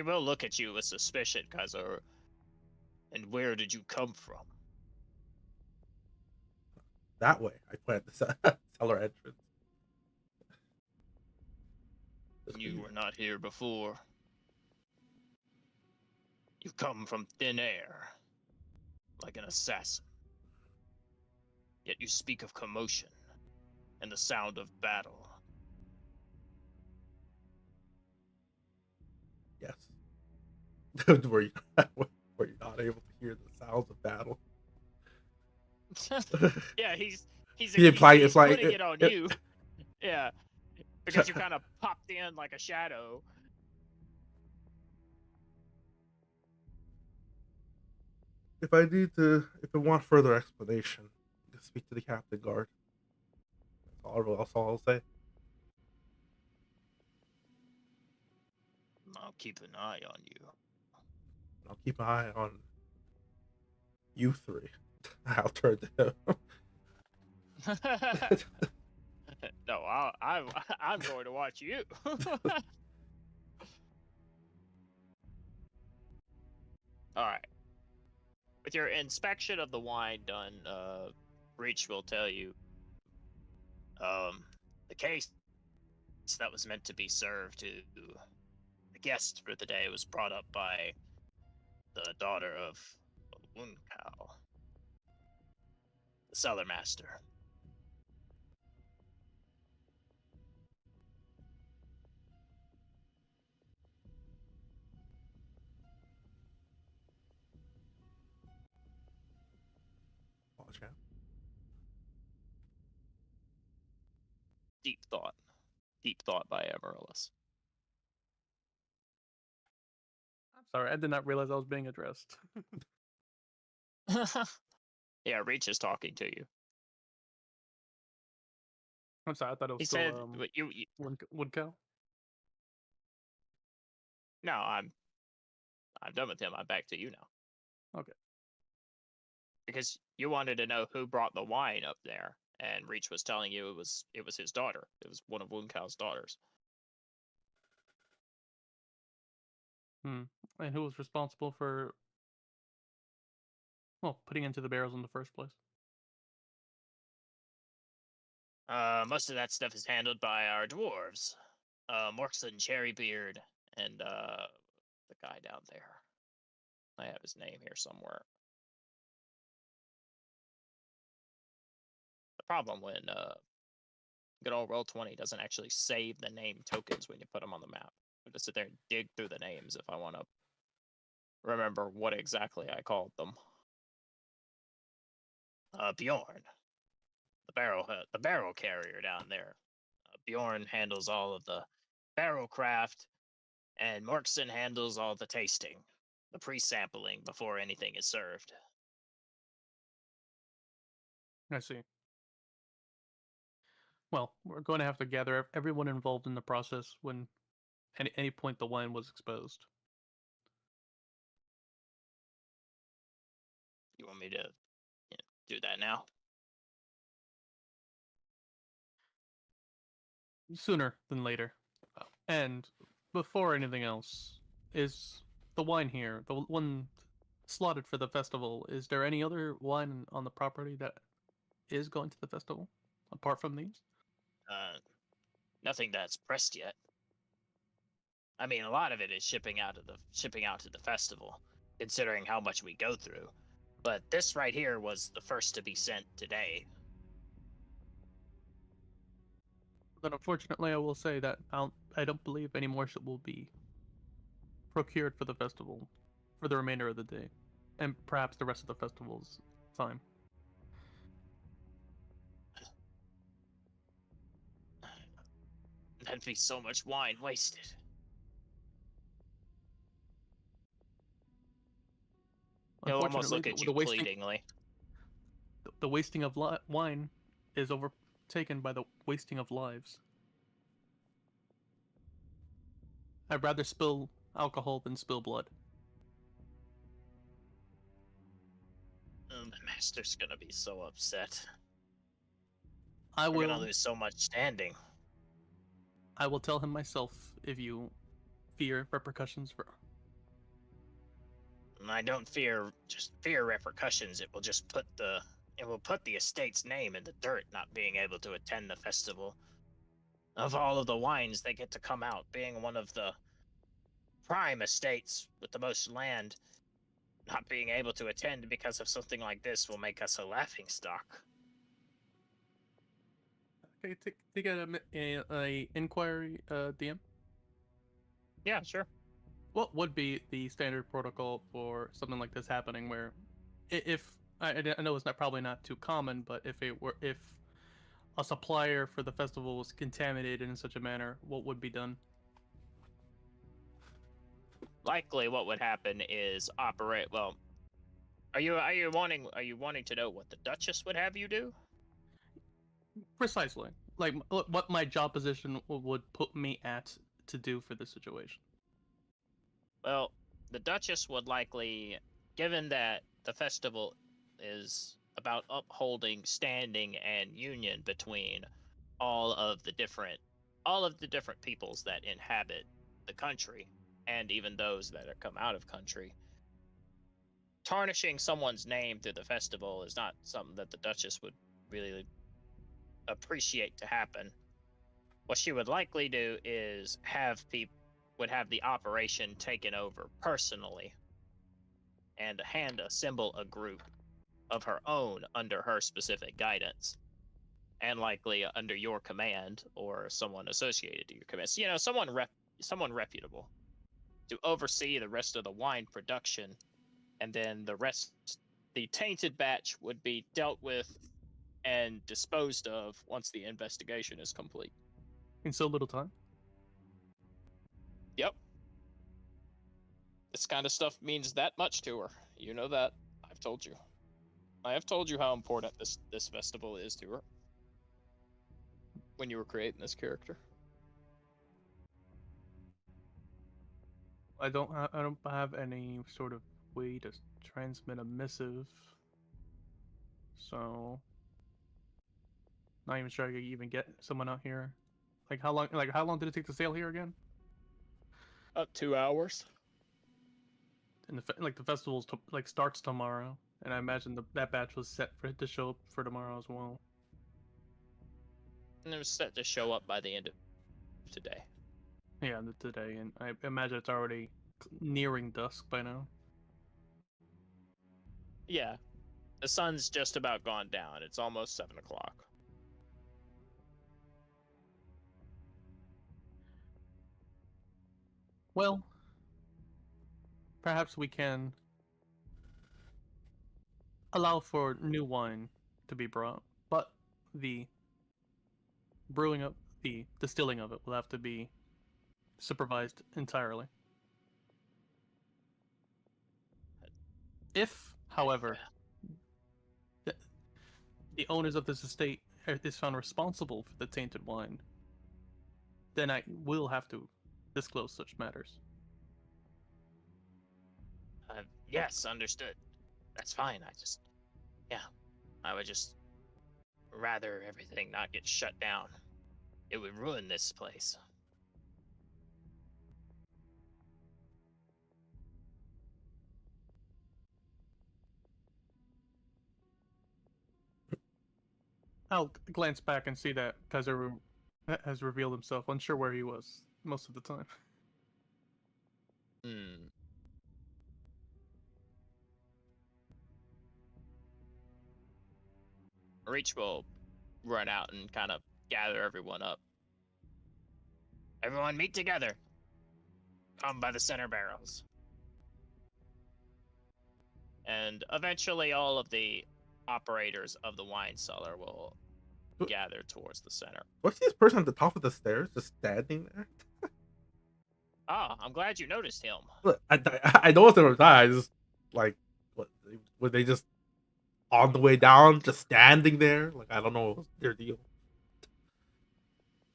will look at you with suspicion, Kaizoru. And where did you come from? That way, I plan to cellar entrance. You were not here before. You come from thin air, like an assassin. Yet you speak of commotion and the sound of battle. Yes. were you not able to hear the sounds of battle? Yeah, he's It's putting it on you. Yeah, because you kind of popped in like a shadow. If I want further explanation, just speak to the captain guard. That's all I'll say. I'll keep an eye on you. I'll keep an eye on you three. I'll turn to him. No, I'm going to watch you. All right. With your inspection of the wine done, Reach will tell you, the case that was meant to be served to the guest for the day was brought up by the daughter of Wunkao, the cellar master. Watch out. Deep thought by Amaryllis. I'm sorry, I did not realize I was being addressed. Yeah, Reach is talking to you. I'm sorry, I thought it was He still said, you Wood Cow. no, I'm done with him. I'm back to you now. Okay. Because you wanted to know who brought the wine up there, and Reach was telling you it was his daughter. It was one of Wunkao's daughters. And who was responsible for, well, putting into the barrels in the first place? Most of that stuff is handled by our dwarves. Morkson, Cherrybeard, and the guy down there. I have his name here somewhere. The problem when good old Roll20 doesn't actually save the name tokens when you put them on the map. I have to sit there and dig through the names if I want to remember what exactly I called them. Bjorn, the barrel carrier down there. Bjorn handles all of the barrel craft, and Morkson handles all the tasting, the pre-sampling before anything is served. I see. Well, we're going to have to gather everyone involved in the process when any point the wine was exposed. You want me to do that now? Sooner than later. And before anything else, is the wine here, the one slotted for the festival, is there any other wine on the property that is going to the festival, apart from these? Nothing that's pressed yet. I mean, a lot of it is shipping out to the festival, considering how much we go through. But this right here was the first to be sent today. Then unfortunately, I will say that I don't believe any more will be procured for the festival for the remainder of the day, and perhaps the rest of the festival's time. That'd be so much wine wasted. He'll almost look at you pleadingly. The wasting of wine is overtaken by the wasting of lives. I'd rather spill alcohol than spill blood. The master's gonna be so upset. We're gonna lose so much standing. I will tell him myself if you fear repercussions for. I don't fear repercussions. It will put the estate's name in the dirt, not being able to attend the festival. Of all of the wines that get to come out, being one of the prime estates with the most land, not being able to attend because of something like this will make us a laughingstock. Okay, take a inquiry, DM. Yeah, sure. What would be the standard protocol for something like this happening? Where, if I know it's probably not too common, but if a supplier for the festival was contaminated in such a manner, what would be done? Likely, what would happen is operate. Well, are you wanting to know what the Duchess would have you do? Precisely, like what my job position would put me at to do for this situation. Well, the Duchess would likely, given that the festival is about upholding standing and union between all of the different peoples that inhabit the country, and even those that have come out of country. Tarnishing someone's name through the festival is not something that the Duchess would really appreciate to happen. What she would likely do is have the operation taken over personally and assemble a group of her own under her specific guidance, and likely under your command or someone associated to your command. So, someone reputable to oversee the rest of the wine production, and then the tainted batch would be dealt with and disposed of once the investigation is complete. In so little time? Yep. This kind of stuff means that much to her. You know that. I've told you. I have told you how important this festival is to her when you were creating this character. I don't have any sort of way to transmit a missive, so not even sure I could even get someone out here. How long did it take to sail here again? Up 2 hours. And the festival starts tomorrow, and I imagine that batch was set for it to show up for tomorrow as well. And it was set to show up by the end of today. Yeah, today, and I imagine it's already nearing dusk by now. Yeah, the sun's just about gone down. It's almost 7 o'clock. Well, perhaps we can allow for new wine to be brought, but the the distilling of it will have to be supervised entirely. If, however, the owners of this estate is found responsible for the tainted wine, then I will have to disclose such matters. Yes, understood. That's fine. I would just rather everything not get shut down. It would ruin this place. I'll glance back and see that Kazaru has revealed himself, unsure where he was most of the time. Hmm. Reach will run out and kind of gather everyone up. Everyone meet together. Come by the center barrels. And eventually all of the operators of the wine cellar will gather towards the center. What's this person at the top of the stairs just standing there? Ah, I'm glad you noticed him. Look, I noticed them I just like, what were they just on the way down, just standing there? Like, I don't know what's their deal.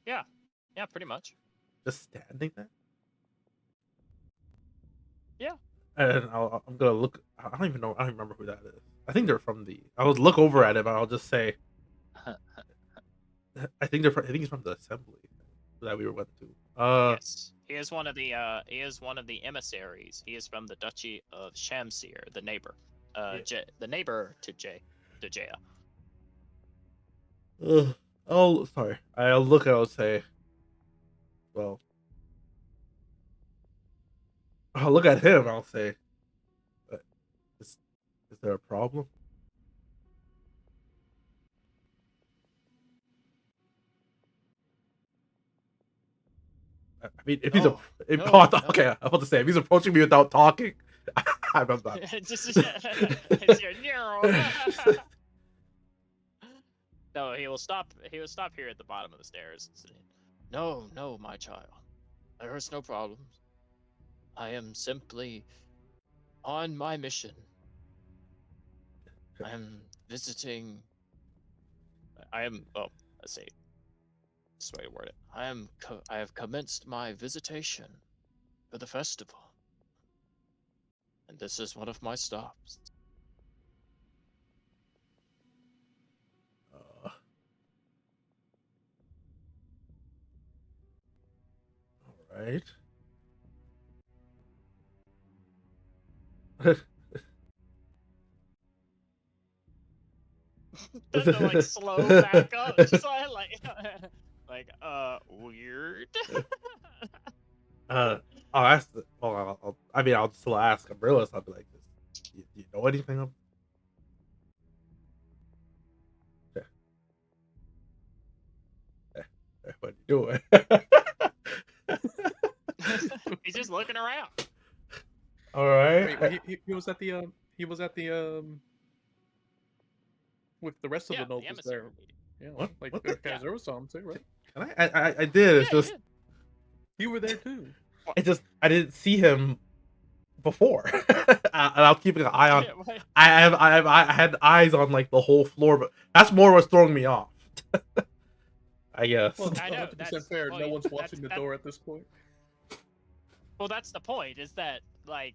Yeah, pretty much. Just standing there. Yeah. And I'm gonna look. I don't even know. I don't remember who that is. I think they're from the. I would look over at him and I'll just say. I think he's from the assembly that we went to. Yes, he is one of the emissaries. He is from the Duchy of Shamsir, the neighbor. The neighbor to Jaya. Oh, sorry. I'll look and I'll say. Well, I'll look at him and I'll say, is there a problem? I mean, if he's No. okay, I'm about to say if he's approaching me without talking, I'm not. No, he will stop. He will stop here at the bottom of the stairs and say, "No, my child. There's no problems. I am simply on my mission. I am visiting. Let's see. This way to word it. I have commenced my visitation for the festival, and this is one of my stops." All right. Then to like slow back up, just like weird. I'll ask. Well, I'll still ask Umbrellas. I'll be like, do you know anything of? What are you doing? He's just looking around. All right. Wait, he was at the with the rest of the nobles emissary there. meeting. Yeah, What? like What Kazaru saw him too, right? Can I did. It's just You were there too. I didn't see him before, and I was keeping an eye on. I had eyes on like the whole floor, but that's more what's throwing me off. I guess. Well, I know, 100% fair. No one's watching the door at this point. Well, that's the point. Is that like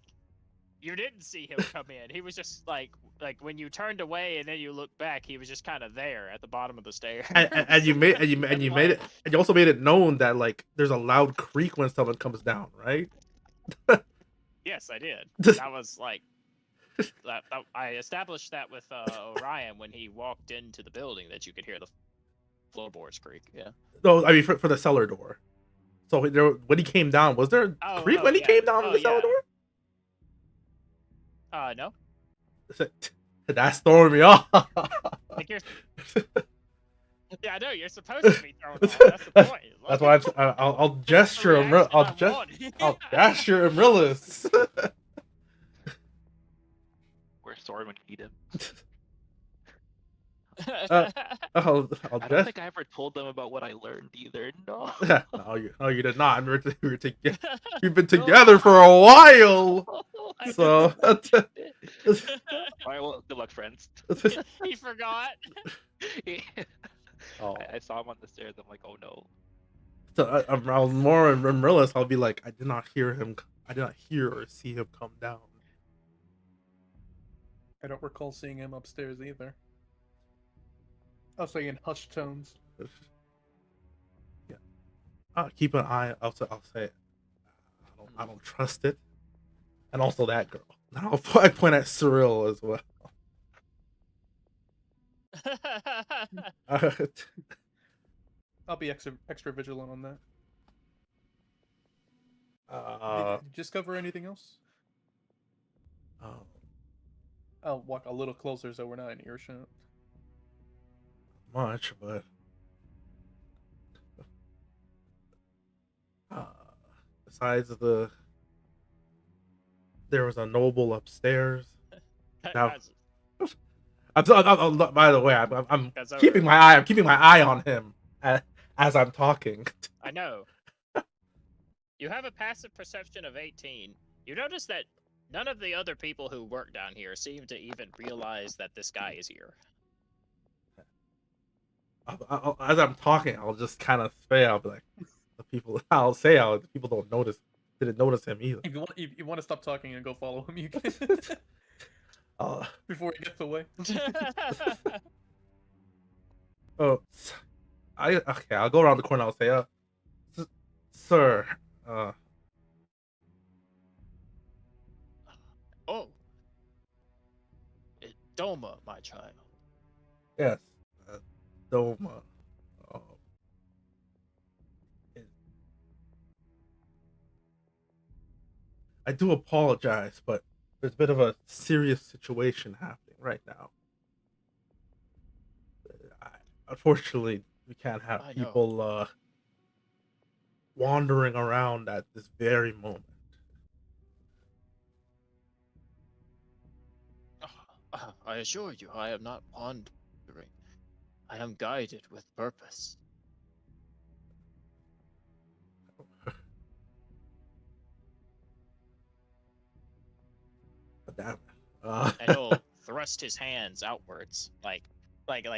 you didn't see him come in? He was just like when you turned away and then you looked back, he was just kind of there at the bottom of the stairs. And you made it, and you also made it known that like there's a loud creak when someone comes down, right? Yes, I did. That was like that I established that with Orion when he walked into the building that you could hear the floorboards creak. Yeah. No, I mean for the cellar door. So when he came down, was there a creak when he came down in the cellar door? No. That's throwing me off. Like you're... Yeah, I know you're supposed to be thrown off. That's the point. That's why I'll gesture Amaryllis. I'll gesture Amaryllis. Where's Soren when you need him? I'll I don't think I ever told them about what I learned either. No. No, you did not. We've been together for a while. So. All right, well, good luck, friends. He forgot. Oh. I saw him on the stairs. I'm like, oh no. So around more Amaryllis, I'll be like, I did not hear or see him come down. I don't recall seeing him upstairs either. I'll say in hushed tones. Yeah. Keep an eye. I'll say. I don't trust it. And also that girl. And I point at Cyril as well. I'll be extra vigilant on that. Did you discover anything else? I'll walk a little closer so we're not in earshot. Much, but besides there was a noble upstairs. Now, by the way, I'm keeping my eye on him as I'm talking. I know. You have a passive perception of 18. You notice that none of the other people who work down here seem to even realize that this guy is here. As I'm talking, I'll just kind of say, I'll be like, the people didn't notice him either. If you want to stop talking and go follow him, you can. Before he gets away. I'll go around the corner. I'll say, sir, Oh. Doma, my child. Yes, Doma. I do apologize, but there's a bit of a serious situation happening right now. Unfortunately, we can't have people wandering around at this very moment. I assure you, I am not wandering. I am guided with purpose. Damn. And he'll thrust his hands outwards, like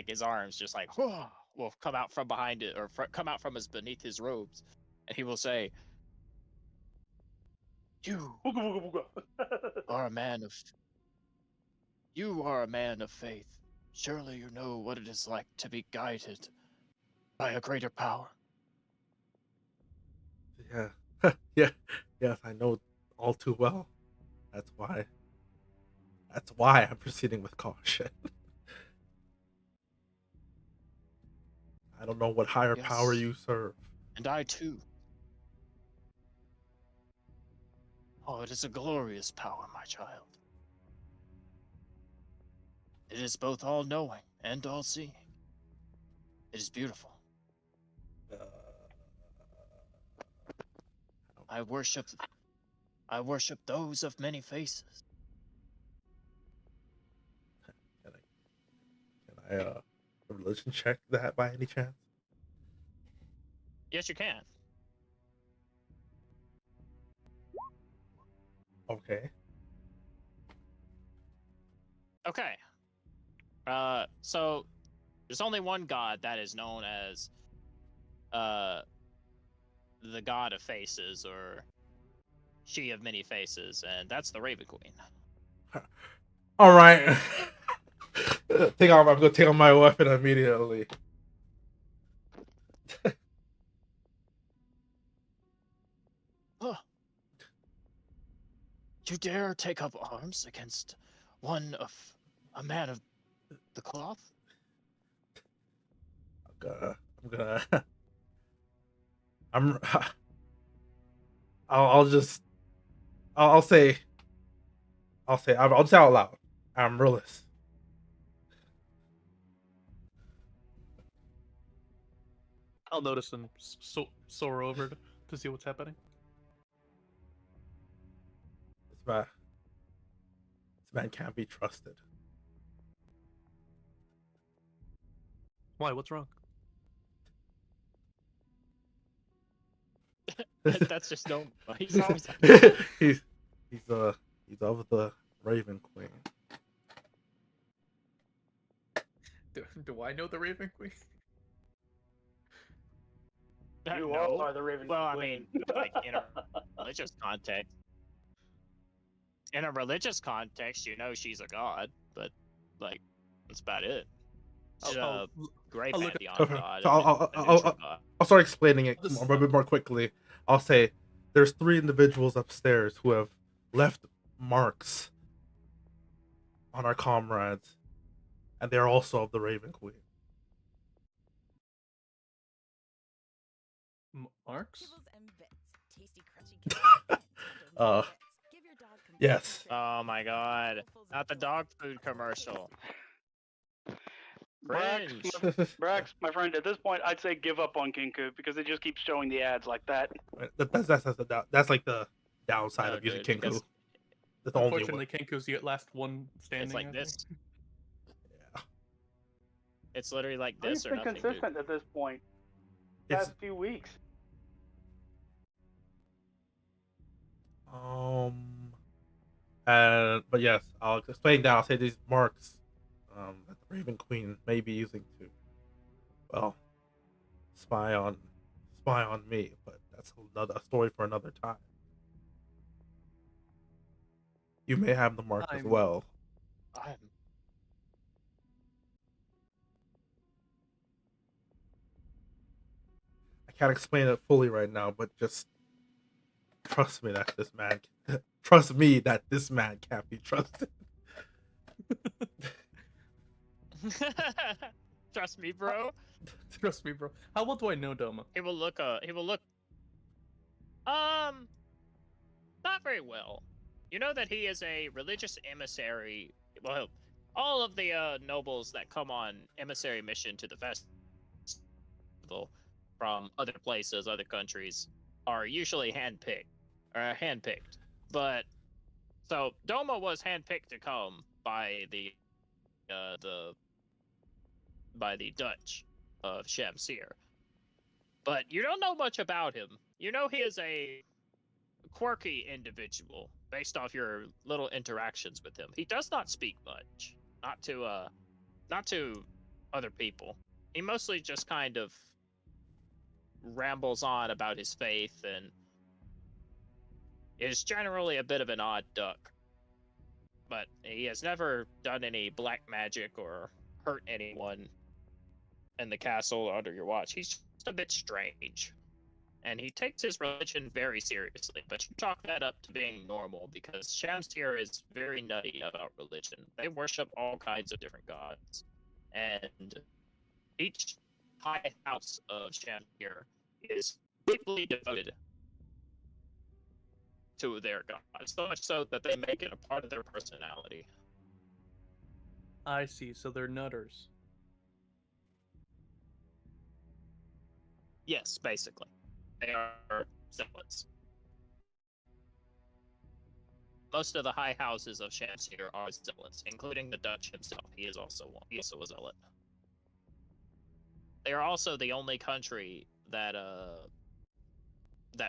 his arms just like will come out from behind it, or come out from beneath his robes, and he will say, "You are a man of. You are a man of faith. Surely you know what it is like to be guided by a greater power." Yeah, yes, I know all too well. That's why I'm proceeding with caution. I don't know what higher power you serve. And I too. Oh, it is a glorious power, my child. It is both all-knowing and all-seeing. It is beautiful. I worship those of many faces. Can I religion check that by any chance? Yes, you can. Okay. Okay. So there's only one god that is known as the god of faces, or she of many faces, and that's the Raven Queen. All right. I'm gonna take out my weapon immediately. You dare take up arms against a man of the cloth? I'll say out loud. Amaryllis. I'll notice and soar over to see what's happening. This man can't be trusted. Why? What's wrong? That's just no. He's always. he's of the Raven Queen. Do I know the Raven Queen? You No. are the Raven Well, I Queen. mean, like in a religious context. In a religious context, you know she's a god, but like that's about it. She's a gray I'll look pantheon Okay, god. so and a neutral god. I'll start explaining it This- a bit more quickly. I'll say there's 3 individuals upstairs who have left marks on our comrades, and they're also of the Raven Queen. Marks? Yes. Oh my god! Not the dog food commercial. Cringe. Brax, my friend, at this point, I'd say give up on Kinku because they just keep showing the ads like that. That's like the downside No, of using dude, Kinku. because That's the only way. Unfortunately, Kenku's the last one standing. it's like I this. think. Yeah. It's literally like He's this or been nothing, dude. consistent at this point. It's Past few weeks. but yes, I'll explain that. I'll say these marks that the Raven Queen may be using to, well, spy on me. But that's a story for another time. You may have the mark as well. I'm... I can't explain it fully right now, but just trust me that this man can't be trusted. Trust me, bro. Trust me, bro. How well do I know Doma? He will look. Not very well. You know that he is a religious emissary. Well, all of the nobles that come on emissary mission to the festival from other places, other countries, are usually handpicked. But so Doma was handpicked to come by the Dutch of Shamsir. But you don't know much about him. You know he is a quirky individual based off your little interactions with him. He does not speak much. Not to other people. He mostly just kind of rambles on about his faith and is generally a bit of an odd duck. But he has never done any black magic or hurt anyone in the castle or under your watch. He's just a bit strange. And he takes his religion very seriously, but you chalk that up to being normal because Shamsir is very nutty about religion. They worship all kinds of different gods. And each high house of Shamsir is deeply devoted to their god, so much so that they make it a part of their personality. I see. So they're nutters. Yes, basically. They are zealots. Most of the high houses of Shamsir are zealots, including the Dutch himself. He is also one. He also a zealot. They are also the only country that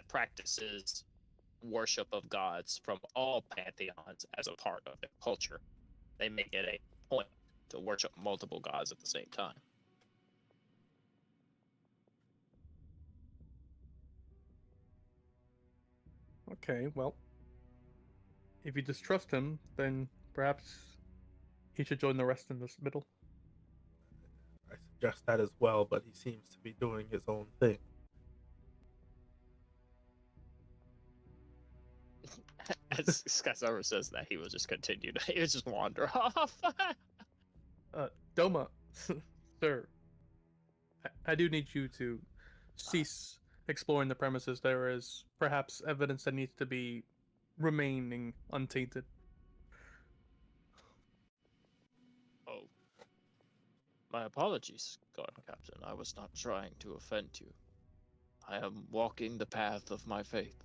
practices worship of gods from all pantheons as a part of their culture. They make it a point to worship multiple gods at the same time. Okay, well, if you distrust him, then perhaps he should join the rest in this middle. I suggest that as well, but he seems to be doing his own thing. As Skysover says that, he will just continue to he will just wander off. Doma, sir, I do need you to cease exploring the premises. There is perhaps evidence that needs to be remaining untainted. Oh. My apologies, Guard Captain. I was not trying to offend you. I am walking the path of my faith.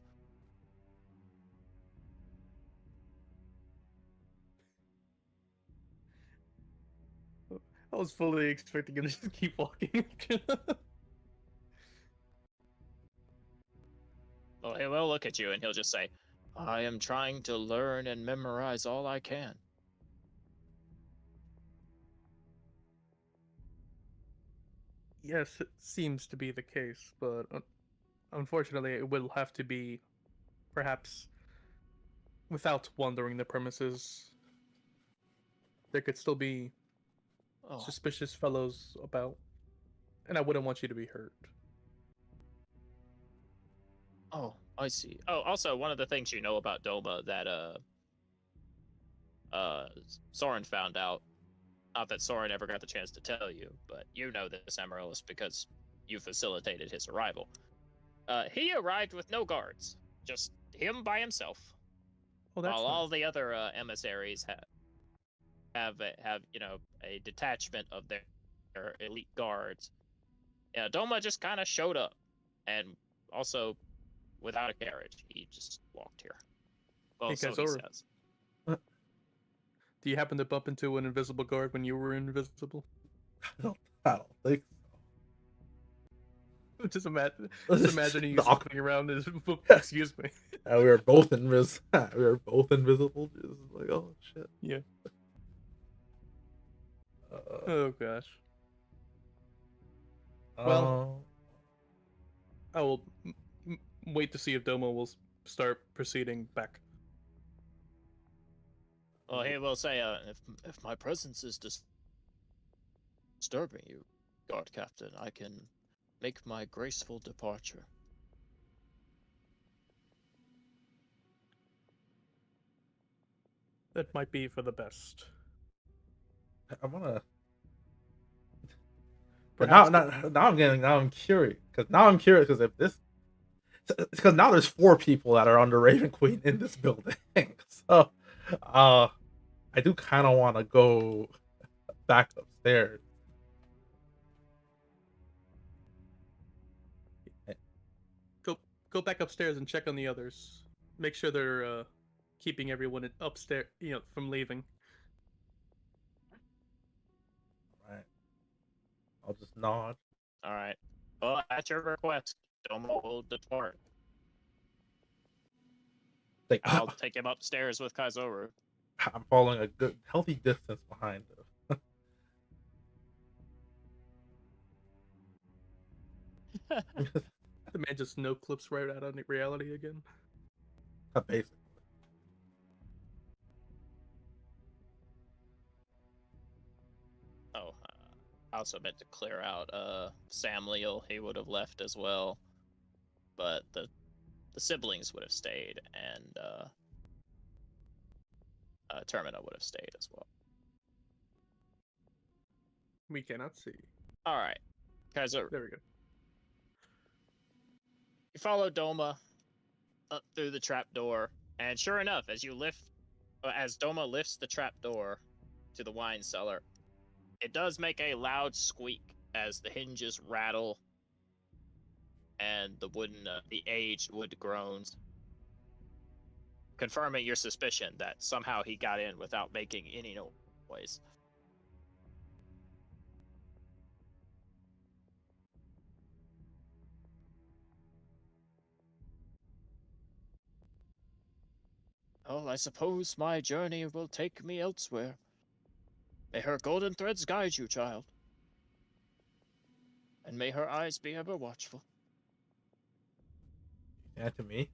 I was fully expecting him to just keep walking. Well, he will look at you and he'll just say, I am trying to learn and memorize all I can. Yes, it seems to be the case, but unfortunately, it will have to be perhaps without wandering the premises. There could still be Oh, suspicious fellows about, and I wouldn't want you to be hurt. oh, I see. Oh, also, one of the things you know about Doma that Soren found out. Not that Soren ever got the chance to tell you, but you know this, Amaryllis, because you facilitated his arrival. He arrived with no guards, just him by himself, Oh, that's while nice. all the other emissaries have a detachment of their elite guards. Yeah, Doma just kind of showed up, and also without a carriage, he just walked here. Well, Hey, so he Kazora. says. Do you happen to bump into an invisible guard when you were invisible? I don't think Just imagine you The awkward- slipping around and excuse me. so. We were both invisible. We were both invisible. Just like, oh shit. Yeah. Uh, Oh gosh. well, Well- I will wait to see if Domo will start proceeding back. Well, he will say, if my presence is disturbing you, Guard Captain, I can make my graceful departure. That might be for the best. I wanna. But now I'm curious because if this, because now there's 4 people that are under Raven Queen in this building, so I do kind of want to go back upstairs. Go back upstairs and check on the others. Make sure they're keeping everyone upstairs, from leaving. Right. I'll just nod. All right. Well, at your request, Domo will depart. Like, I'll take him upstairs with Kaizoru. I'm following a good, healthy distance behind him. The man just no clips right out on reality again. Basically. Oh, I also meant to clear out Sam Leal. He would have left as well, but the siblings would have stayed, and Termina would have stayed as well. We cannot see. All right, Kaizoru. There we go. You follow Doma up through the trapdoor, and sure enough, as Doma lifts the trapdoor to the wine cellar, it does make a loud squeak as the hinges rattle and the aged wood groans, confirming your suspicion that somehow he got in without making any noise. Oh, I suppose my journey will take me elsewhere. May her golden threads guide you, child. And may her eyes be ever watchful. Yeah, to me.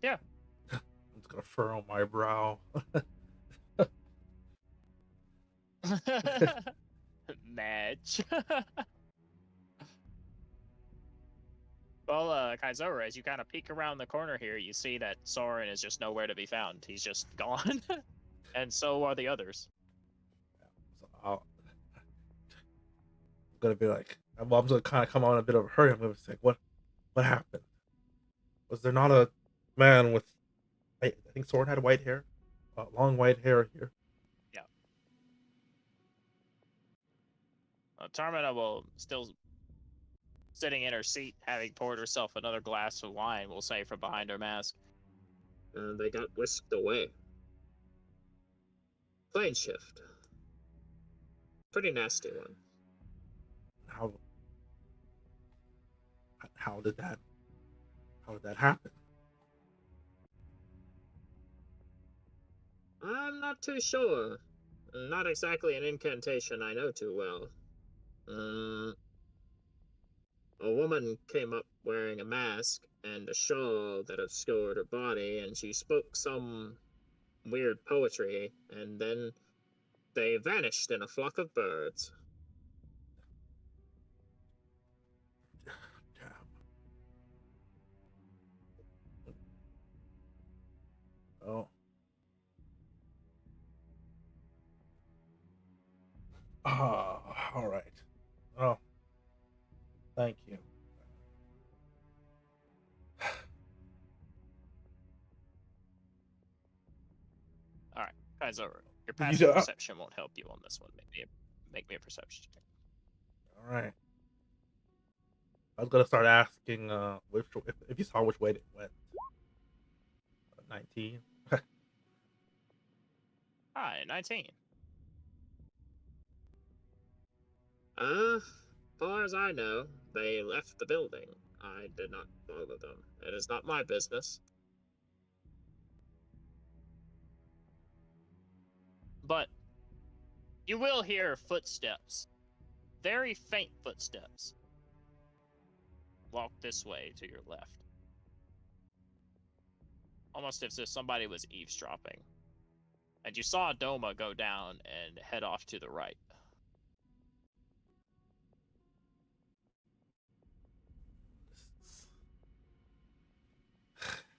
Yeah. I'm just gonna furrow my brow. Match. Well, Kaizoru, as you kind of peek around the corner here, you see that Soren is just nowhere to be found. He's just gone. And so are the others. So I'm gonna be like, I'm gonna kind of come on a bit of a hurry. I'm gonna say, what happened? Was there not a man with, I think Soren had white hair, long white hair here. Yeah. Termina will still sitting in her seat, having poured herself another glass of wine, will say from behind her mask. They got whisked away. Plane shift. Pretty nasty one. How did that happen? I'm not too sure. Not exactly an incantation I know too well. A woman came up wearing a mask and a shawl that obscured her body, and she spoke some weird poetry, and then they vanished in a flock of birds. Oh. All right. Oh, thank you. All right, guys, over. Your passive Yeah. perception won't help you on this one. Make me a perception check. All right. I was gonna start asking if you saw which way it went. 19. Hi, 19. Far as I know, they left the building. I did not follow them. It is not my business. But you will hear footsteps. Very faint footsteps. Walk this way to your left. Almost as if somebody was eavesdropping. And you saw Doma go down and head off to the right.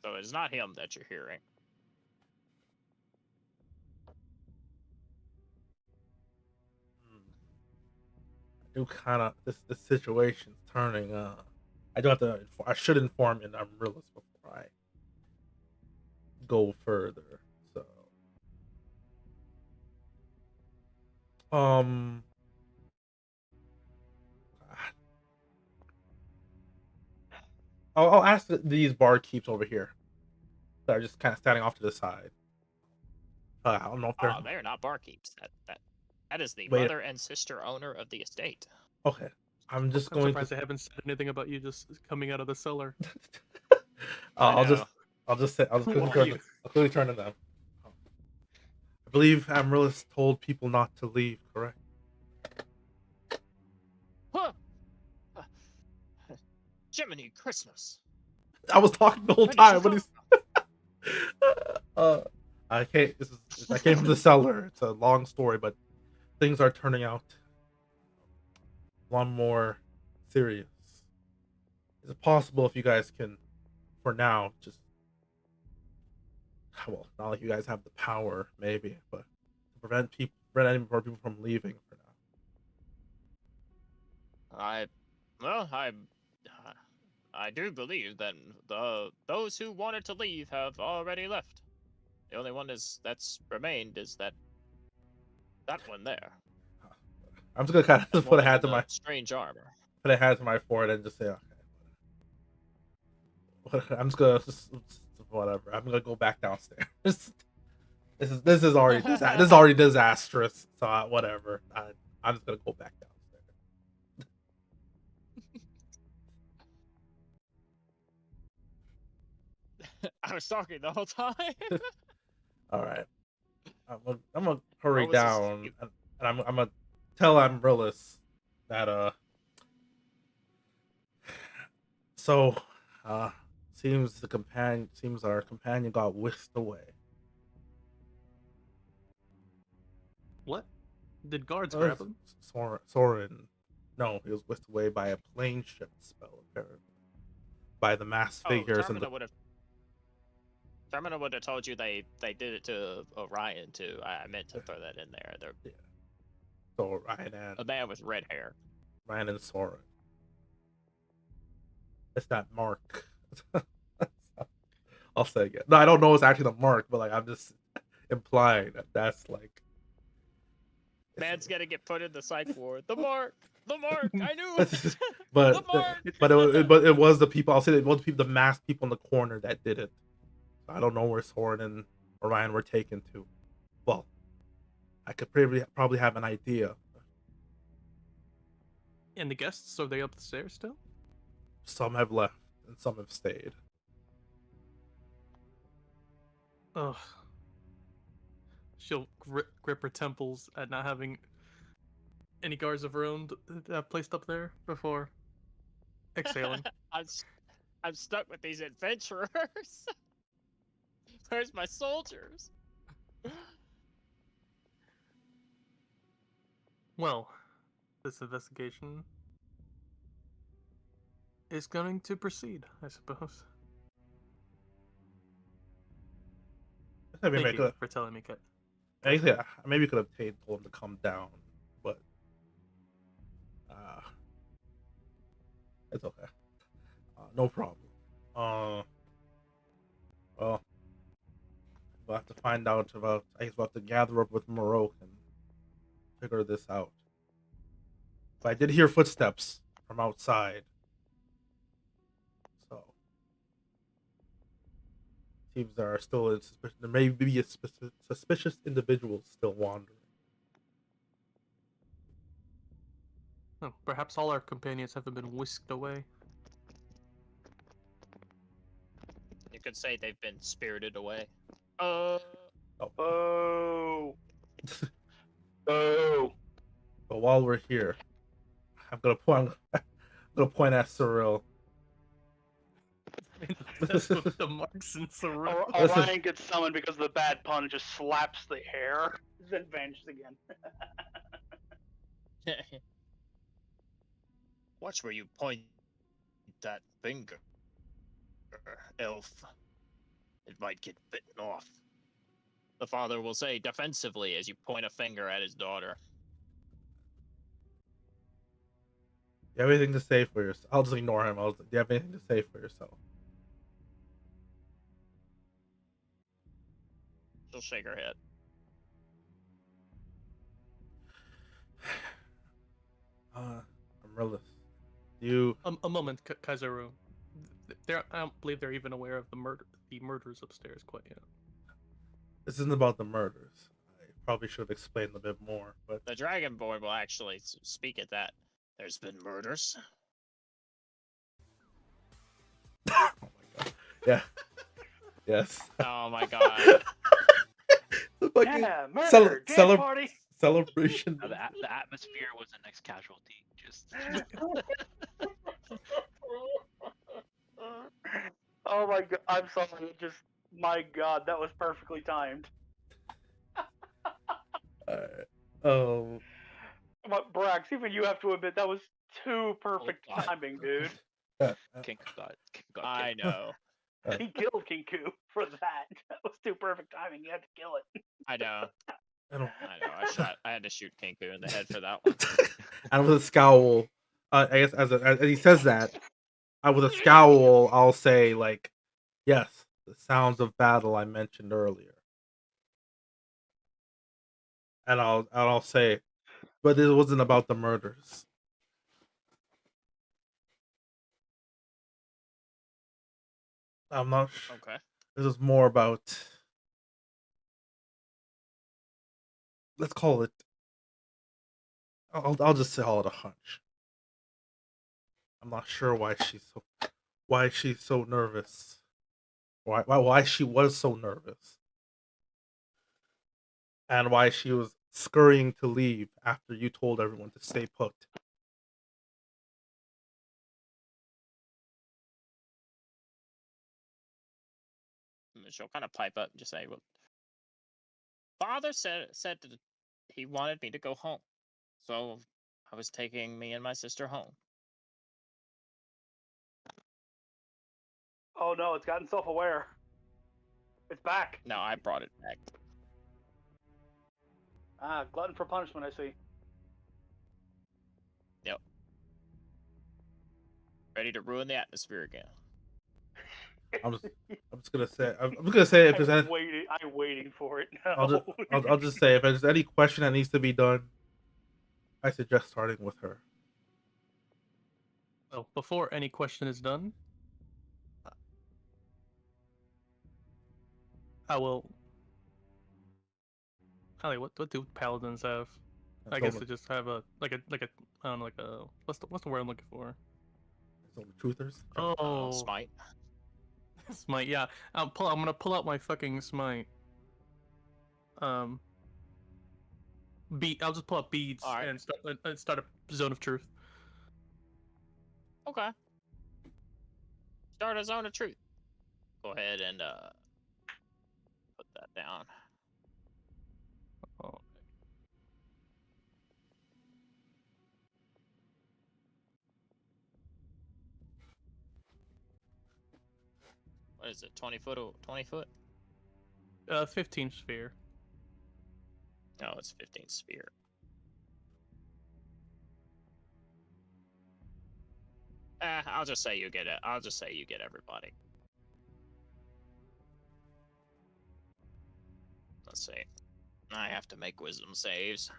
So it's not him that you're hearing. I do kind of this situation's turning. I do have to. I should inform Amaryllis before I go further. So, I'll ask these barkeeps over here that are just kind of standing off to the side. I don't know if they're. Oh, they're not barkeeps. That is the Wait. mother and sister owner of the estate. Okay, I'm just I'm going surprised to. they haven't said anything about you just coming out of the cellar. I'll know. just say, I'll Who quickly are turn to them. I believe Amaryllis told people not to leave, correct? Huh. Jiminy Christmas. I was talking the whole Where did you time. What come is? I came from the cellar. It's a long story, but things are turning out a lot more serious. Is it possible if you guys can, for now, just not like you guys have the power, maybe, but to prevent any more people from leaving for now. I do believe that those who wanted to leave have already left. The only one that's remained is that one there. I'm just gonna kind of just put a hat to my strange armor. Put a hat to my forehead and just say, okay. I'm just gonna whatever. I'm gonna go back downstairs. This is already disastrous. So whatever. I'm just gonna go back downstairs. I was talking the whole time. All right. I'm gonna hurry down, and I'm gonna tell Amaryllis that So, seems our companion got whisked away. What? Did guards grab him? Soren, no, he was whisked away by a plane shift spell, apparently. By the masked figures and Termina would have told you they did it to Orion too. I meant to throw that in there. Yeah. So Ryan and a man with red hair. Ryan and Soren. It's that mark. I'll say it. No, I don't know it's actually the mark, but like I'm just implying that that's like man's gonna get put in the psych ward. The mark. The mark. I knew it. but The mark. but it was the people. I'll say that it was the people, the masked people in the corner that did it. I don't know where Soren and Orion were taken to. Well, I could probably have an idea. And the guests, are they up the stairs still? Some have left and some have stayed. Ugh. She'll grip her temples at not having any guards of her own placed up there before exhaling. I'm stuck with these adventurers. Where's my soldiers? Well, this investigation is going to proceed, I suppose. Maybe Thank you for telling me, Kit. Actually, maybe could have told him to come down, but it's okay. No problem. Well, we'll have to find out about. I guess we'll have to gather up with Morok and figure this out. But I did hear footsteps from outside, so seems there are still there may be a suspicious individuals still wandering. Oh, perhaps all our companions haven't been whisked away. You could say they've been spirited away. Oh. Oh. Oh. But while we're here, I'm gonna point at Cyril. The marks in Cyril. Orion gets summoned because of the bad pun and just slaps the hair. Then vanishes again. Watch where you point that finger, elf. It might get bitten off. The father will say defensively as you point a finger at his daughter. You have anything to say for yourself? I'll just ignore him. Do you have anything to say for yourself? She'll shake her head. Amaryllis, you. A moment, Kaizeru. I don't believe they're even aware of the murders upstairs quite yet. This isn't about the murders. I probably should have explained a bit more, but The Dragonborn will actually speak at that. There's been murders. oh my god, yeah, yes. Oh my god. The fucking Yeah, murder, dead party. celebration. The atmosphere was the next casualty. Just Oh my god, I'm sorry. My god, that was perfectly timed. But Brax, even you have to admit that was too perfect God. timing, dude. King God. I know. He killed Kinku for that. That was too perfect timing. You had to kill it. I know. I don't. I had to shoot Kinku in the head for that one. And with a scowl, I guess as he says that, with a scowl, I'll say like, yes, the sounds of battle I mentioned earlier, and I'll say, but it wasn't about the murders. I'm not sure. Okay. This is more about, let's call it. I'll just call it a hunch. I'm not sure why she's so nervous. Why she was so nervous. And why she was scurrying to leave after you told everyone to stay put. She'll kind of pipe up and just say, "Well, father said that he wanted me to go home, so I was taking me and my sister home." Oh no, it's gotten self-aware. It's back. No, I brought it back. Ah, glutton for punishment, I see. Yep. Ready to ruin the atmosphere again. I'm just gonna say if there's any, I'm waiting for it. No. I'll just say if there's any question that needs to be done, I suggest starting with her. So before any question is done, I will. Ali, what do paladins have? I guess they just have a I don't know, like a what's the word I'm looking for? Some truthers. Oh, Smite. smite. Yeah, I'm gonna pull out my fucking smite. Um, I'll just pull up beads Alright. and start a zone of truth. Okay. Start a zone of truth. Go ahead and put that down. Oh. What is it? 20 foot? 20 foot? 15 sphere. No, it's 15 sphere. I'll just say you get it. I'll just say you get everybody. Let's see. I have to make wisdom saves.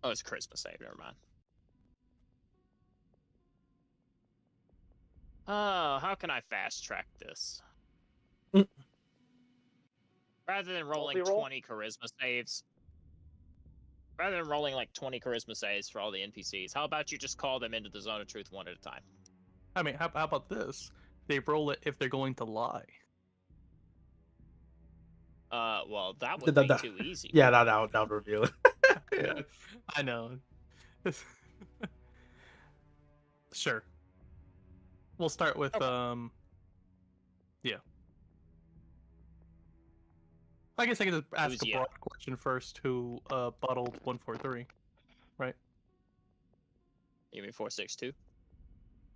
Oh, it's charisma save. Never mind. Oh, how can I fast track this? Mm. Rather than rolling Multi-roll? 20 charisma saves, rather than rolling like 20 charisma saves for all the NPCs, how about you just call them into the zone of truth one at a time? I mean, how about this? They roll it if they're going to lie. Well, that would be too easy. Yeah, that would reveal it. Yeah, I know. Sure. We'll start with Okay. yeah. I guess I can just ask Who's a broad question first. Who bottled 143, right? You mean 462?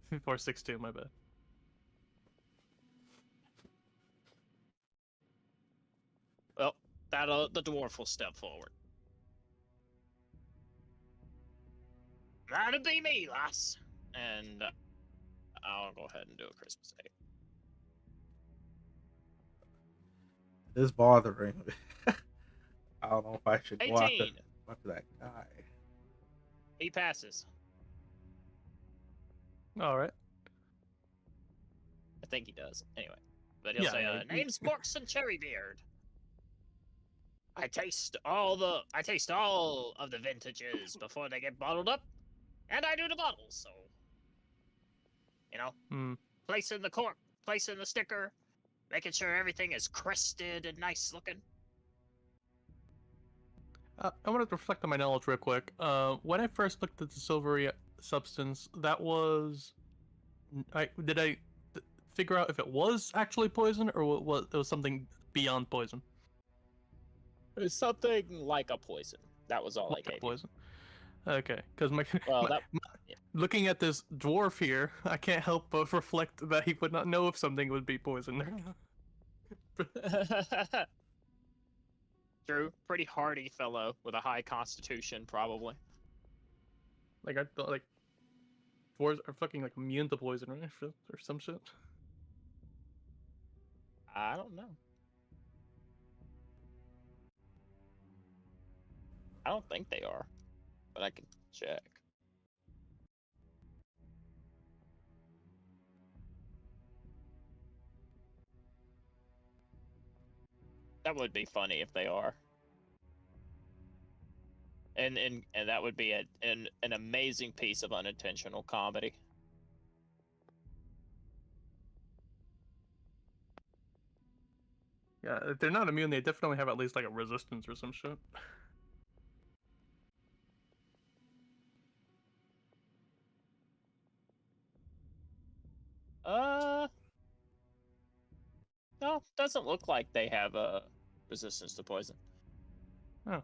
462, my bad. Well, the dwarf will step forward. That'd be me, lass. And I'll go ahead and do a Christmas save. It is bothering me. I don't know if I should go 18. after that guy. He passes. All right. I think he does. Anyway, but he'll Yeah, say, yeah, "Name's Borks and Cherrybeard. I taste all of the vintages before they get bottled up, and I do the bottles. So, you know, Hmm. placing the cork, placing the sticker, making sure everything is crested and nice looking." I want to reflect on my knowledge real quick. When I first looked at the silvery substance, that was, did I figure out if it was actually poison or what? It was something beyond poison. It's something like a poison. That was all I Like gave you. poison. Okay, because Well, that looking at this dwarf here, I can't help but reflect that he would not know if something would be poison. True. Pretty hardy fellow with a high constitution, probably. Like I thought, like dwarves are fucking like immune to poison, right? Or some shit. I don't know. I don't think they are, but I can check. That would be funny if they are. And that would be an amazing piece of unintentional comedy. Yeah, if they're not immune, they definitely have at least like a resistance or some shit. No, doesn't look like they have a resistance to poison. Oh.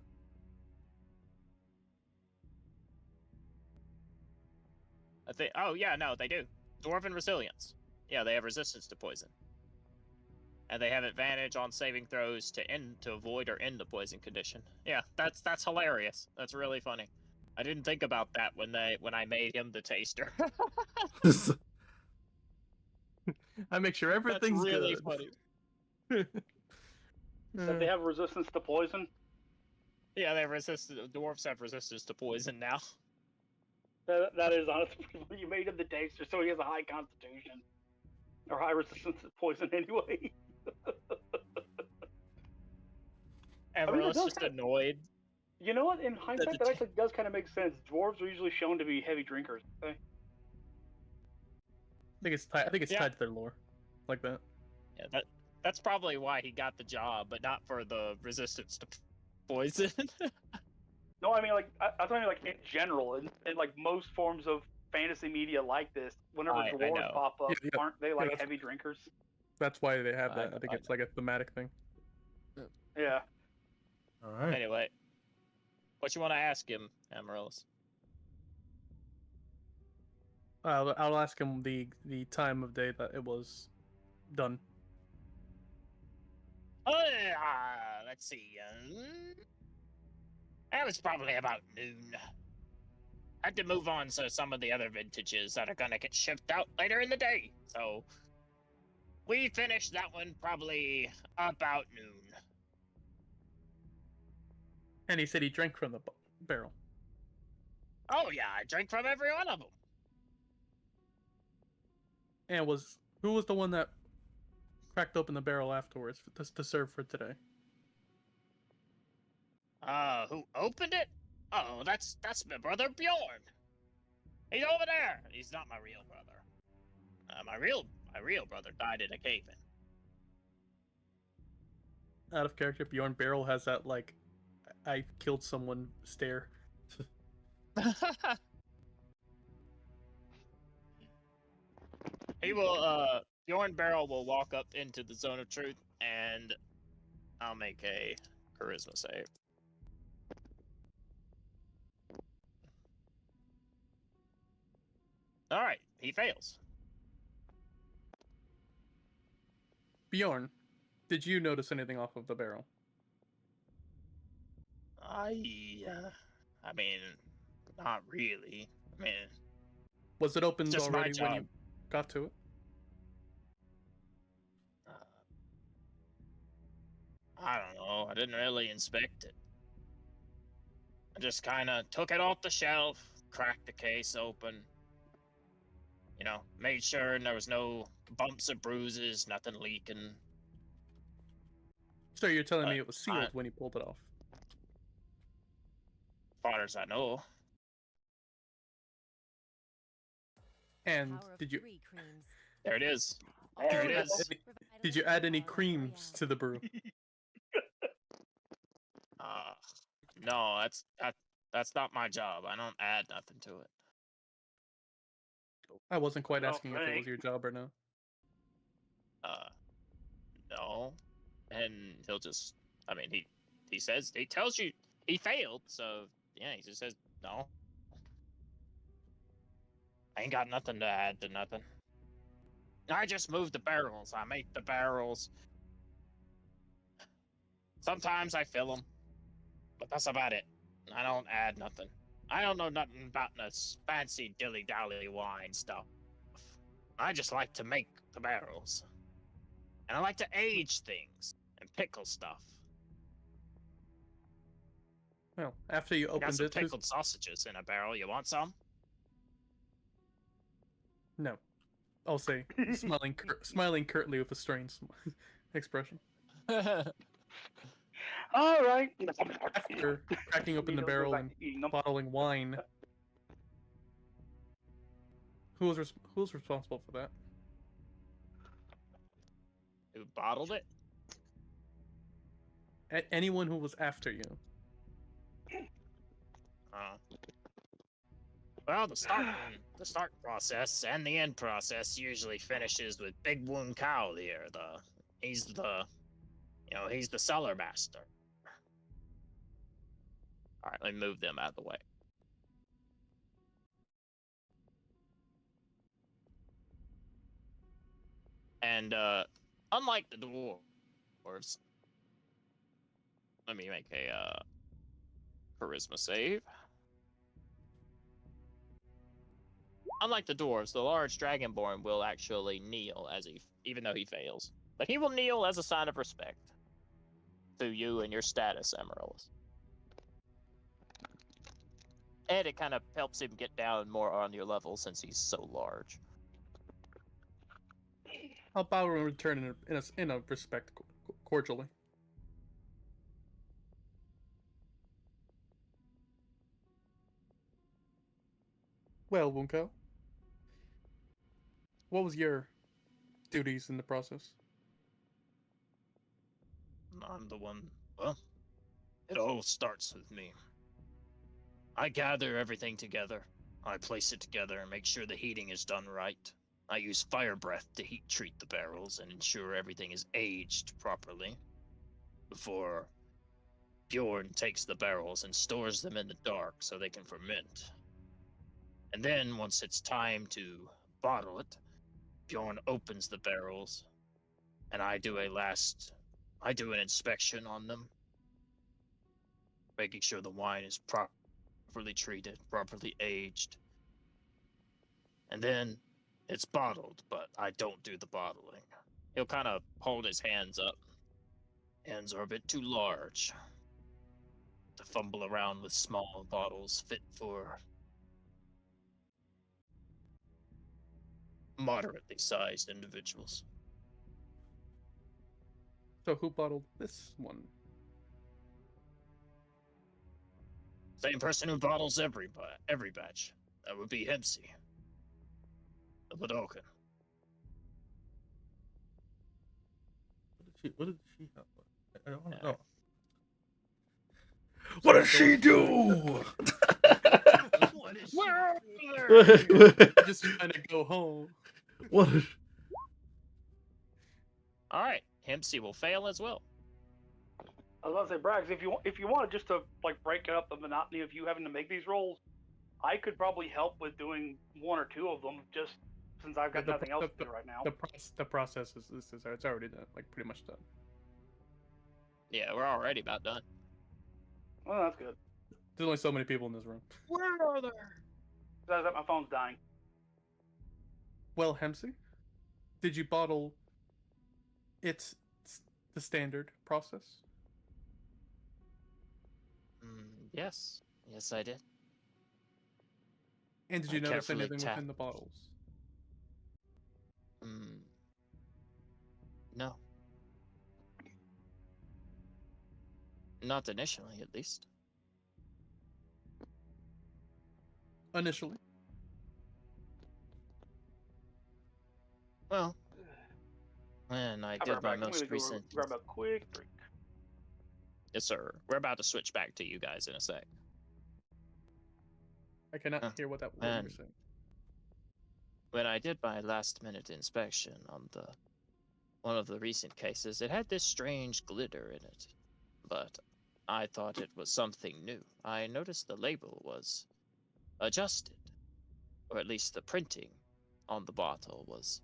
I think. Oh yeah, no, they do. Dwarven resilience. Yeah, they have resistance to poison, and they have advantage on saving throws to avoid or end the poison condition. Yeah, that's hilarious. That's really funny. I didn't think about that when I made him the taster. I make sure That's everything's really good. funny. That they have resistance to poison. Yeah, they resist. Dwarves have resistance to poison now. That is honestly you made him the taster, so he has a high constitution or high resistance to poison anyway. Amaryllis does just kinda- annoyed. You know what? In hindsight, the that actually does kind of make sense. Dwarves are usually shown to be heavy drinkers. Okay? I think it's Yeah. tied to their lore, like that. Yeah, that's probably why he got the job, but not for the resistance to poison. No, I mean I mean like in general, in like most forms of fantasy media like this, whenever I dwarves know. pop up, Yeah, aren't they like that's- heavy drinkers? That's why they have I that. know, I think I it's like a thematic thing. Yeah. All right. Anyway, what you want to ask him, Amaryllis? I'll ask him the time of day that it was done. Let's see. That was probably about noon. Had to move on to some of the other vintages that are gonna get shipped out later in the day. So we finished that one probably about noon. And he said he drank from the barrel. Oh yeah, I drank from every one of them. And who was the one that cracked open the barrel afterwards to serve for today? Who opened it? Oh, that's my brother Bjorn. He's over there. He's not my real brother. My real brother died in a cave-in. Out of character, Bjorn Barrel has that like, I killed someone stare. He will. Bjorn Barrel will walk up into the zone of truth, and I'll make a charisma save. All right, he fails. Bjorn, did you notice anything off of the barrel? I mean, not really. I mean, Was it opened just my already when you job. got to it? I don't know. I didn't really inspect it. I just kind of took it off the shelf, cracked the case open. You know, made sure there was no bumps or bruises, nothing leaking. So you're telling me Uh, it was sealed when you pulled it off? Far as I know. And did you There it is. There it it is. is. did you add any creams to the brew? No, that's not my job. I don't add nothing to it. I wasn't quite No, asking if it was thanks. your job or no. No. And he'll just, I mean, he says, he tells you he failed, so yeah, he just says no. I ain't got nothing to add to nothing. I just move the barrels. I make the barrels. Sometimes I fill them, but that's about it. I don't add nothing. I don't know nothing about this fancy dilly-dally wine stuff. I just like to make the barrels. And I like to age things and pickle stuff. Well, after you I got opened some it, pickled sausages in a barrel. You want some? no, I'll say smiling curtly with a strange expression. All right. After cracking open the He goes barrel back and to eating them. bottling wine, who was responsible for that? Who bottled it? Anyone who was after you. Well, the start process and the end process usually finishes with Big Wound Cow here. He's the cellar master. All right, let me move them out of the way. And unlike the dwarves, let me make a charisma save. Unlike the dwarves, the large dragonborn will actually kneel even though he fails. But he will kneel as a sign of respect to you and your status, Amaryllis. And it kind of helps him get down more on your level since he's so large. I'll bow and return in a respect cordially. Well, Wunko, what was your duties in the process? I'm the one. Well, it all starts with me. I gather everything together. I place it together and make sure the heating is done right. I use fire breath to heat treat the barrels and ensure everything is aged properly before Bjorn takes the barrels and stores them in the dark so they can ferment. And then, once it's time to bottle it, Bjorn opens the barrels and I do an inspection on them, making sure the wine is properly treated, properly aged. And then it's bottled, but I don't do the bottling. He'll kind of hold his hands up. Hands are a bit too large to fumble around with small bottles fit for moderately sized individuals. So who bottled this one? Same person who bottles every batch. That would be Hempsey, the Badokan. What did she have? I don't Yeah. know. What does she do? Just trying to go home. What? All right, Hempsey will fail as well. I was about to say, Braggs, if you want just to like break up the monotony of you having to make these rolls, I could probably help with doing one or two of them, just since I've got nothing else to do right now. The process is it's already done, like pretty much done. Yeah, we're already about done. Well, that's good. There's only so many people in this room. Where are there? Besides that, my phone's dying. Well, Hempsey, did you bottle it the standard process? Yes. Yes, I did. And did you notice anything within the bottles? No. Not initially, at least. Initially? Well, when I did my most recent... Grab a quick drink. Yes, sir. We're about to switch back to you guys in a sec. I cannot hear what you're saying. When I did my last-minute inspection on one of the recent cases, it had this strange glitter in it. But I thought it was something new. I noticed the label was adjusted, or at least the printing on the bottle was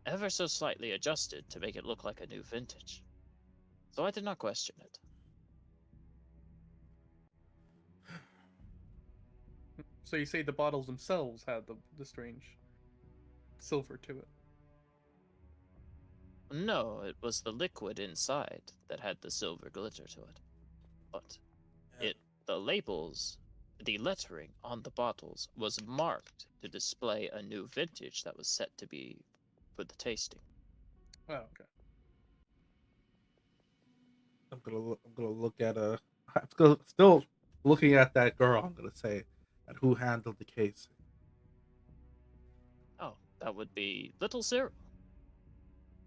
ever so slightly adjusted to make it look like a new vintage. So I did not question it. So you say the bottles themselves had the strange silver to it? No, it was the liquid inside that had the silver glitter to it. But the labels, the lettering on the bottles was marked to display a new vintage that was set to be for the tasting. Oh, okay. I'm gonna look at still looking at that girl. I'm gonna say at who handled the case. Oh, that would be Little Cyril.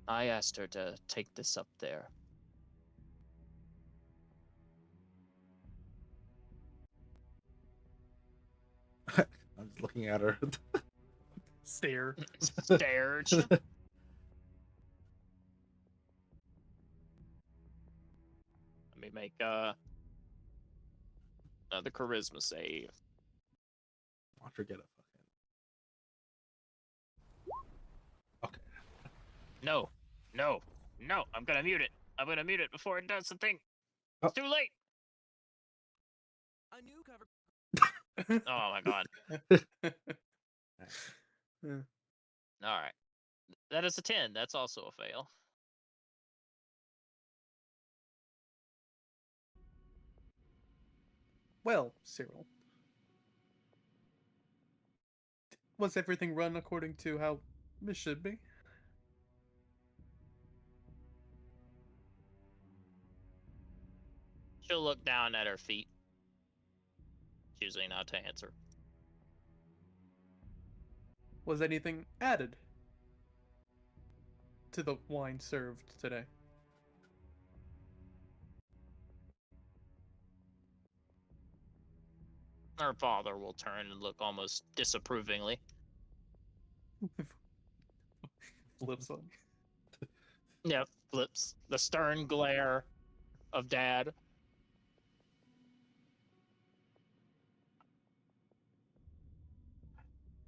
I asked her to take this up there. I'm just looking at her. Stare. Stared. Let me make another charisma save. Watch her get a fucking. Okay. No. I'm gonna mute it. I'm gonna mute it before it does the thing. Oh. It's too late. A new cover. Oh my god. Yeah. All right. That is a 10. That's also a fail. Well, Cyril, Was everything run according to how it should be? She'll look down at her feet, choosing not to answer. Was anything added to the wine served today? Her father will turn and look almost disapprovingly. Flips on. Yep, flips. The stern glare of dad.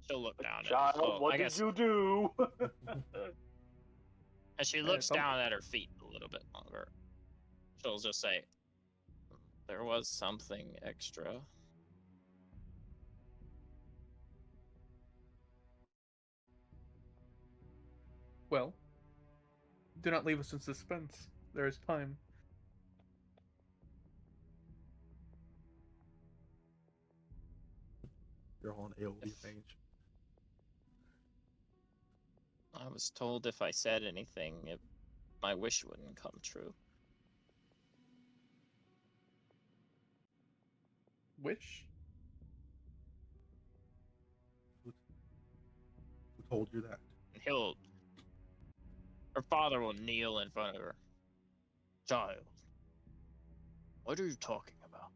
She'll look down Child, at her. what did you do? As she looks down at her feet a little bit longer, she'll just say, "There was something extra." Well, do not leave us in suspense. There is time. You're on AOE range. I was told if I said anything, my wish wouldn't come true. Wish? Who told you that? Her father will kneel in front of her. Child, what are you talking about?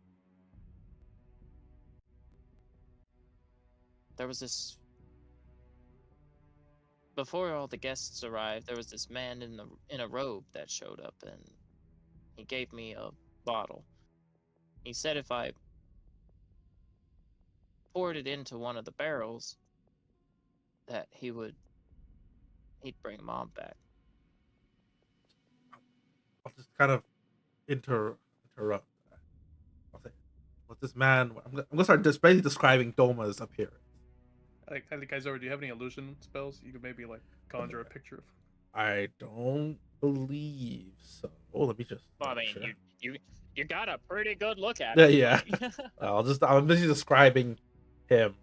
There was this... Before all the guests arrived, there was this man in a robe that showed up, and he gave me a bottle. He said if I poured it into one of the barrels, that he'd bring Mom back. I'll just kind of interrupt. I'll say, "What's this man?" I'm gonna start just basically describing Doma's appearance. I think, guys, do you have any illusion spells? You could maybe like conjure a picture of. I don't believe so. Oh, let me just. Well, I mean, sure. you got a pretty good look at Yeah, it. yeah. I'm busy describing him,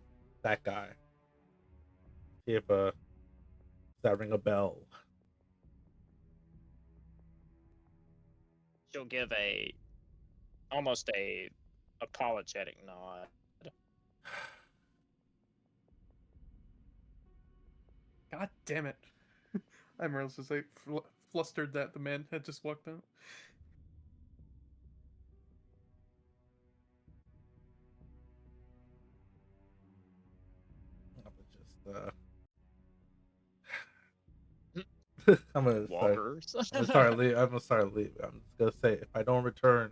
that guy. See if does that ring a bell? She'll give almost a apologetic nod. God damn it! I'm real to say flustered that the man had just walked out. I'm gonna Walkers. I'm gonna leaving. I'm just gonna say if I don't return,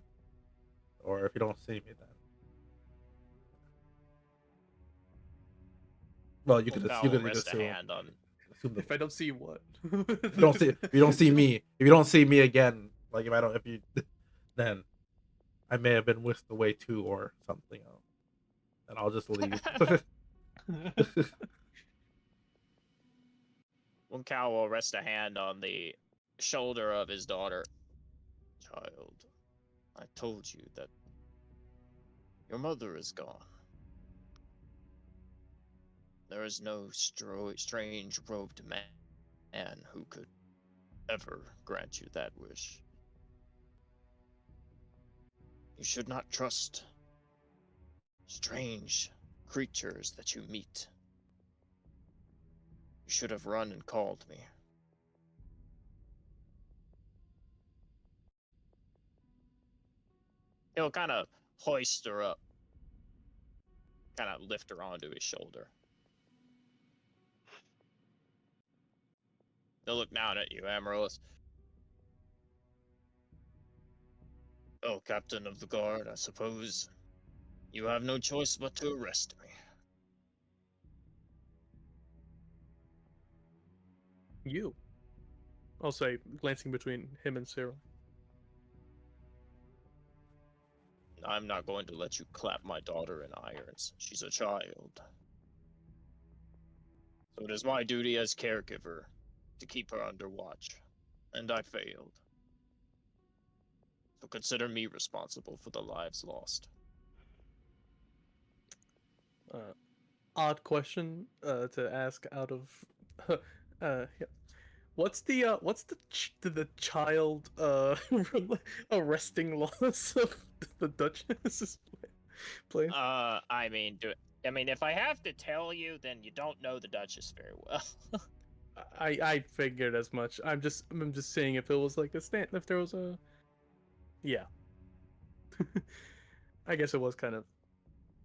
or if you don't see me, then well, you could rest a hand on. If I don't see you, what? If you don't see me, if you don't see me again, like then I may have been whisked away too, or something else, and I'll just leave. Cal will rest a hand on the shoulder of his daughter. Child, I told you that your mother is gone. There is no strange robed man who could ever grant you that wish. You should not trust strange creatures that you meet. You should have run and called me. He'll kind of hoist her up, kind of lift her onto his shoulder. He'll look down at you, Amaryllis. Oh, Captain of the Guard, I suppose you have no choice but to arrest me. You. I'll say, glancing between him and Cyril. I'm not going to let you clap my daughter in irons. She's a child. So it is my duty as caregiver to keep her under watch. And I failed. So consider me responsible for the lives lost. odd question to ask out of yeah. What's the child arresting laws of the Duchess place? I mean, if I have to tell you, then you don't know the Duchess very well. I figured as much. I'm just saying if it was like if there was a yeah. I guess it was kind of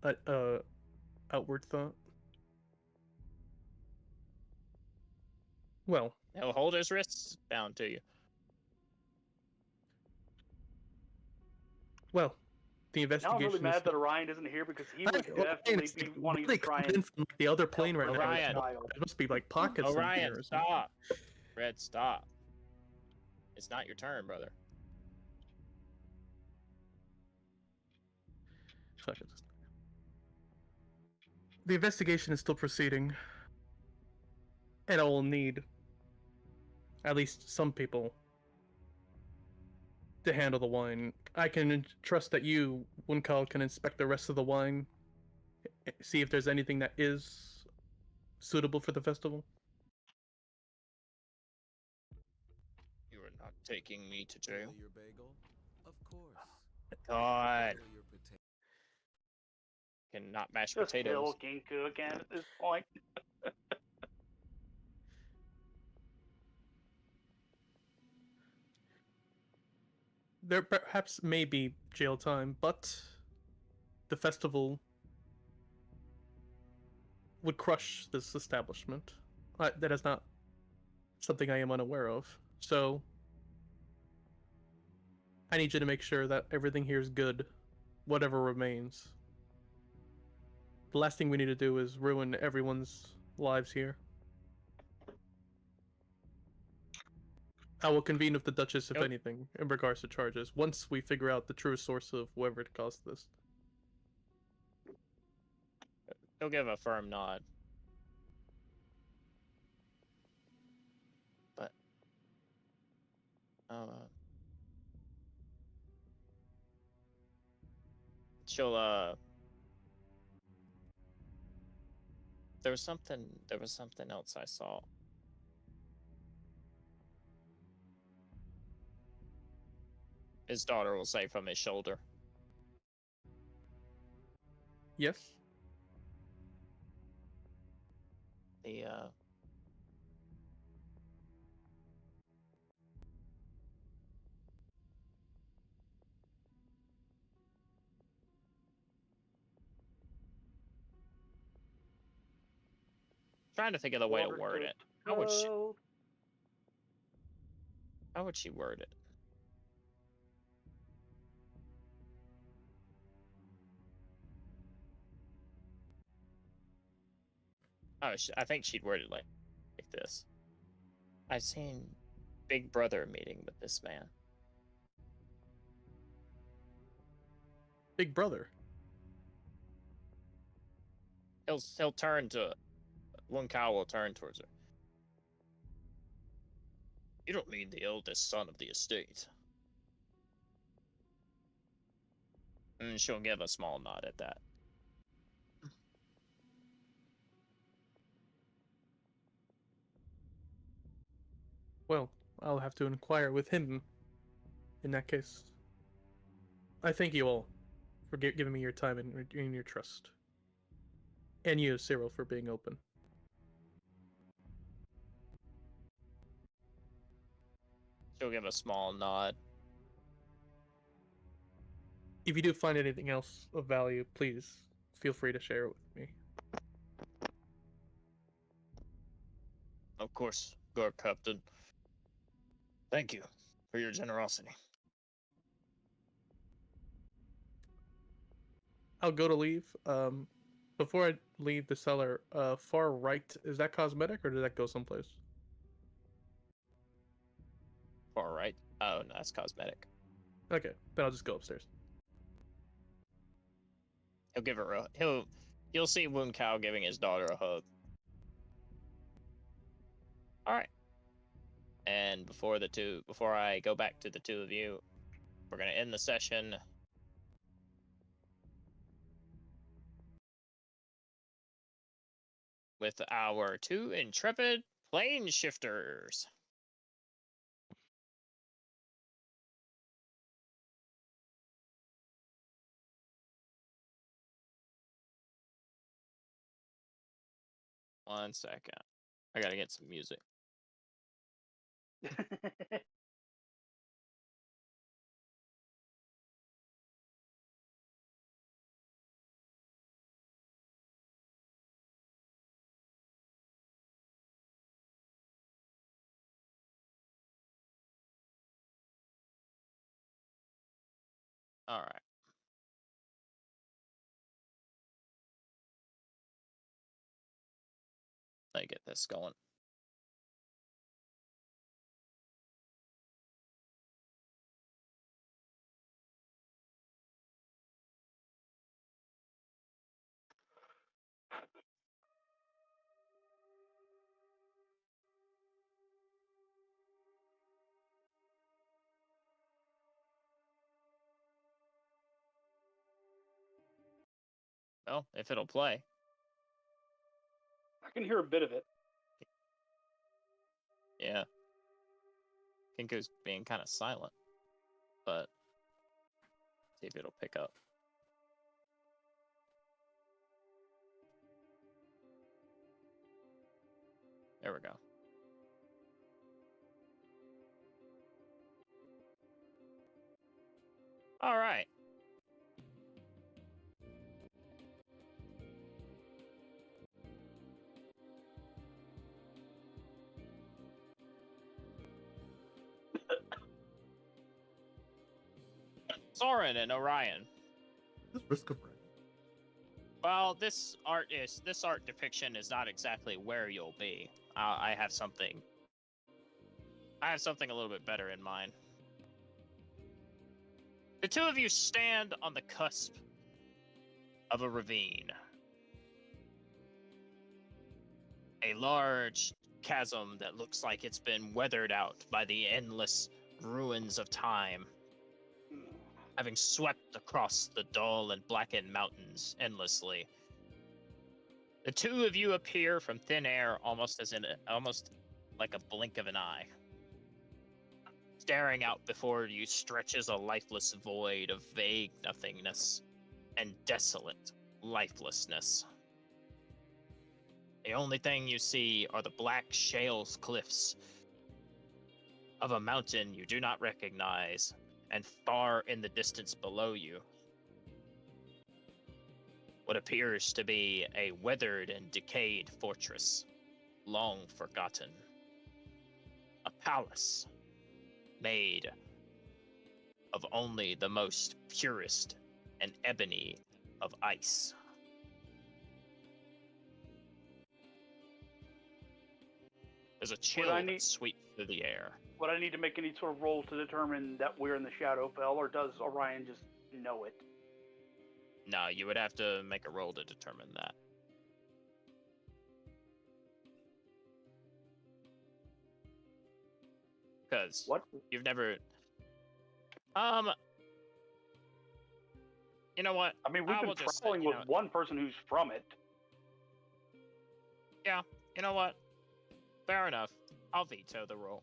a outward thought. Well, He'll hold his wrists bound to you. well, the Now I'm investigation. really is mad still... that Orion isn't here because he would Orion definitely is, be like, wanting really to try coming and from like, the other plane right now. Orion. There must be like pockets in Orion, here or something. stop. Red, stop. It's not your turn, brother. The investigation is still proceeding, and I will need at least some people to handle the wine. I can trust that you, Winkal, can inspect the rest of the wine, see if there's anything that is suitable for the festival. You are not taking me to jail. Your bagel? Of course. God. Boil your potato. Cannot mash just potatoes. kill Ginku again at this point. There perhaps may be jail time, but the festival would crush this establishment. That is not something I am unaware of. So I need you to make sure that everything here is good, whatever remains. The last thing we need to do is ruin everyone's lives here. I will convene with the Duchess, if anything, in regards to charges, once we figure out the true source of whoever caused this. He'll give a firm nod. But, she'll, there was something else I saw. His daughter will say from his shoulder. Yes? The, trying to think of the way to word it. How would she word it? Oh, I think she'd word it like this. I've seen Big Brother meeting with this man. Big Brother? He'll turn to... One cow will turn towards her. You don't mean the eldest son of the estate. And she'll give a small nod at that. Well, I'll have to inquire with him in that case. I thank you all for giving me your time and your trust. And you, Cyril, for being open. She'll give a small nod. If you do find anything else of value, please feel free to share it with me. Of course, Guard Captain. Thank you for your generosity. I'll go to leave. Before I leave the cellar, far right, is that cosmetic or did that go someplace? Far right? Oh, no, that's cosmetic. Okay, then I'll just go upstairs. He'll give her you'll see Wound Cow giving his daughter a hug. Alright. And before I go back to the two of you, we're gonna end the session. with our 2 intrepid plane shifters. One second. I gotta get some music. All right. Let me get this going. Well, if it'll play. I can hear a bit of it. Yeah. Kinko's being kind of silent, but see if it'll pick up. There we go. All right. Soren and Orion. This risk of rain. Well, this art depiction is not exactly where you'll be. I have something a little bit better in mind. The 2 of you stand on the cusp of a ravine. A large chasm that looks like it's been weathered out by the endless ruins of time, having swept across the dull and blackened mountains endlessly. The 2 of you appear from thin air almost like a blink of an eye. Staring out before you stretches a lifeless void of vague nothingness and desolate lifelessness. The only thing you see are the black shales cliffs of a mountain you do not recognize, and far in the distance below you, what appears to be a weathered and decayed fortress, long forgotten. A palace made of only the most purest and ebony of ice. There's a chill that sweeps through the air. Would I need to make any sort of roll to determine that we're in the Shadowfell, or does Orion just know it? No, you would have to make a roll to determine that. Because you've never... You know what? I mean, we've been traveling with one person who's from it. Yeah, you know what? Fair enough. I'll veto the roll.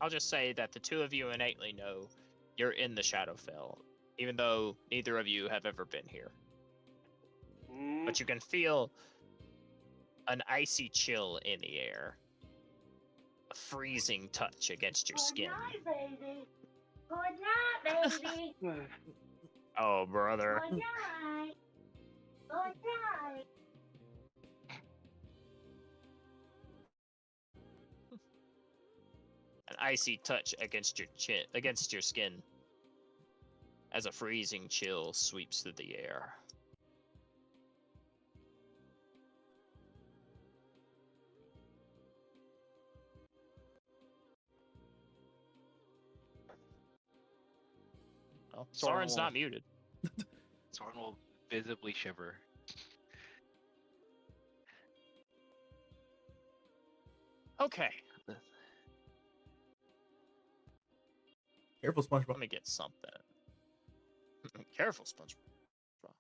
I'll just say that the 2 of you innately know you're in the Shadowfell, even though neither of you have ever been here. But you can feel an icy chill in the air. A freezing touch against your skin. Good night, baby. Good night, baby. Oh, brother. Good night. Good night. An icy touch against your skin, as a freezing chill sweeps through the air. Well, Soren's not muted. Soren will visibly shiver. Okay. Careful, SpongeBob. Let me get something. Careful, SpongeBob.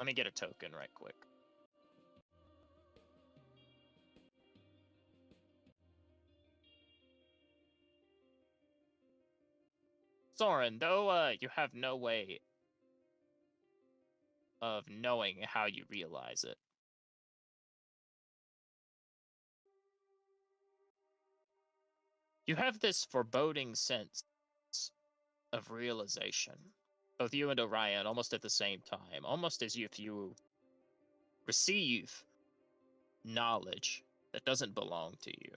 Let me get a token right quick. Soren, though you have no way of knowing how you realize it, you have this foreboding sense of realization. Both you and Orion, almost at the same time, almost as if you receive knowledge that doesn't belong to you.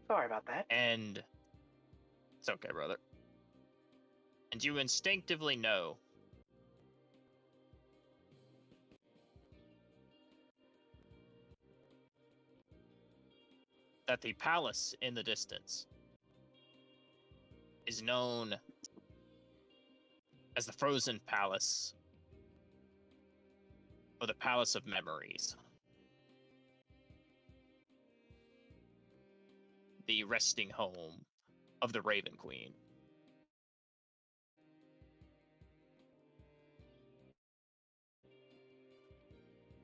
Sorry about that. And it's okay, brother. And you instinctively know that the palace in the distance is known as the Frozen Palace, or the Palace of Memories. The resting home of the Raven Queen.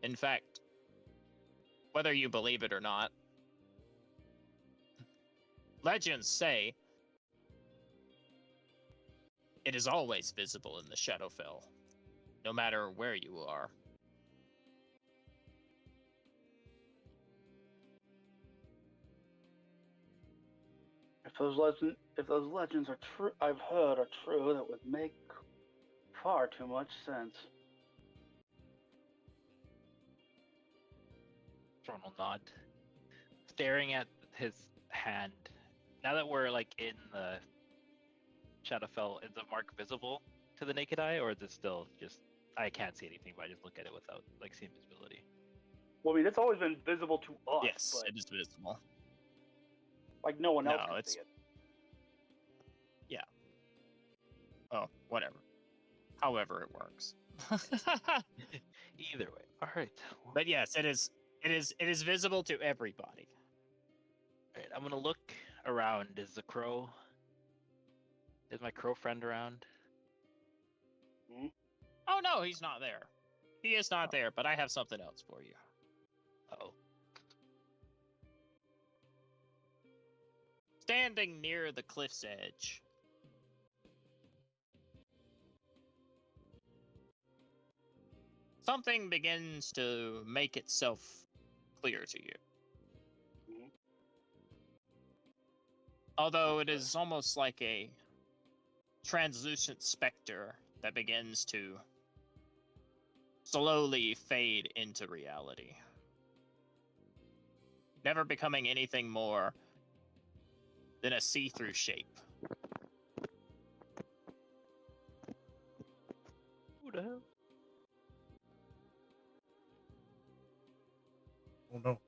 In fact, whether you believe it or not, legends say it is always visible in the Shadowfell, no matter where you are. If those legends are true, I've heard are true, that would make far too much sense. Thorn will nod, staring at his hand. Now that we're like in the Shadowfell, is the mark visible to the naked eye, or is it still just I can't see anything, but I just look at it without like seeing visibility? Well, I mean, it's always been visible to us, Yes, but it is visible. like no one else No, can it's- see it. Yeah. Oh, whatever. However it works. Either way. All right. But yes, it is visible to everybody. All right, I'm gonna look around. Is my crow friend around? Oh no, he's not there. He is not there, but I have something else for you. Uh-oh. Standing near the cliff's edge, something begins to make itself clear to you. Mhm. Although it is almost like a translucent specter that begins to slowly fade into reality, never becoming anything more than a see-through shape. Who the hell? Oh no.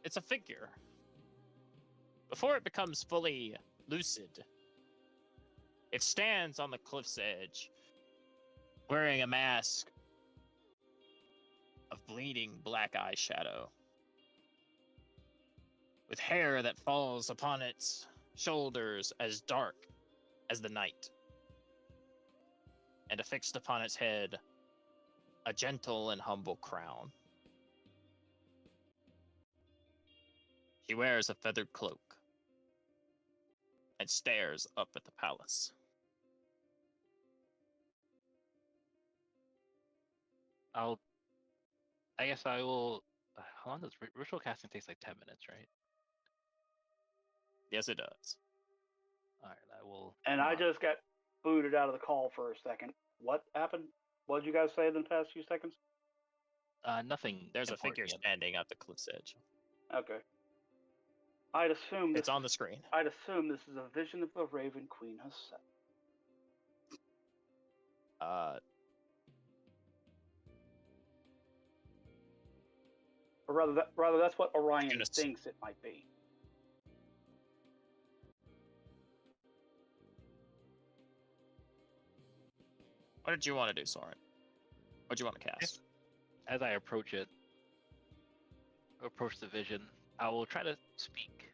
It's a figure. Before it becomes fully lucid, it stands on the cliff's edge, wearing a mask of bleeding black eyeshadow, with hair that falls upon its shoulders as dark as the night, and affixed upon its head a gentle and humble crown. She wears a feathered cloak and stares up at the palace. I guess I will. How long does ritual casting takes like 10 minutes, right? Yes, it does. All right, I will. And I just got booted out of the call for a second. What happened? What did you guys say in the past few seconds? Nothing. There's a important figure yet. standing at the cliff's edge. Okay. I'd assume It's on the screen. I'd assume this is a vision of the Raven Queen herself. Or rather, that's what Orion Goodness. thinks it might be. What did you want to do, Soren? What do you want to cast? As I approach the vision, I will try to speak.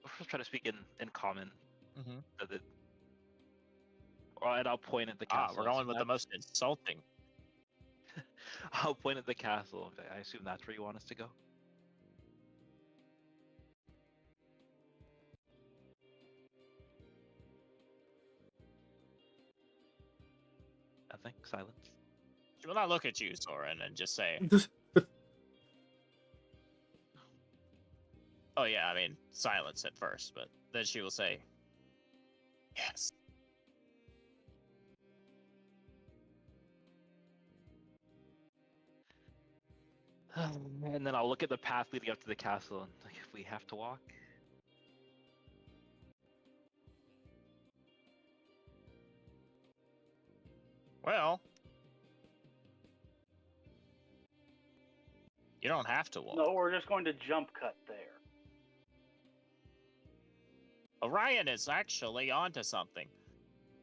I'll first try to speak in common. Mm-hmm. And I'll point at the castle. We're going with the most insulting. I'll point at the castle. I assume that's where you want us to go. Nothing. Silence. She will not look at you, Soren, and just say, "Oh yeah, I mean silence at first," but then she will say, "Yes." And then I'll look at the path leading up to the castle, and like, if we have to walk. Well, you don't have to walk. No, we're just going to jump cut there. Orion is actually onto something,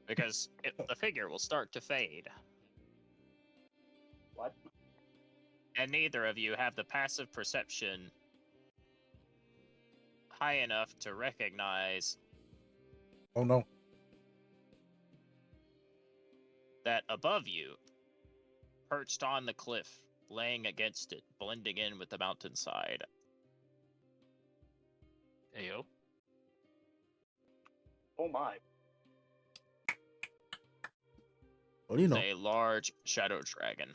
because the figure will start to fade. What? And neither of you have the passive perception high enough to recognize Oh no. that above you, perched on the cliff, laying against it, blending in with the mountainside, Ayo. Oh my. What do you is know? a large shadow dragon.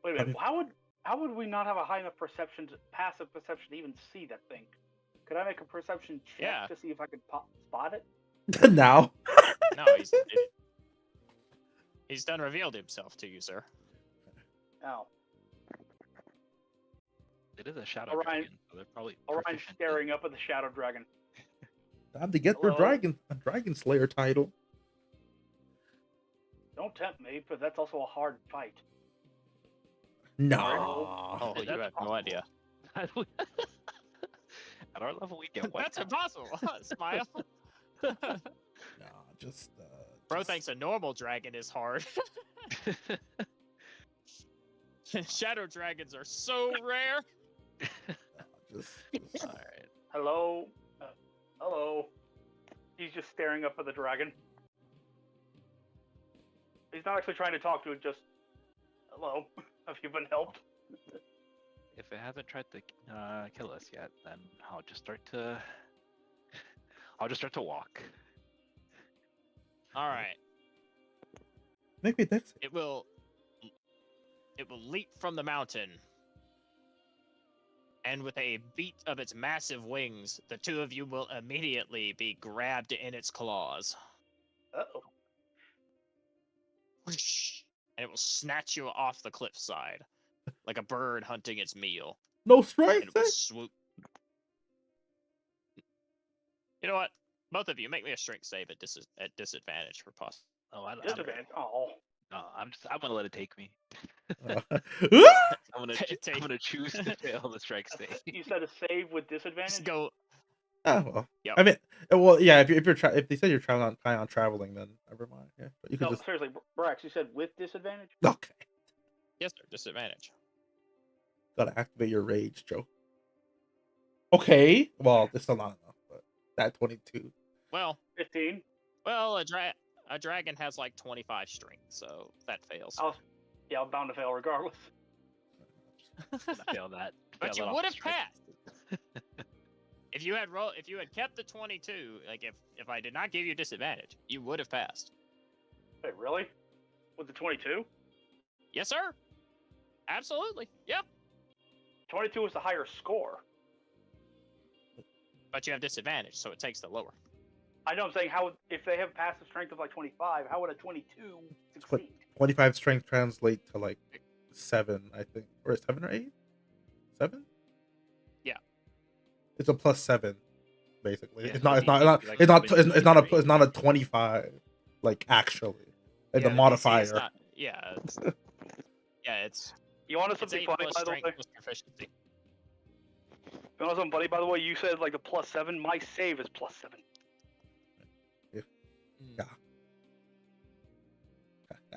Wait a minute. How would we not have a high enough passive perception to even see that thing? Could I make a perception check Yeah. to see if I could spot it? Now. No, he's done revealed himself to you, sir. No. It is a shadow Orion- dragon, so they're probably Orion's proficient in- staring up at the shadow dragon. Time to get your Hello? dragon slayer title. Don't tempt me, but that's also a hard fight. No. Oh, you That's have no idea. At our level, we get That's wiped out. impossible. Smile. Nah, just Bro just- thinks a normal dragon is hard. Shadow dragons are so rare. just- All right. Hello? Hello? He's just staring up at the dragon. He's not actually trying to talk to it, just... Hello? Have you been helped? If it hasn't tried to kill us yet, then I'll just start to walk. All right. Maybe that's it. It will leap from the mountain. And with a beat of its massive wings, the two of you will immediately be grabbed in its claws. Uh-oh. Whoosh, and it will snatch you off the cliffside, like a bird hunting its meal. No And strength. it will swoop. You know what? Both of you, make me a strength save at disadvantage for possible. Oh, I'm gonna let it take me. I'm gonna choose to fail the strike save. You said a save with disadvantage? Just go. Oh well. Yep. I mean, well, yeah. If if they said you're planning on traveling, then never mind. Yeah, but you could No, just seriously, Brax, you said with disadvantage? okay. Yes, sir. Disadvantage. Gotta activate your rage, Joe. Okay. Well, it's still not enough, but that 22. Well, 15? well, a dragon has like 25 strength, so that fails. Yeah, I'm bound to fail regardless. Fail that. But fail you that would off have the strike. passed. If you had kept the 22, like if I did not give you disadvantage, you would have passed. Wait, really? With the 22? Yes, sir. Absolutely. Yep. 22 was the higher score. But you have disadvantage, so it takes the lower. I know I'm saying, how if they have passive strength of like 25, how would a 22 succeed? 25 strength translate to like 7, I think, or 7 or 8. 7. Yeah. It's a +7, basically. Yeah, It's so not. It's you not. need Not. to be, like, It's not. between It's not a. 23. It's not a 25. Like actually, it's Yeah, a the DC modifier. is not- yeah. It's You want to it's something 8 funny, plus by the way? strength plus proficiency. You want something funny, by the way? You said like the +7. My save is +7.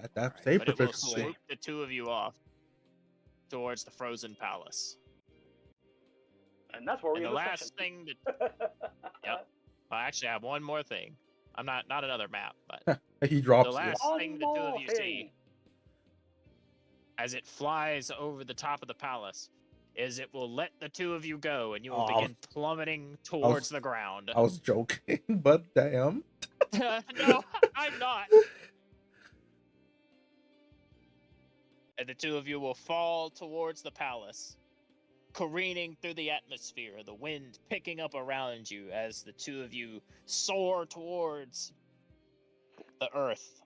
That's Alright, safe But it will proficiency. swoop the two of you off towards the frozen palace. And that's where we And the end the last session. thing that Yep. I actually have one more thing. I'm not another map, but He the drops you. last One thing the two of more you thing. see as it flies over the top of the palace is it will let the two of you go, and you will Oh, begin plummeting towards the ground. I was joking, but damn. No, I'm not. And the two of you will fall towards the palace, careening through the atmosphere, the wind picking up around you as the two of you soar towards the earth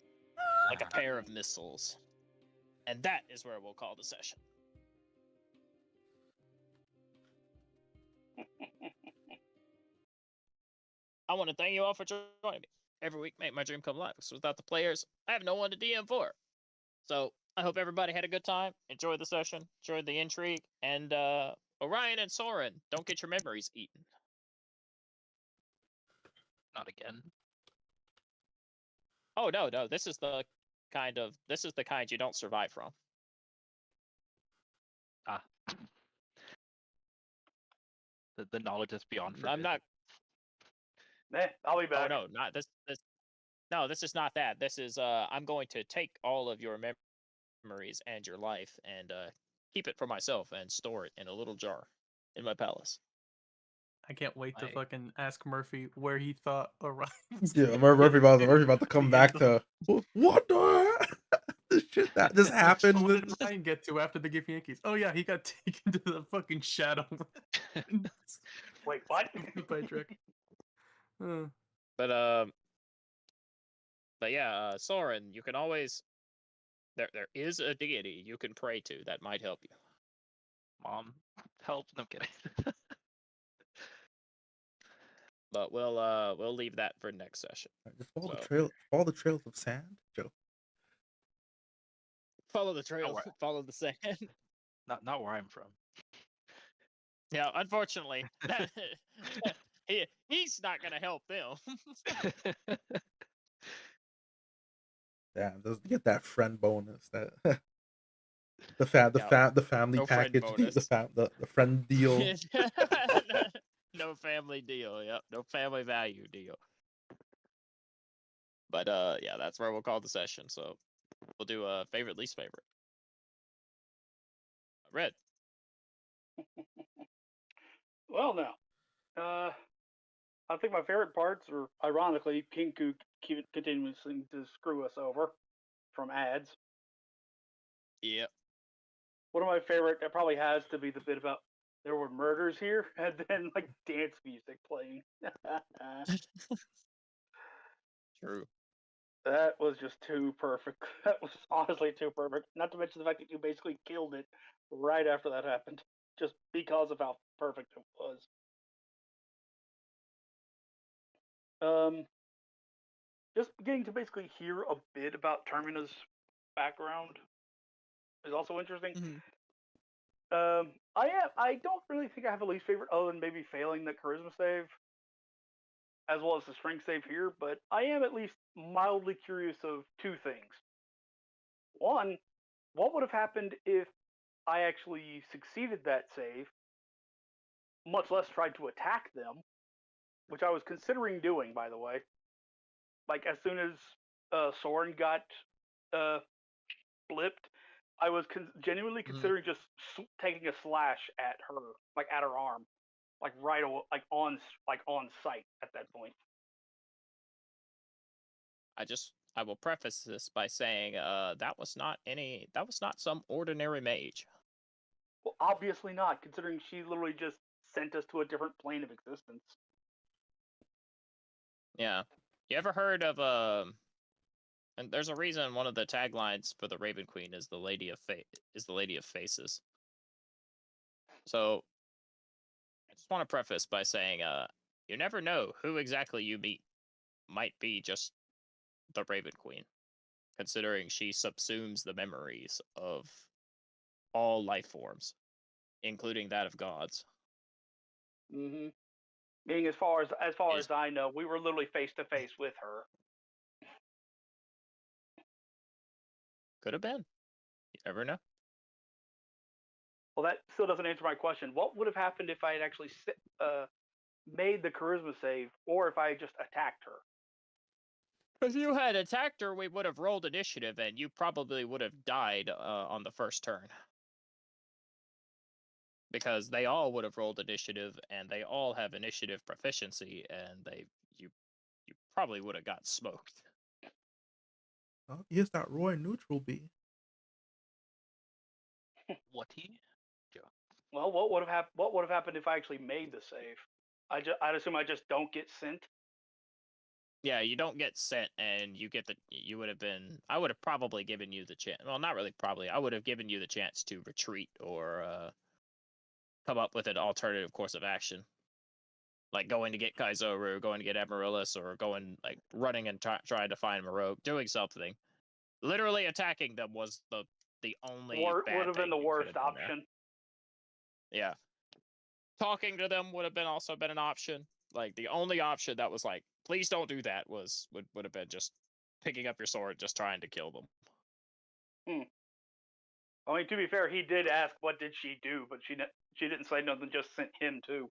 like a pair of missiles. And that is where we'll call the session. I want to thank you all for joining me. Every week, make my dream come live. Because without the players, I have no one to DM for. So I hope everybody had a good time. Enjoyed the session. Enjoyed the intrigue. And Orion and Soren, don't get your memories eaten. Not again. Oh no, this is the kind you don't survive from. Ah. The knowledge is beyond forbidden. I'm not. I'll be Oh back. no, not this. No, this is not that. This is I'm going to take all of your memories and your life and keep it for myself and store it in a little jar in my palace. I can't wait to I- fucking ask Murphy where he thought Orion. Yeah, Murphy about to come back to what the this shit that just happened. What did Ryan get to after the Gift Yankees? Oh yeah, he got taken to the fucking shadow. Wait, what? By Drek. But yeah, Soren, you can always there is a deity you can pray to that might help you. Mom, help! No I'm kidding. But we'll leave that for next session. Just follow So- the trail. Follow the trails of sand, Joe. Follow the trail, where- follow the sand. Not where I'm from. Yeah, unfortunately, he's not gonna help them. Damn, doesn't get that friend bonus. That the family No friend package, bonus. the friend deal. No family deal. Yep, no family value deal. But yeah, that's where we'll call the session. So we'll do a favorite, least favorite. Red. Well, now, I think my favorite parts are, ironically, Kinku continuing to screw us over from ads. Yep. One of my favorite, that probably has to be the bit about there were murders here, and then like dance music playing. True. That was just too perfect. That was honestly too perfect. Not to mention the fact that you basically killed it right after that happened, just because of how perfect it was. Just getting to basically hear a bit about Termina's background is also interesting. I don't really think I have a least favorite other than maybe failing the charisma save, as well as the strength save here. But I am at least mildly curious of two things. One, what would have happened if I actually succeeded that save, much less tried to attack them, which I was considering doing, by the way. Like, as soon as Soren got blipped, I was genuinely considering just taking a slash at her, like at her arm, like on sight at that point. I will preface this by saying that was not some ordinary mage. Well, obviously not, considering she literally just sent us to a different plane of existence. Yeah. You ever heard of and there's a reason one of the taglines for the Raven Queen is the Lady of Faces. So I just want to preface by saying you never know who exactly you meet might be just the Raven Queen, considering she subsumes the memories of all life forms, including that of gods. Mm-hmm. Being as far as I know, we were literally face to face with her. Could have been. You never know. Well, that still doesn't answer my question. What would have happened if I had actually made the charisma save, or if I just attacked her? If you had attacked her, we would have rolled initiative, and you probably would have died on the first turn. Because they all would have rolled initiative, and they all have initiative proficiency, and you probably would have got smoked. Oh, is that Roy neutral B? What he? Well, what would have happened if I actually made the save? I'd assume I just don't get sent. Yeah, you don't get sent, and you get you would have been. I would have probably given you the chance. Well, not really. Probably, I would have given you the chance to retreat or come up with an alternative course of action, like going to get Kaizoru, going to get Amaryllis, or going like running and trying to find Marok, doing something. Literally attacking them was the only bad would have been thing the you could worst have done there. option. Yeah. Talking to them would have been also been an option. Like the only option that was like, please don't do that would have been just picking up your sword, just trying to kill them. I mean, to be fair, he did ask what did she do, but she didn't say nothing. Just sent him too.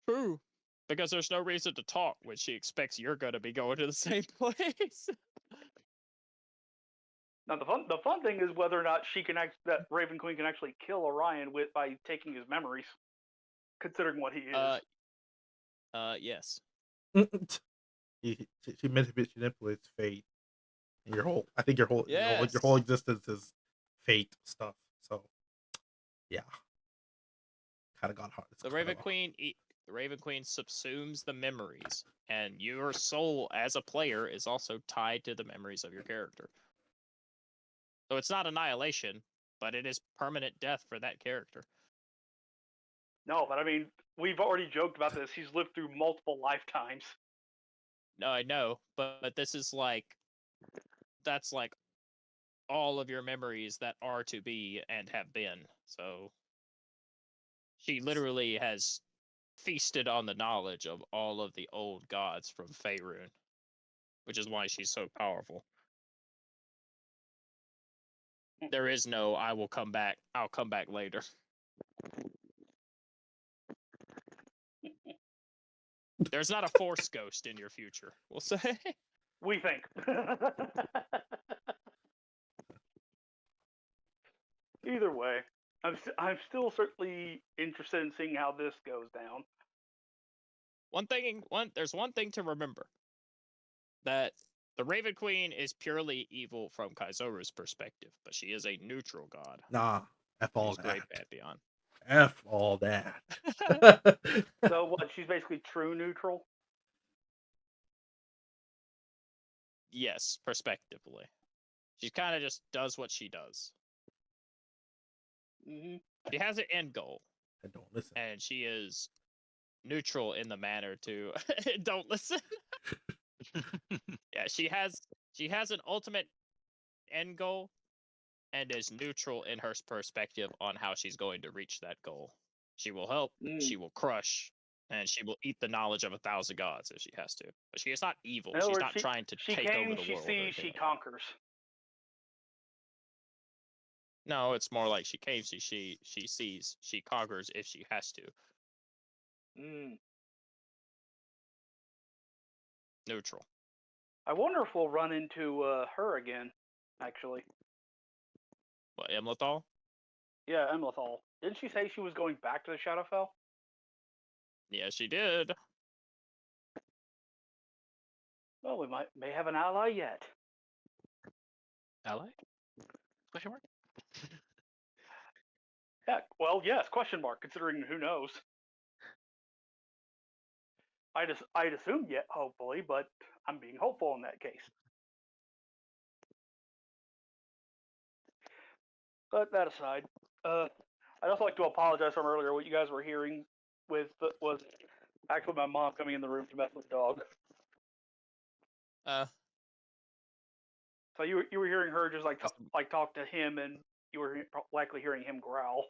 True. Because there's no reason to talk when she expects you're going to be going to the same place. Now the fun thing is whether or not that Raven Queen can actually kill Orion by taking his memories, considering what he is. Yes. She manipulates fate. And I think your whole existence is fate stuff. So, yeah, kind of got hard. The Raven Queen subsumes the memories, and your soul as a player is also tied to the memories of your character. So it's not annihilation, but it is permanent death for that character. No, but I mean, we've already joked about this. He's lived through multiple lifetimes. No, I know, but this is that's like all of your memories that are to be and have been. So she literally has feasted on the knowledge of all of the old gods from Faerun, which is why she's so powerful. There is no I'll come back later. There's not a force ghost in your future, we'll say. We think. Either way, I'm still certainly interested in seeing how this goes down. There's one thing to remember. That the Raven Queen is purely evil from Kaizoru's perspective, but she is a neutral god. Nah, F all She's that. great pantheon. F all that. So what? She's basically true neutral. Yes, prospectively. She kind of just does what she does. Mm-hmm. She has an end goal. And don't listen. And she is neutral in the manner to don't listen. Yeah, she has an ultimate end goal and is neutral in her perspective on how she's going to reach that goal. She will help, she will crush, and she will eat the knowledge of 1,000 gods if she has to. But she is not evil. She's not trying to take over the world. She sees, she conquers. No, it's more like she came, she sees, she conquers if she has to. Neutral. I wonder if we'll run into her again, actually. What, Imlethal? Yeah, Imlethal. Didn't she say she was going back to the Shadowfell? Yeah, she did. Well, we may have an ally yet. Ally? Question mark? Yeah, well, yes, question mark, considering who knows. I'd assume yet, hopefully, but I'm being hopeful in that case. But that aside, I'd also like to apologize from earlier. What you guys were hearing was actually my mom coming in the room to mess with the dog. So you were hearing her just talk to him, and you were likely hearing him growl.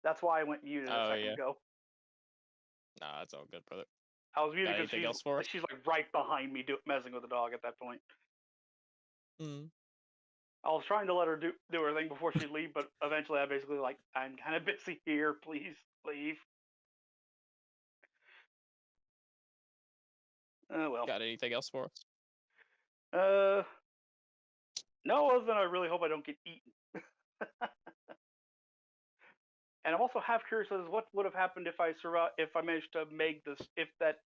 That's why I went muted a second ago. Nah, that's all good, brother. I was muted because she's like right behind me messing with the dog at that point. I was trying to let her do her thing before she leave, but eventually I basically like, I'm kind of busy here. Please leave. Well. Got anything else for us? No, other than I really hope I don't get eaten. And I'm also half curious as what would have happened if I if I managed to make this, if that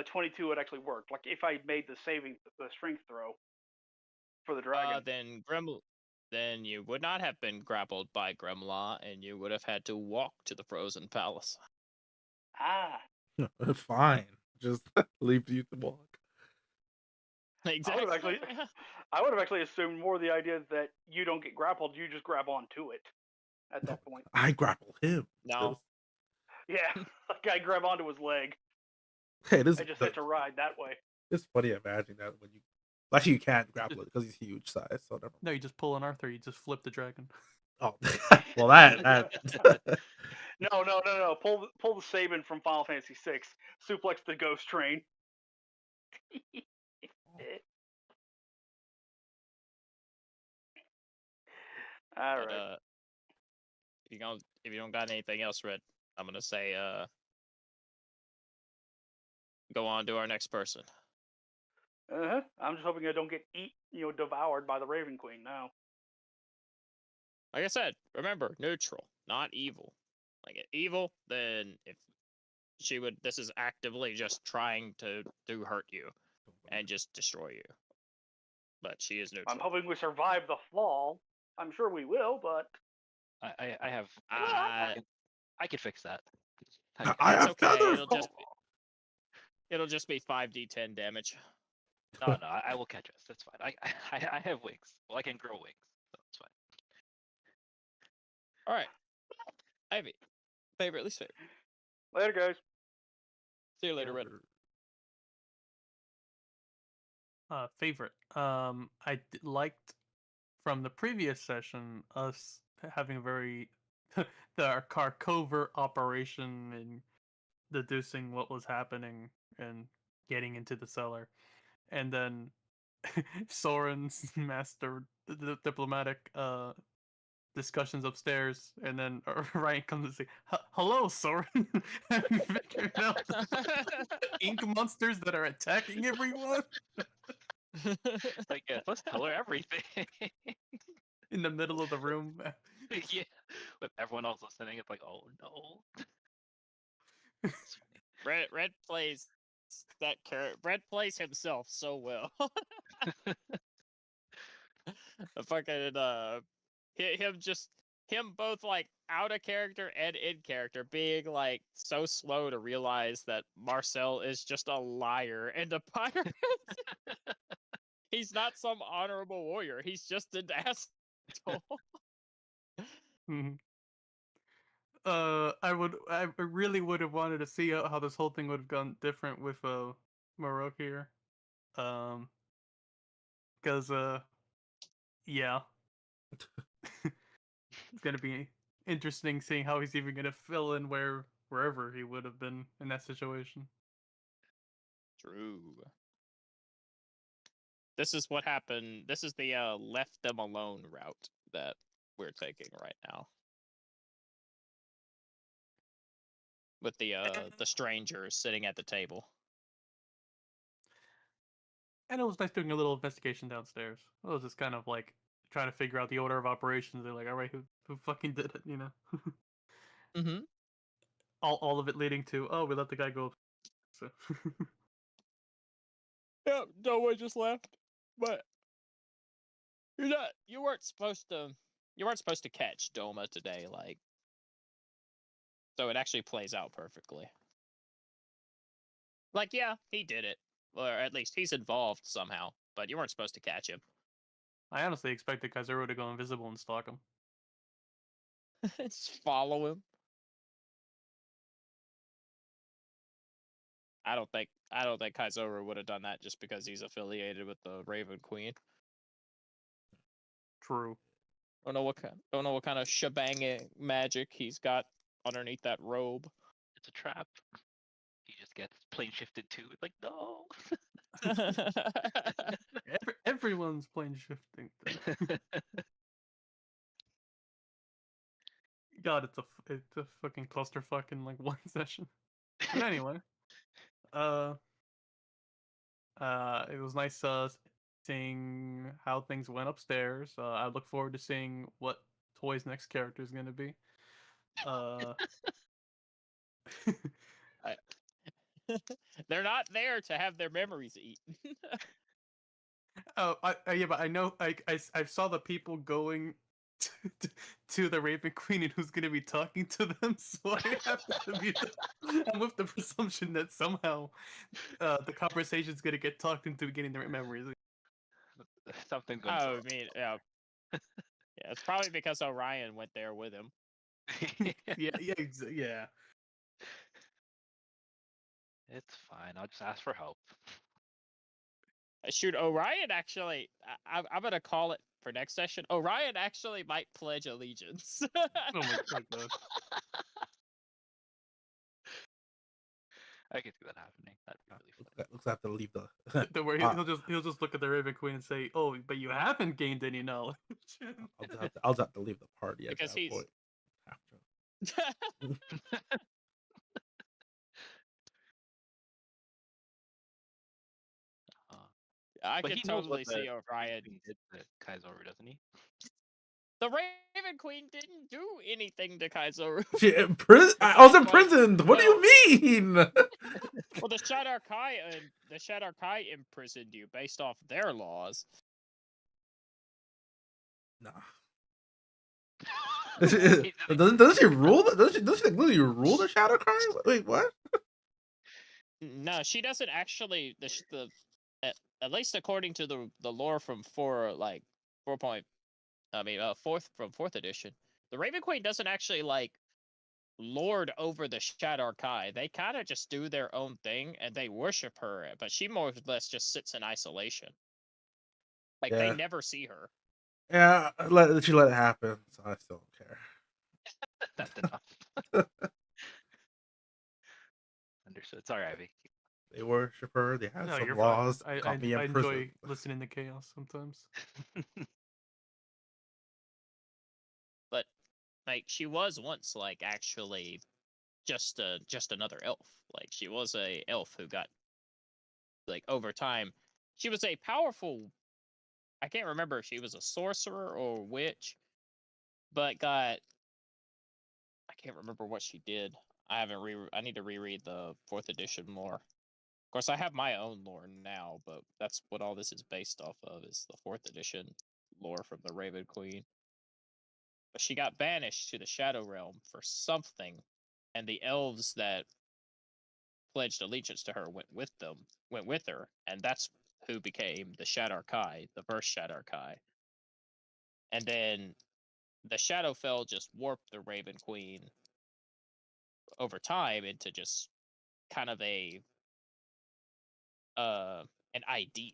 22 had actually worked. Like if I made the strength throw for the dragon. Then you would not have been grappled by Grimlaw, and you would have had to walk to the frozen palace. Ah. Fine. Just leave you to walk. Exactly. I would have actually assumed more the idea that you don't get grappled, you just grab onto it at that point. I grapple him. No. Yeah, like I grab onto his leg. Hey, I just had to ride that way. It's funny imagining that when you actually you can't grapple it because he's huge size. So never. No, you just pull an Arthur. You just flip the dragon. Oh, well that. No. Pull the Sabin from Final Fantasy VI. Suplex the ghost train. All right. If you don't got anything else, Red, I'm gonna say go on to our next person. I'm just hoping I don't get devoured by the Raven Queen now. Like I said, remember, neutral, not evil. Like evil, then if she would, this is actively just trying to hurt you and just destroy you. But she is neutral. I'm hoping we survive the fall. I'm sure we will, but I have. I could fix that. It's okay. It'll just be 5d10 damage. No, I will catch us. That's fine. I have wings. Well, I can grow wings, so it's fine. All right. Ivy, favorite, least favorite. Later, guys. See you later, Red. Favorite. I liked from the previous session us having a very our covert operation and deducing what was happening and getting into the cellar, and then Soren's master diplomatic discussions upstairs, and then Ryan comes and say, "Hello, Soren." Have you figured out ink monsters that are attacking everyone? Like, let's tell her everything. In the middle of the room. Yeah, with everyone else listening, it's like, oh no. Red plays that character. Red plays himself so well. Fucking him both like out of character and in character, being like so slow to realize that Marcel is just a liar and a pirate. He's not some honorable warrior. He's just an asshole. I really would have wanted to see how this whole thing would have gone different with Marok here. Because yeah. It's gonna be interesting seeing how he's even gonna fill in wherever he would have been in that situation. True. This is what happened. This is the left them alone route that we're taking right now. With the strangers sitting at the table. And it was nice doing a little investigation downstairs. It was just kind of like trying to figure out the order of operations. They're like, all right, who fucking did it, you know? Mm-hmm. All of it leading to, oh, we let the guy go. So. Yeah, no one just left. But you weren't supposed to catch Doma today, like. So it actually plays out perfectly. Like, yeah, he did it. Or at least he's involved somehow, but you weren't supposed to catch him. I honestly expected Kaizuro to go invisible and stalk him. Just follow him. I don't think Kaizuro would have done that just because he's affiliated with the Raven Queen. True. Don't know what kind of shebang magic he's got underneath that robe. It's a trap. He just gets plane shifted too. Like, no. Everyone's plane shifting. God, it's a fucking clusterfuck in like one session. But anyway, uh, it was nice seeing how things went upstairs. I look forward to seeing what Toy's next character is gonna be. Uh, I- They're not there to have their memories eaten. oh, yeah, but I know I saw the people going to the Raven Queen and who's gonna be talking to them, so I happen to be. I'm with the presumption that somehow the conversation's gonna get talked into getting their memories. Something's going Oh, I mean, yeah. Yeah, it's probably because Orion went there with him. Yeah, yeah. It's fine. I'll just ask for help. Shoot, Orion actually, I'm gonna call it for next session. Orion actually might pledge allegiance. Oh my god. I could see that happening. That'd be really fun. Looks like I have to leave the. Don't worry, he'll just look at the Raven Queen and say, "Oh, but you haven't gained any knowledge." I'll just have to leave the party at Because that he's- point. I But could he knows totally what the see Orion. Queen did to Kaizoru, doesn't he? The Raven Queen didn't do anything to Kaizoru. I was imprisoned. What do you mean? Well, the Shadow Kai imprisoned you based off their laws. Nah. Doesn't she rule? Doesn't she literally rule the Shadow Cry? Wait, what? No, she doesn't actually. At least according to the lore from fourth edition, the Raven Queen doesn't actually like lord over the Shadow Kai. They kind of just do their own thing and they worship her, but she more or less just sits in isolation. Like they Yeah. never see her. Yeah, she let it happen, so I still don't care. That's enough. Understood. Sorry, Ivy. They worship her. They have No, some you're laws. fine. Caught me I in prison. enjoy listening to chaos sometimes. But like she was once like actually just another elf. Like she was a elf who got like over time. She was a powerful. I can't remember if she was a sorcerer or witch, but got. I can't remember what she did. I need to reread the fourth edition lore. Of course, I have my own lore now, but that's what all this is based off of, is the fourth edition lore from the Raven Queen. But she got banished to the Shadow Realm for something, and the elves that pledged allegiance to her went with her, and that's who became the Shadow Kai, the first Shadow Kai. And then the Shadowfell just warped the Raven Queen over time into just kind of an idea.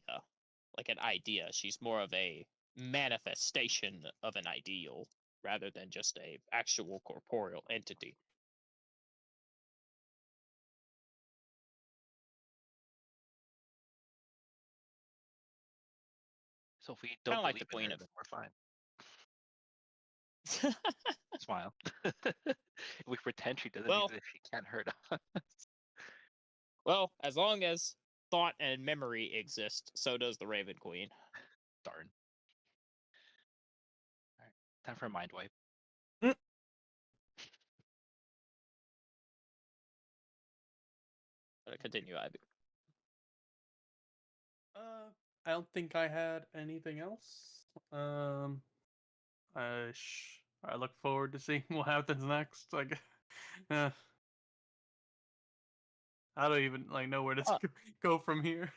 Like an idea. She's more of a manifestation of an ideal rather than just a actual corporeal entity. So if we don't Kinda like believe the in Queen her, of- then we're fine. Smile. If we pretend she doesn't Well- exist, she can't hurt us. Well, as long as thought and memory exist, so does the Raven Queen. Darn. Alright. Time for a mind wipe. Continue, Ivy. I don't think I had anything else. I look forward to seeing what happens next. Like, I don't even like know where to go from here.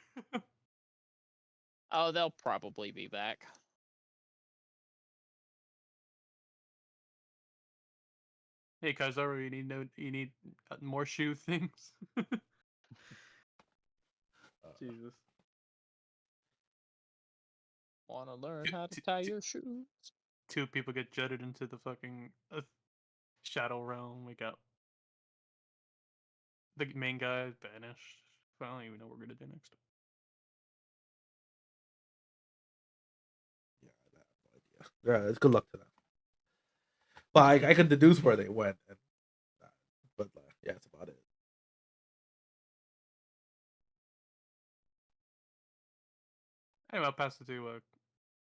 Oh, they'll probably be back. Hey, Kaizaru, you need more shoe things. Jesus. Want to learn how to tie your shoes? Two people get jetted into the fucking shadow realm. We got the main guy banished. I don't even know what we're gonna do next. it's good luck to them. Well, I can deduce where they went, but yeah, that's about it. Anyway, I'll pass it to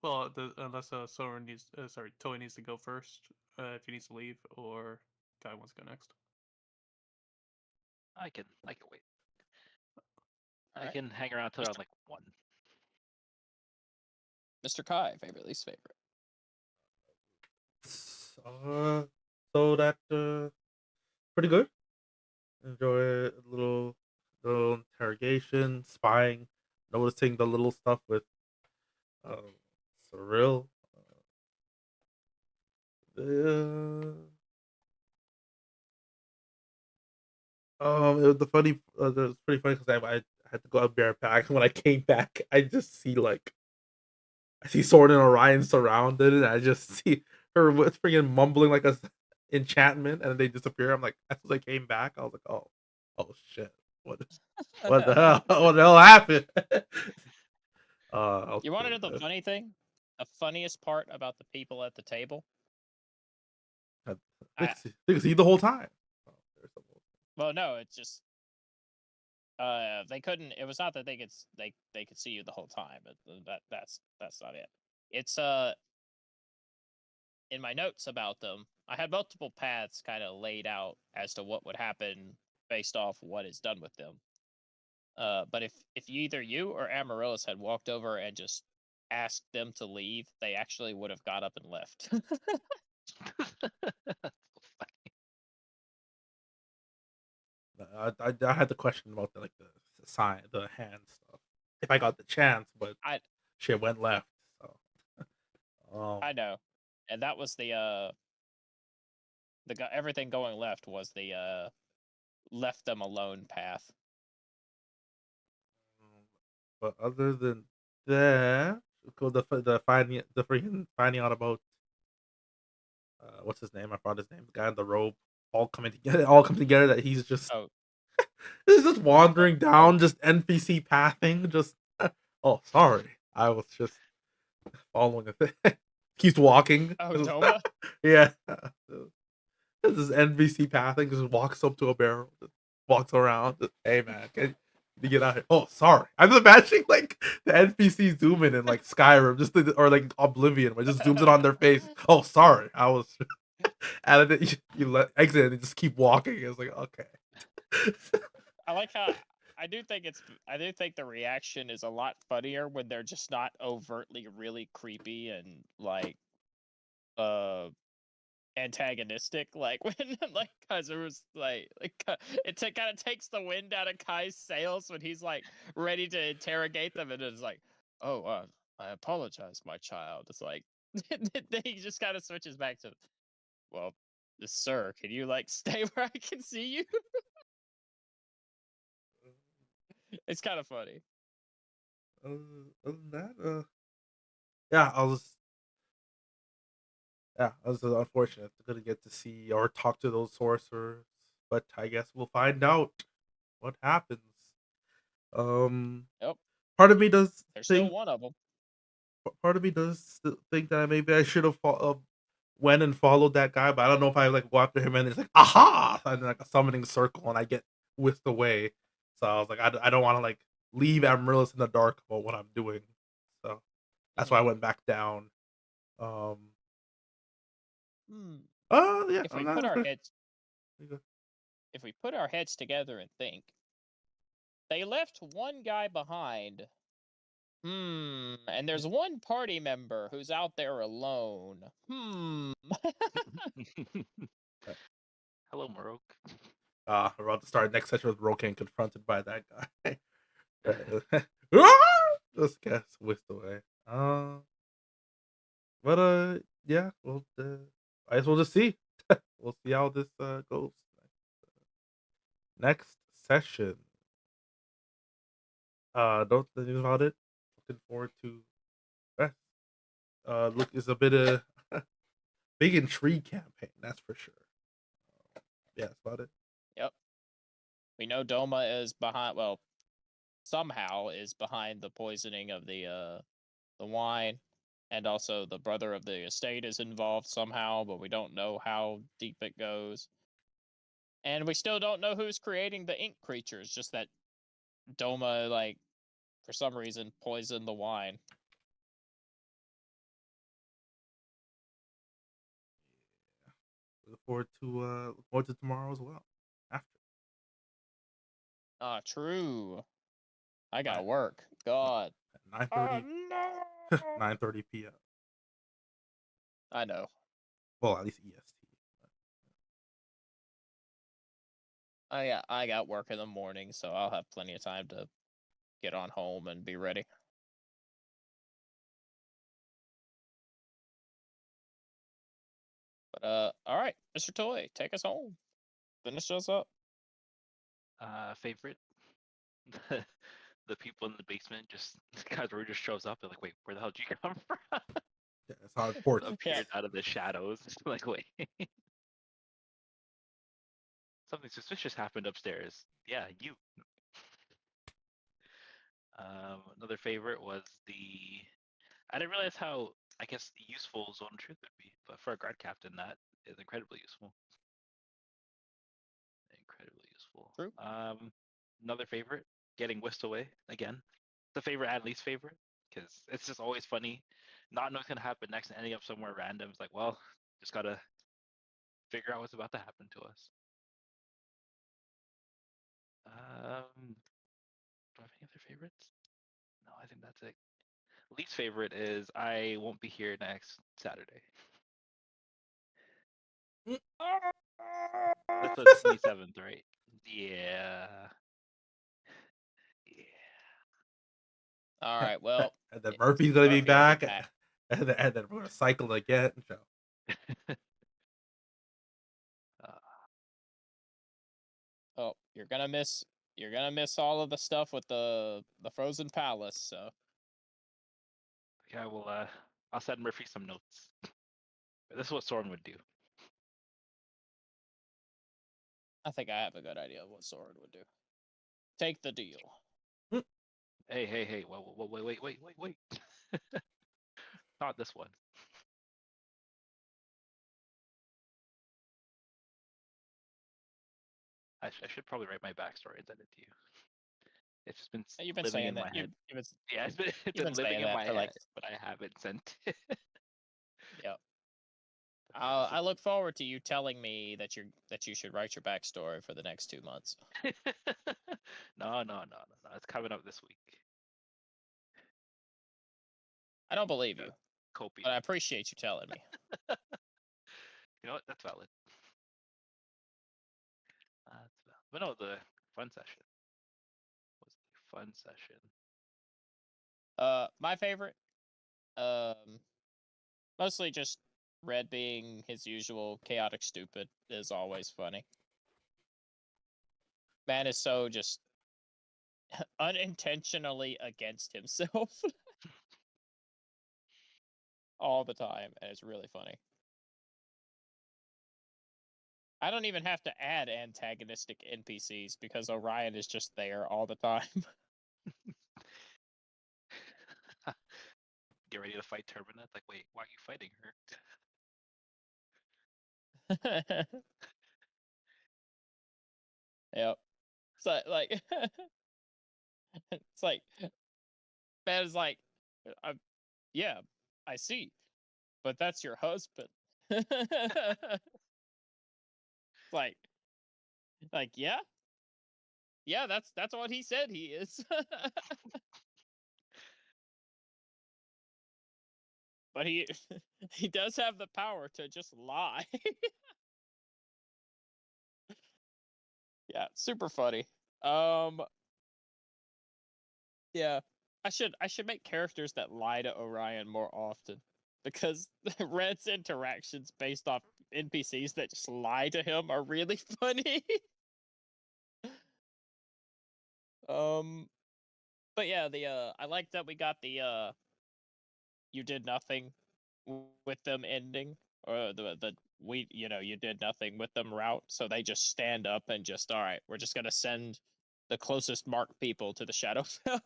well, unless Soren needs, Toei needs to go first, if he needs to leave, or Guy wants to go next. I can wait. I Alright. can hang around till around like 1. Mr. Kai, favorite, least favorite. So that pretty good. Enjoy a little interrogation, spying, noticing the little stuff with Cyril. It was it was pretty funny because I had to go out bareback. When I came back, I just see I see Sword and Orion surrounded, and I just see her with freaking mumbling like a enchantment, and then they disappear. I'm like, as soon as I came back, I was like, oh shit, what the hell, what the hell happened? You want to know the funny thing? The funniest part about the people at the table? They could see the whole time. Well, no, it's just they couldn't. It was not that they could see you the whole time. But that's not it. It's in my notes about them, I had multiple paths kind of laid out as to what would happen based off what is done with them. But if either you or Amaryllis had walked over and just asked them to leave, they actually would have got up and left. I had the question about the sign, the hand stuff. If I got the chance, but shit went left. So, I know, and that was the everything going left was the left them alone path. But other than that, the finding out about what's his name? I forgot his name. The guy in the robe, all coming together that he's just he's just wandering down, just NPC pathing, just oh sorry, I was just following a thing. Keeps walking. Oh, Doma? Yeah. This is NPC pathing, just walks up to a barrel, just walks around. Just, hey man, can you get out here? Oh, sorry. I'm imagining like the NPC zoom in like Skyrim, or like Oblivion, where it just zooms in on their face. Oh, sorry, I was. And then you exit and you just keep walking. It's like okay. I like how I do think the reaction is a lot funnier when they're just not overtly really creepy and like antagonistic, like when like Kaiser's it kind of takes the wind out of Kai's sails when he's like ready to interrogate them, and it's like, oh, I apologize, my child. It's like then he just kind of switches back to, well, sir, can you like stay where I can see you? It's kind of funny. Other than that, yeah, I was unfortunate to couldn't get to see or talk to those sorcerers, but I guess we'll find out what happens. Yep. Part of me does There's think still one of them. part of me does think that maybe I should have went and followed that guy, but I don't know if I like go after him and it's like aha, and then, like a summoning circle, and I get whisked away. So I was like, I don't want to like leave Amaryllis in the dark about what I'm doing. So that's why I went back down. Yeah. If we put our heads, if we put our heads together and think, they left one guy behind. And there's one party member who's out there alone. Hello, Morok. We're about to start next session with Rokan confronted by that guy. Just gets whisked away. But yeah, well, I guess we'll just see. We'll see how this goes. Next session. Don't think about it. Looking forward to rest. Look, it's a bit of big intrigue campaign, that's for sure. Yeah, that's about it. Yep. We know Doma is behind. Well, somehow is behind the poisoning of the wine, And also, the brother of the estate is involved somehow, but we don't know how deep it goes. And we still don't know who's creating the ink creatures, just that Doma, like, for some reason, poisoned the wine. Look forward to tomorrow as well. After Ah, true. I gotta Right. work. God. at 9:30 no! 9:30 p.m. I know. Well, at least EST. I got work in the morning, so I'll have plenty of time to get on home and be ready. But all right, Mr. Toy, take us home. Finish us up. Favorite? The people in the basement just Kazuri just shows up and like, wait, where the hell did you come from? Yeah, that's how it ports. Appeared out of the shadows. Like, wait. Something suspicious happened upstairs. Yeah, you. Another favorite was I didn't realize how, I guess, useful Zone of Truth would be, but for a guard captain, that is incredibly useful. Incredibly useful. True. Another favorite, getting whisked away again. The favorite and least favorite, because it's just always funny. Not knowing what's gonna happen next and ending up somewhere random. It's like, well, just gotta figure out what's about to happen to us. Do I have any other favorites? No, I think that's it. Least favorite is I won't be here next Saturday. That's the 27th, right? Yeah. Yeah. All right. Well, And then Murphy's gonna be Murphy will back, back. and then we're gonna cycle again. So. Oh, you're gonna miss all of the stuff with the Frozen Palace. So Yeah, well, I'll send Murphy some notes. This is what Soren would do. I think I have a good idea of what Soren would do. Take the deal. Hey! Wait! Not this one. I should probably write my backstory and send it to you. It's just been You've been living saying in my that. head. You've Yeah, it's been been living saying in that my for head, like. but I haven't sent it. Yep. But yeah, I look forward to you telling me that you should write your backstory for the next 2 months. No. It's coming up this week. I don't believe you, Copy. but I appreciate you telling me. You know what? That's valid. But no, the fun session was the fun session. My favorite, mostly just Red being his usual chaotic stupid is always funny. Man is so just unintentionally against himself all the time, and it's really funny. I don't even have to add antagonistic NPCs because Orion is just there all the time. Get ready to fight Turbina. Like, wait, why are you fighting her? Yep. So like, it's like, man is like, yeah, I see, but that's your husband. like, yeah, that's what he said he is. But he he does have the power to just lie. Yeah, super funny. Yeah, I should make characters that lie to Orion more often because Red's interactions based off NPCs that just lie to him are really funny. But yeah, I like that we got the you did nothing with them ending, or the we you did nothing with them route, so they just stand up and just, all right, we're just gonna send the closest marked people to the Shadowfell.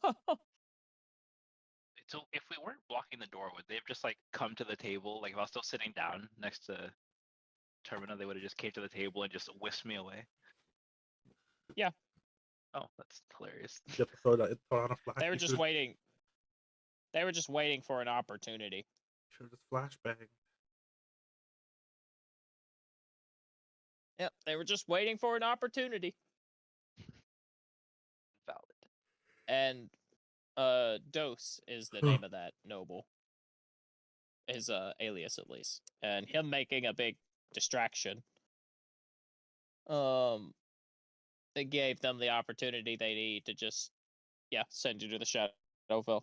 So if we weren't blocking the door, would they have just like come to the table? Like if I was still sitting down next to Termina, they would have just came to the table and just whisked me away. Yeah. Oh, that's hilarious. You have to throw on a flash. They were just waiting. They were just waiting for an opportunity. Should have just flashbang. Yep, they were just waiting for an opportunity. Valid. And Dose is the name of that noble. His alias at least. And him making a big distraction. It gave them the opportunity they need to just send you to the Shadowfell.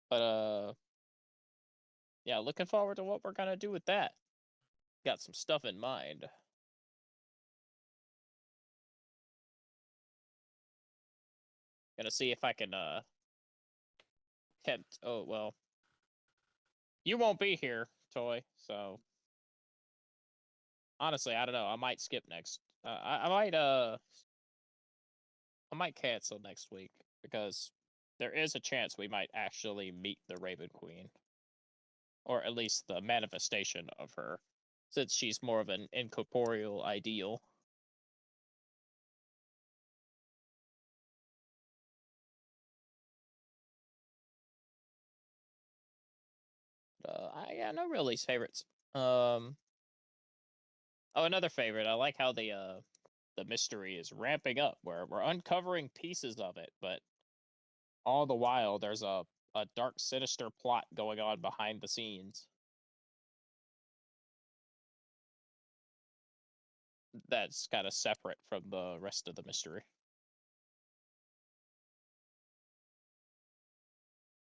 But yeah, looking forward to what we're gonna do with that. Got some stuff in mind. Gonna see if I can tempt. Oh well, you won't be here, Toy. So honestly, I don't know. I might skip next. I might cancel next week because there is a chance we might actually meet the Raven Queen, or at least the manifestation of her, since she's more of an incorporeal ideal. I got no real least favorites. Oh, another favorite. I like how the mystery is ramping up. We're uncovering pieces of it, but all the while there's a dark, sinister plot going on behind the scenes. That's kind of separate from the rest of the mystery.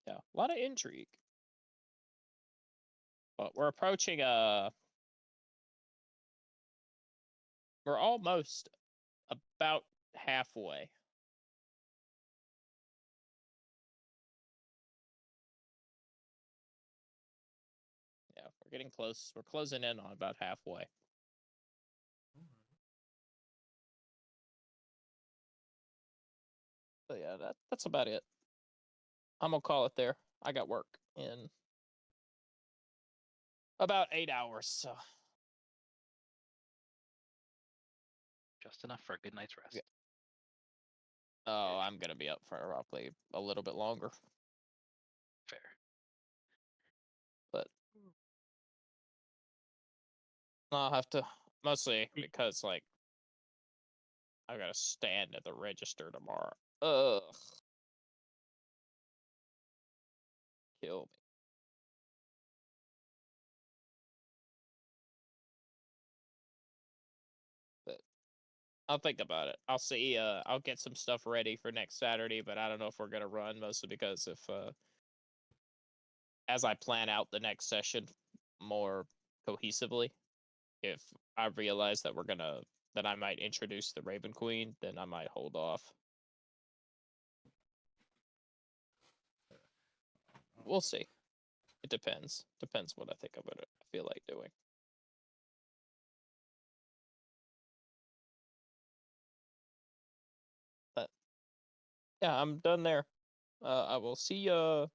Yeah, a lot of intrigue. But we're approaching we're almost about halfway. Yeah, we're getting close. We're closing in on about halfway. But yeah, that's about it. I'm gonna call it there. I got work in about 8 hours, so Just enough for a good night's rest. Yeah. Oh, I'm gonna be up for probably a little bit longer. Fair. But I'll have to, mostly because like I gotta stand at the register tomorrow. Ugh, kill me. But I'll think about it. I'll see. I'll get some stuff ready for next Saturday, but I don't know if we're gonna run, mostly because if as I plan out the next session more cohesively, if I realize that that I might introduce the Raven Queen, then I might hold off. We'll see. It depends. Depends what I think about it. I feel like doing. But yeah, I'm done there. I will see you,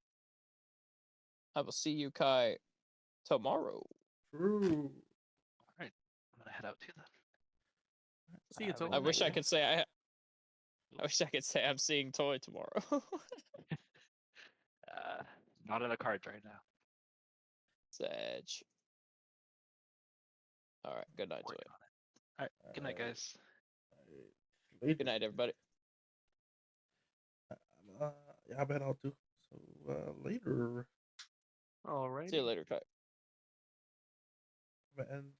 Kai, tomorrow. True. All right, I'm gonna head out too then. See you, Toy. I wish I could say I wish I could say I'm seeing Toy tomorrow. Not in the cards right now. Sag. All right. Good night, Toy. Working on it. All right. Good night, guys. Good night, everybody. Yeah, I bet I'll do. So later. All right. See you later, Kai. And